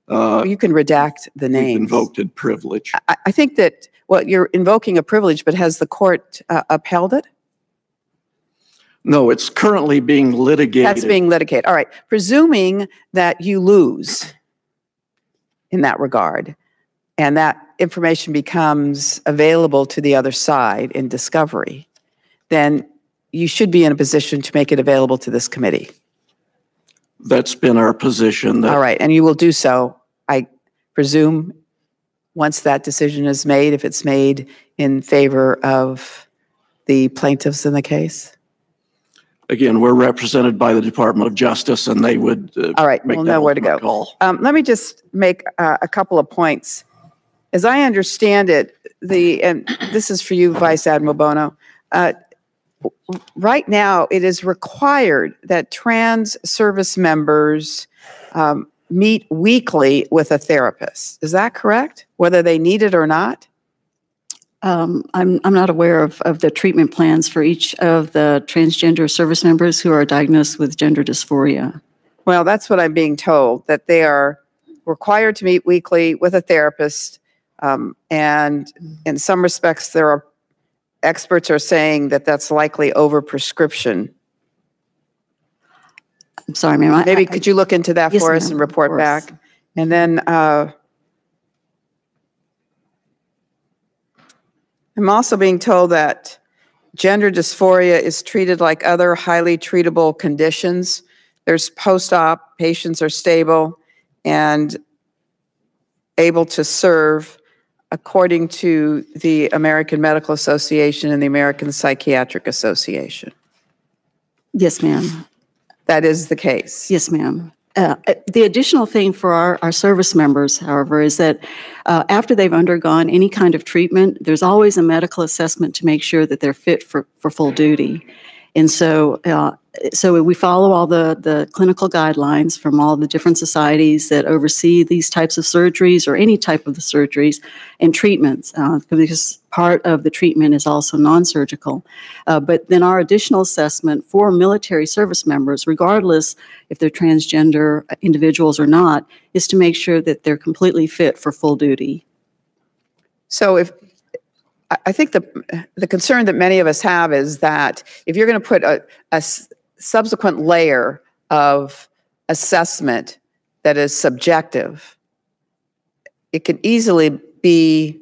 you can redact the names. Invoked privilege. I think that, well, you're invoking a privilege, but has the court upheld it? No, it's currently being litigated. That's being litigated. All right. Presuming that you lose in that regard, and that information becomes available to the other side in discovery, then you should be in a position to make it available to this committee. That's been our position. All right, and you will do so, I presume, once that decision is made, if it's made in favor of the plaintiffs in the case? Again, we're represented by the Department of Justice, and they would all right, we'll know where to go. Let me just make a couple of points. As I understand it, and this is for you, Vice Admiral Bono, right now, it is required that trans service members meet weekly with a therapist. Is that correct? Whether they need it or not? I'm not aware of the treatment plans for each of the transgender service members who are diagnosed with gender dysphoria. Well, that's what I'm being told, that they are required to meet weekly with a therapist. And in some respects, there are experts are saying that that's likely overprescription. I'm sorry, ma'am. Maybe could you look into that yes, for us and report back? And then I'm also being told that gender dysphoria is treated like other highly treatable conditions. There's post-op, patients are stable and able to serve according to the American Medical Association and the American Psychiatric Association. Yes, ma'am. That is the case. Yes, ma'am. The additional thing for our service members, however, is that after they've undergone any kind of treatment, there's always a medical assessment to make sure that they're fit for full duty. And so we follow all the clinical guidelines from all the different societies that oversee these types of surgeries or any type of the surgeries and treatments, because part of the treatment is also non-surgical. But then our additional assessment for military service members, regardless if they're transgender individuals or not, is to make sure that they're completely fit for full duty. So I think the concern that many of us have is that if you're going to put a subsequent layer of assessment that is subjective, it can easily be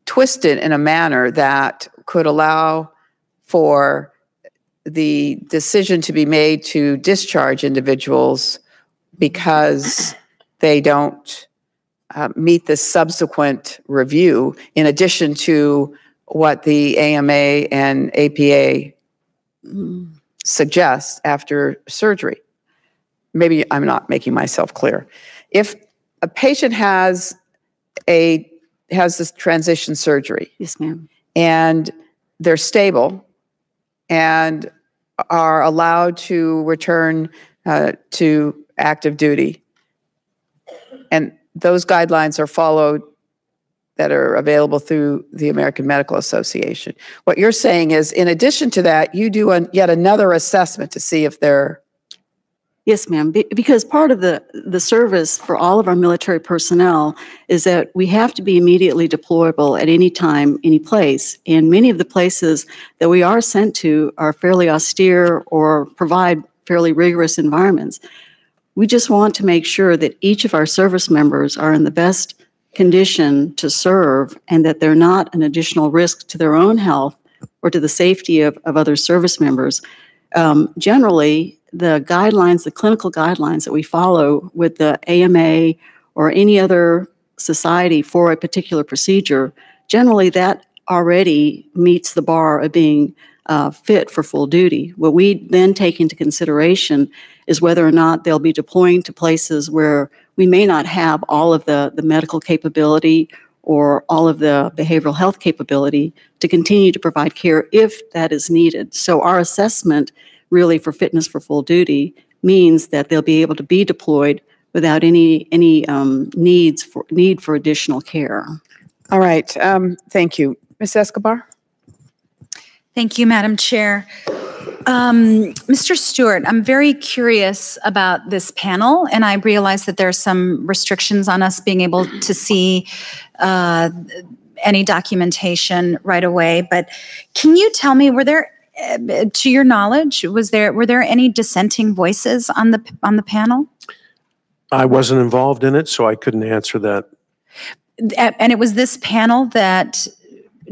twisted in a manner that could allow for the decision to be made to discharge individuals because they don't meet the subsequent review, in addition to what the AMA and APA suggest after surgery. Maybe I'm not making myself clear. If a patient has this transition surgery, yes, ma'am, and they're stable and are allowed to return to active duty, and those guidelines are followed that are available through the American Medical Association. What you're saying is, in addition to that, you do yet another assessment to see if they're... Yes, ma'am, because part of the service for all of our military personnel is that we have to be immediately deployable at any time, any place. And many of the places that we are sent to are fairly austere or provide fairly rigorous environments. We just want to make sure that each of our service members are in the best condition to serve and that they're not an additional risk to their own health or to the safety of other service members. Generally, the guidelines, the clinical guidelines that we follow with the AMA or any other society for a particular procedure, generally that already meets the bar of being fit for full duty. What we then take into consideration is whether or not they'll be deploying to places where we may not have all of the medical capability or all of the behavioral health capability to continue to provide care if that is needed. So our assessment really for fitness for full duty means that they'll be able to be deployed without any need for additional care. All right, thank you. Ms. Escobar? Thank you, Madam Chair. Mr. Stewart, I'm very curious about this panel, and I realize that there are some restrictions on us being able to see any documentation right away. But can you tell me, were there, to your knowledge, were there any dissenting voices on the panel? I wasn't involved in it, so I couldn't answer that. And it was this panel that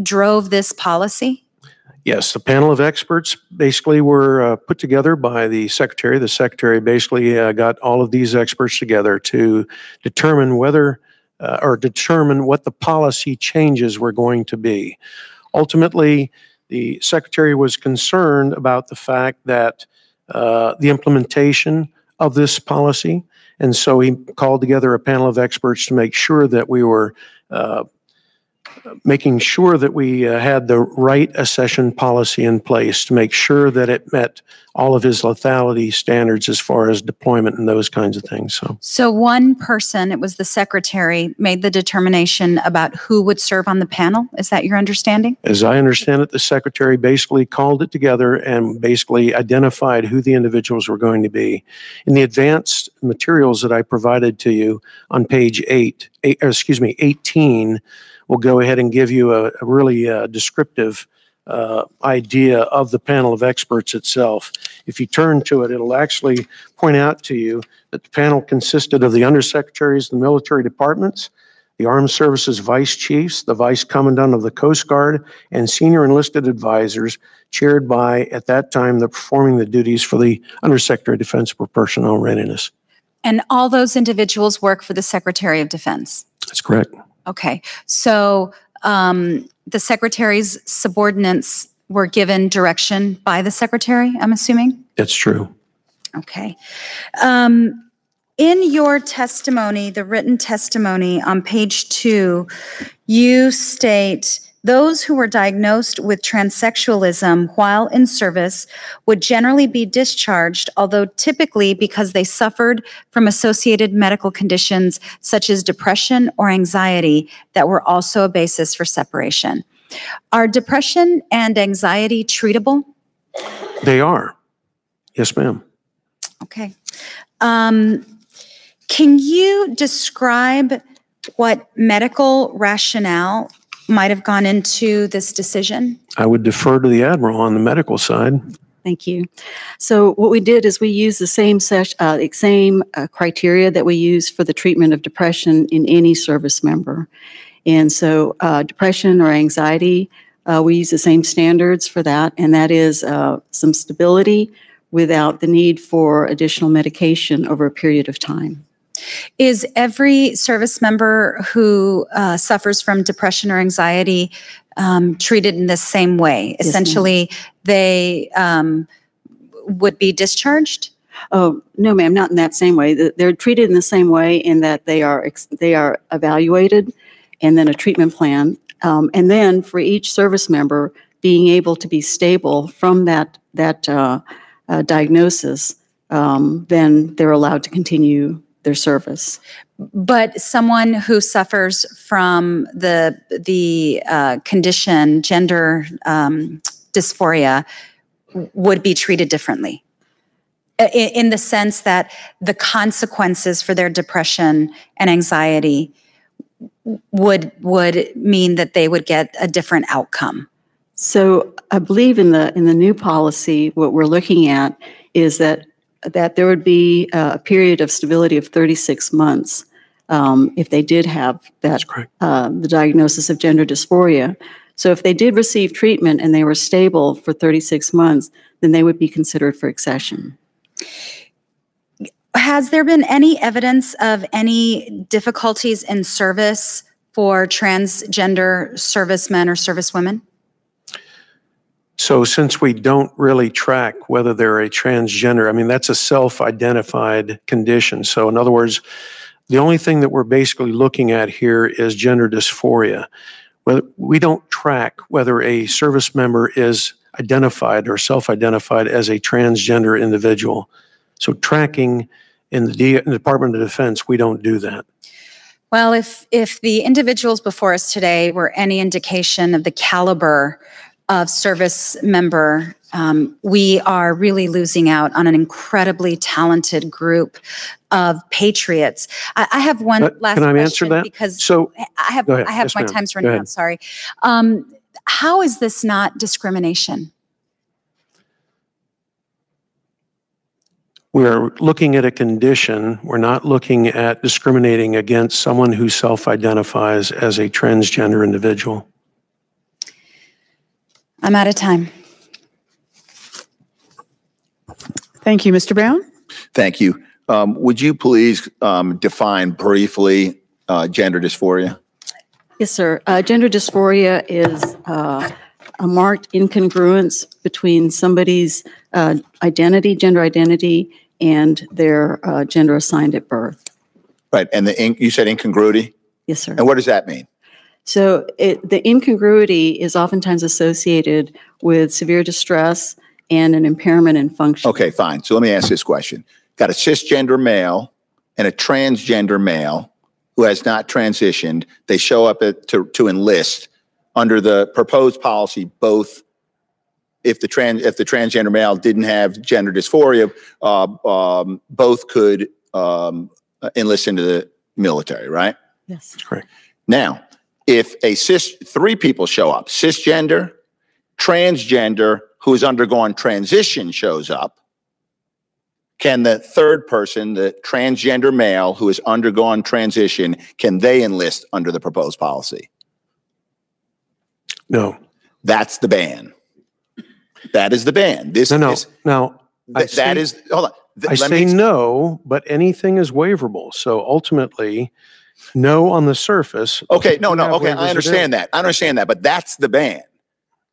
drove this policy? Yes, the panel of experts basically were put together by the secretary. The secretary basically got all of these experts together to determine whether or determine what the policy changes were going to be. Ultimately, the secretary was concerned about the fact that the implementation of this policy, and so he called together a panel of experts to make sure that we were making sure that we had the right accession policy in place to make sure that it met all of his lethality standards as far as deployment and those kinds of things. So one person, it was the secretary, made the determination about who would serve on the panel. Is that your understanding? As I understand it, the secretary basically called it together and basically identified who the individuals were going to be. In the advanced materials that I provided to you on page 18, we'll go ahead and give you a really descriptive idea of the panel of experts itself. If you turn to it, it'll actually point out to you that the panel consisted of the undersecretaries of the military departments, the Armed Services Vice Chiefs, the Vice Commandant of the Coast Guard, and senior enlisted advisors chaired by, at that time, the performing the duties for the Undersecretary of Defense for Personnel Readiness. And all those individuals work for the Secretary of Defense? That's correct. Okay, so the Secretary's subordinates were given direction by the Secretary, I'm assuming? That's true. Okay. In your testimony, the written testimony on page 2, you state, those who were diagnosed with transsexualism while in service would generally be discharged, although typically because they suffered from associated medical conditions such as depression or anxiety that were also a basis for separation. Are depression and anxiety treatable? They are. Yes, ma'am. Okay. Can you describe what medical rationale might have gone into this decision? I would defer to the Admiral on the medical side. Thank you. So what we did is we used the same criteria that we use for the treatment of depression in any service member. And so depression or anxiety, we use the same standards for that, and that is some stability without the need for additional medication over a period of time. Is every service member who suffers from depression or anxiety treated in the same way? Yes, Essentially, they would be discharged? Oh, no, ma'am, not in that same way. They're treated in the same way in that they are evaluated and then a treatment plan. And then for each service member being able to be stable from that diagnosis, then they're allowed to continue their service. But someone who suffers from the condition, gender dysphoria, would be treated differently in the sense that the consequences for their depression and anxiety would mean that they would get a different outcome. So I believe in the new policy, what we're looking at is that there would be a period of stability of 36 months if they did have that the diagnosis of gender dysphoria. So if they did receive treatment and they were stable for 36 months, then they would be considered for accession. Has there been any evidence of any difficulties in service for transgender servicemen or servicewomen? So since we don't really track whether they're a transgender, I mean, that's a self-identified condition. So in other words, The only thing that we're basically looking at here is gender dysphoria. We don't track whether a service member is identified or self-identified as a transgender individual. So tracking in the Department of Defense, we don't do that. Well, if the individuals before us today were any indication of the caliber of service member, we are really losing out on an incredibly talented group of patriots. I have one last question. Can I answer that? Because so, I have yes, my time's running out, sorry. How is this not discrimination? We're looking at a condition. We're not looking at discriminating against someone who self-identifies as a transgender individual. I'm out of time. Thank you, Mr. Brown. Thank you. Would you please define briefly gender dysphoria? Yes, sir. Gender dysphoria is a marked incongruence between somebody's identity, gender identity, and their gender assigned at birth. Right, and you said incongruity? Yes, sir. And what does that mean? So the incongruity is oftentimes associated with severe distress and an impairment in function. Okay, fine. So let me ask this question. Got a cisgender male and a transgender male who has not transitioned. They show up to enlist under the proposed policy. Both, if the transgender male didn't have gender dysphoria, both could enlist into the military, right? Yes. That's correct. Now, if three people show up, cisgender, transgender, who has undergone transition shows up, can the third person, the transgender male who has undergone transition, can they enlist under the proposed policy? No. That's the ban. That is the ban. Hold on. I say no, but anything is waiverable. So ultimately, no on the surface. Okay, okay, I understand that. I understand that, but that's the ban.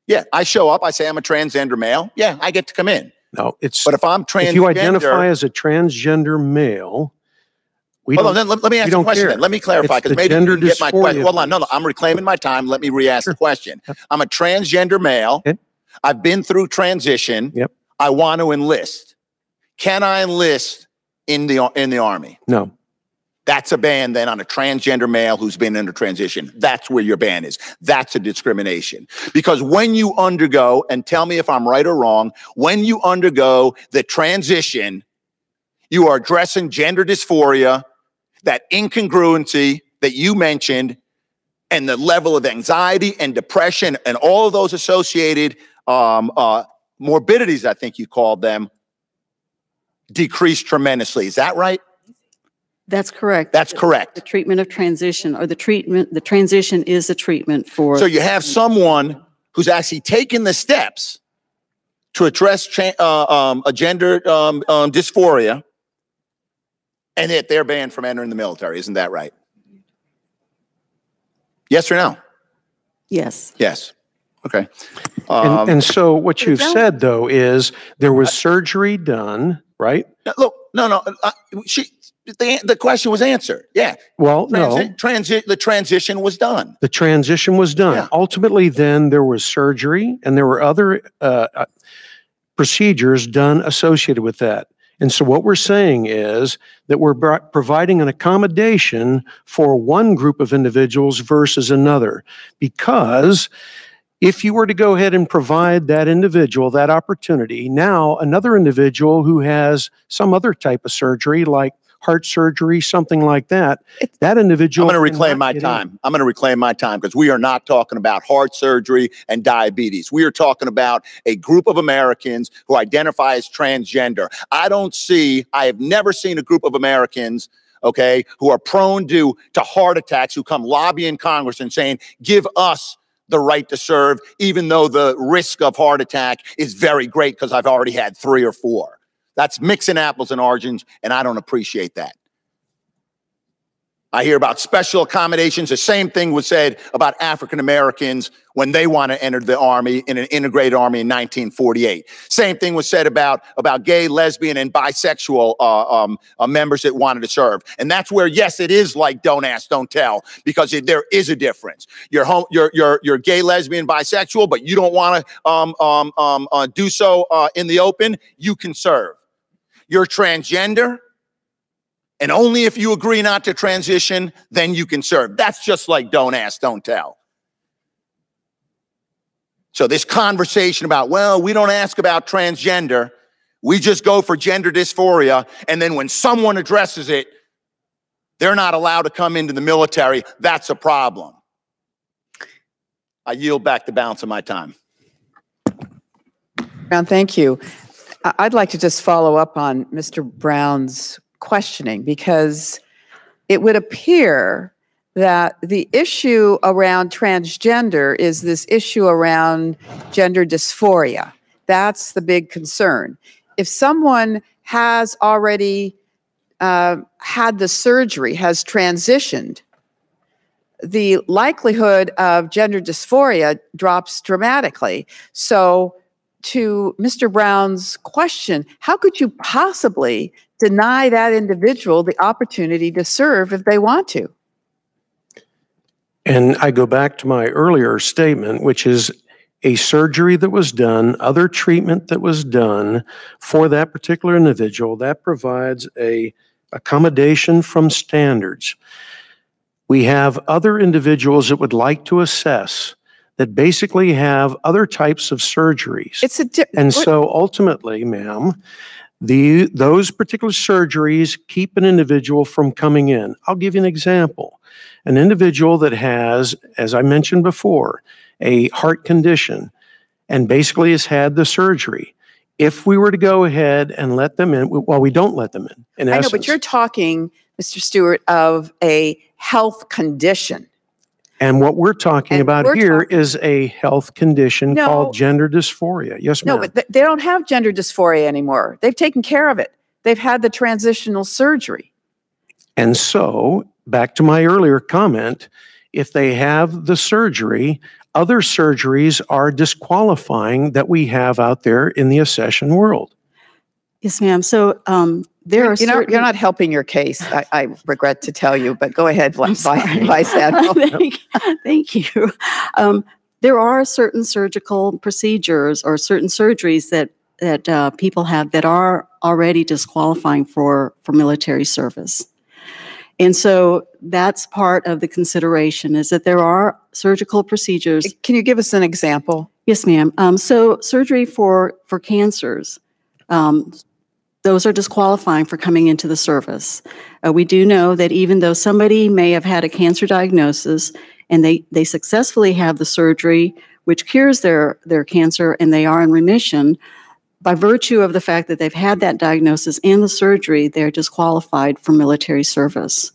Yeah, I show up, I say I'm a transgender male. Yeah, I get to come in. No, but if I'm transgender, if you identify as a transgender male, let me ask the question then. Let me clarify, because maybe you didn't get my question. Hold on, no, I'm reclaiming my time. Let me re-ask the question. I'm a transgender male. Okay. I've been through transition. Yep. I want to enlist. Can I enlist in the Army? No. That's a ban then on a transgender male who's been under transition. That's where your ban is. That's a discrimination. Because when you undergo, and tell me if I'm right or wrong, when you undergo the transition, you are addressing gender dysphoria, that incongruency that you mentioned, and the level of anxiety and depression and all of those associated morbidities, I think you called them, decrease tremendously. Is that right? That's correct. That's correct. The treatment of transition, or the transition is a treatment for. So you have someone who's actually taken the steps to address a gender dysphoria, and yet they're banned from entering the military. Isn't that right? Yes or no? Yes. Yes. Okay. And so what you've said, though, is there was surgery done, right? Look, no. The question was answered. Yeah. Well, the transition was done. The transition was done. Yeah. Ultimately, then there was surgery and there were other procedures done associated with that. And so what we're saying is that we're providing an accommodation for one group of individuals versus another. Because if you were to go ahead and provide that individual that opportunity, now another individual who has some other type of surgery, like heart surgery, something like that, that individual. I'm going to reclaim my time. I'm going to reclaim my time, because we are not talking about heart surgery and diabetes. We are talking about a group of Americans who identify as transgender. I have never seen a group of Americans, okay, who are prone to heart attacks, who come lobbying Congress and saying, give us the right to serve, even though the risk of heart attack is very great because I've already had 3 or 4. That's mixing apples and oranges, and I don't appreciate that. I hear about special accommodations. The same thing was said about African Americans when they want to enter the Army in an integrated Army in 1948. Same thing was said about gay, lesbian, and bisexual members that wanted to serve. And that's where, yes, it is like don't ask, don't tell, because there is a difference. You're gay, lesbian, bisexual, but you don't want to do so in the open, you can serve. You're transgender, and only if you agree not to transition, then you can serve. That's just like don't ask, don't tell. So this conversation about, well, we don't ask about transgender, we just go for gender dysphoria, and then when someone addresses it, they're not allowed to come into the military, that's a problem. I yield back the balance of my time. Brown, thank you. I'd like to just follow up on Mr. Brown's questioning, because it would appear that the issue around transgender is this issue around gender dysphoria. That's the big concern. If someone has already had the surgery, has transitioned, the likelihood of gender dysphoria drops dramatically. So to Mr. Brown's question, how could you possibly deny that individual the opportunity to serve if they want to? And I go back to my earlier statement, which is a surgery that was done, other treatment that was done for that particular individual, that provides a accommodation from standards. We have other individuals that would like to assess that basically have other types of surgeries. And so ultimately, ma'am, those particular surgeries keep an individual from coming in. I'll give you an example. An individual that has, as I mentioned before, a heart condition and basically has had the surgery. If we were to go ahead and let them in, well, we don't let them in I essence. know, but you're talking, Mr. Stewart, of a health condition. And what we're talking about here is a health condition called gender dysphoria. Yes, ma'am. No, but they don't have gender dysphoria anymore. They've taken care of it. They've had the transitional surgery. And so, back to my earlier comment, if they have the surgery, other surgeries are disqualifying that we have out there in the accession world. Yes, ma'am. So there are you're not helping your case, I regret to tell you, but go ahead, Vice Admiral. Thank you. There are certain surgical procedures or certain surgeries that people have that are already disqualifying for military service. And so that's part of the consideration, is that there are surgical procedures. Can you give us an example? Yes, ma'am. So surgery for cancers, those are disqualifying for coming into the service. We do know that even though somebody may have had a cancer diagnosis and they successfully have the surgery, which cures their cancer, and they are in remission, by virtue of the fact that they've had that diagnosis and the surgery, they're disqualified for military service.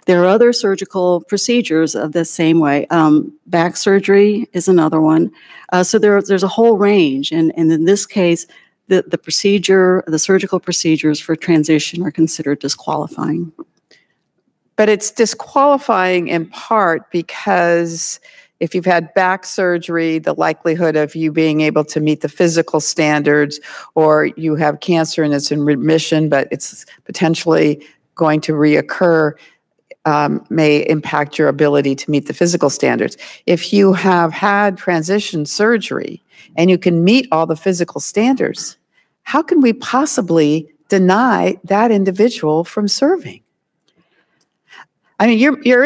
There are other surgical procedures of the same way. Back surgery is another one. So there's a whole range. And in this case, the surgical procedures for transition are considered disqualifying. But it's disqualifying in part because if you've had back surgery, the likelihood of you being able to meet the physical standards, or you have cancer and it's in remission, but it's potentially going to reoccur, may impact your ability to meet the physical standards. If you have had transition surgery and you can meet all the physical standards, how can we possibly deny that individual from serving? I mean, you're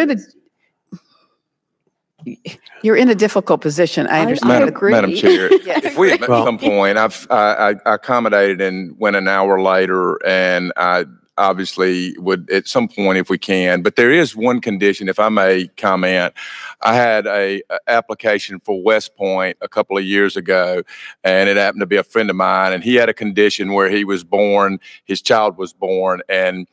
in a difficult position. I understand. Madam, agree. Madam Chair, Yes. if we at some point, I accommodated and went an hour later, and I obviously would at some point if we can. But there is one condition, if I may comment. I had a application for West Point a couple of years ago, and it happened to be a friend of mine, and he had a condition where he was born, his child was born, and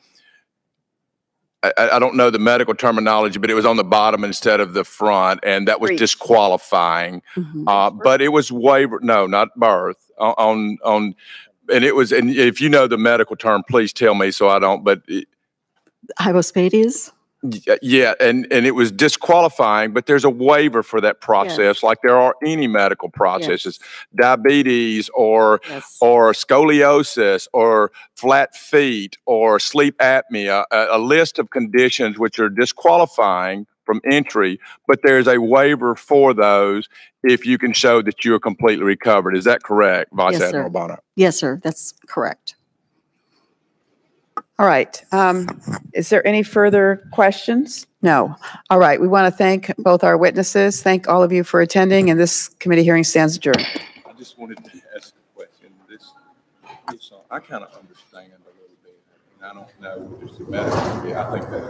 I don't know the medical terminology, but it was on the bottom instead of the front, and that was disqualifying. But it was waiver. No, not birth. And it was. And if you know the medical term, please tell me so I don't. But Hypospadias. Yeah, and it was disqualifying, but there's a waiver for that process, Yes. like there are any medical processes, Yes. diabetes or Yes. or scoliosis or flat feet or sleep apnea, a list of conditions which are disqualifying from entry, but there's a waiver for those if you can show that you're completely recovered. Is that correct, Vice Yes, Admiral sir. Bono? Yes, sir. That's correct. All right. Is there any further questions? No. All right. We want to thank both our witnesses. Thank all of you for attending, and this committee hearing stands adjourned. I just wanted to ask a question. I kind of understand a little bit, and I don't know just the medical. I think that.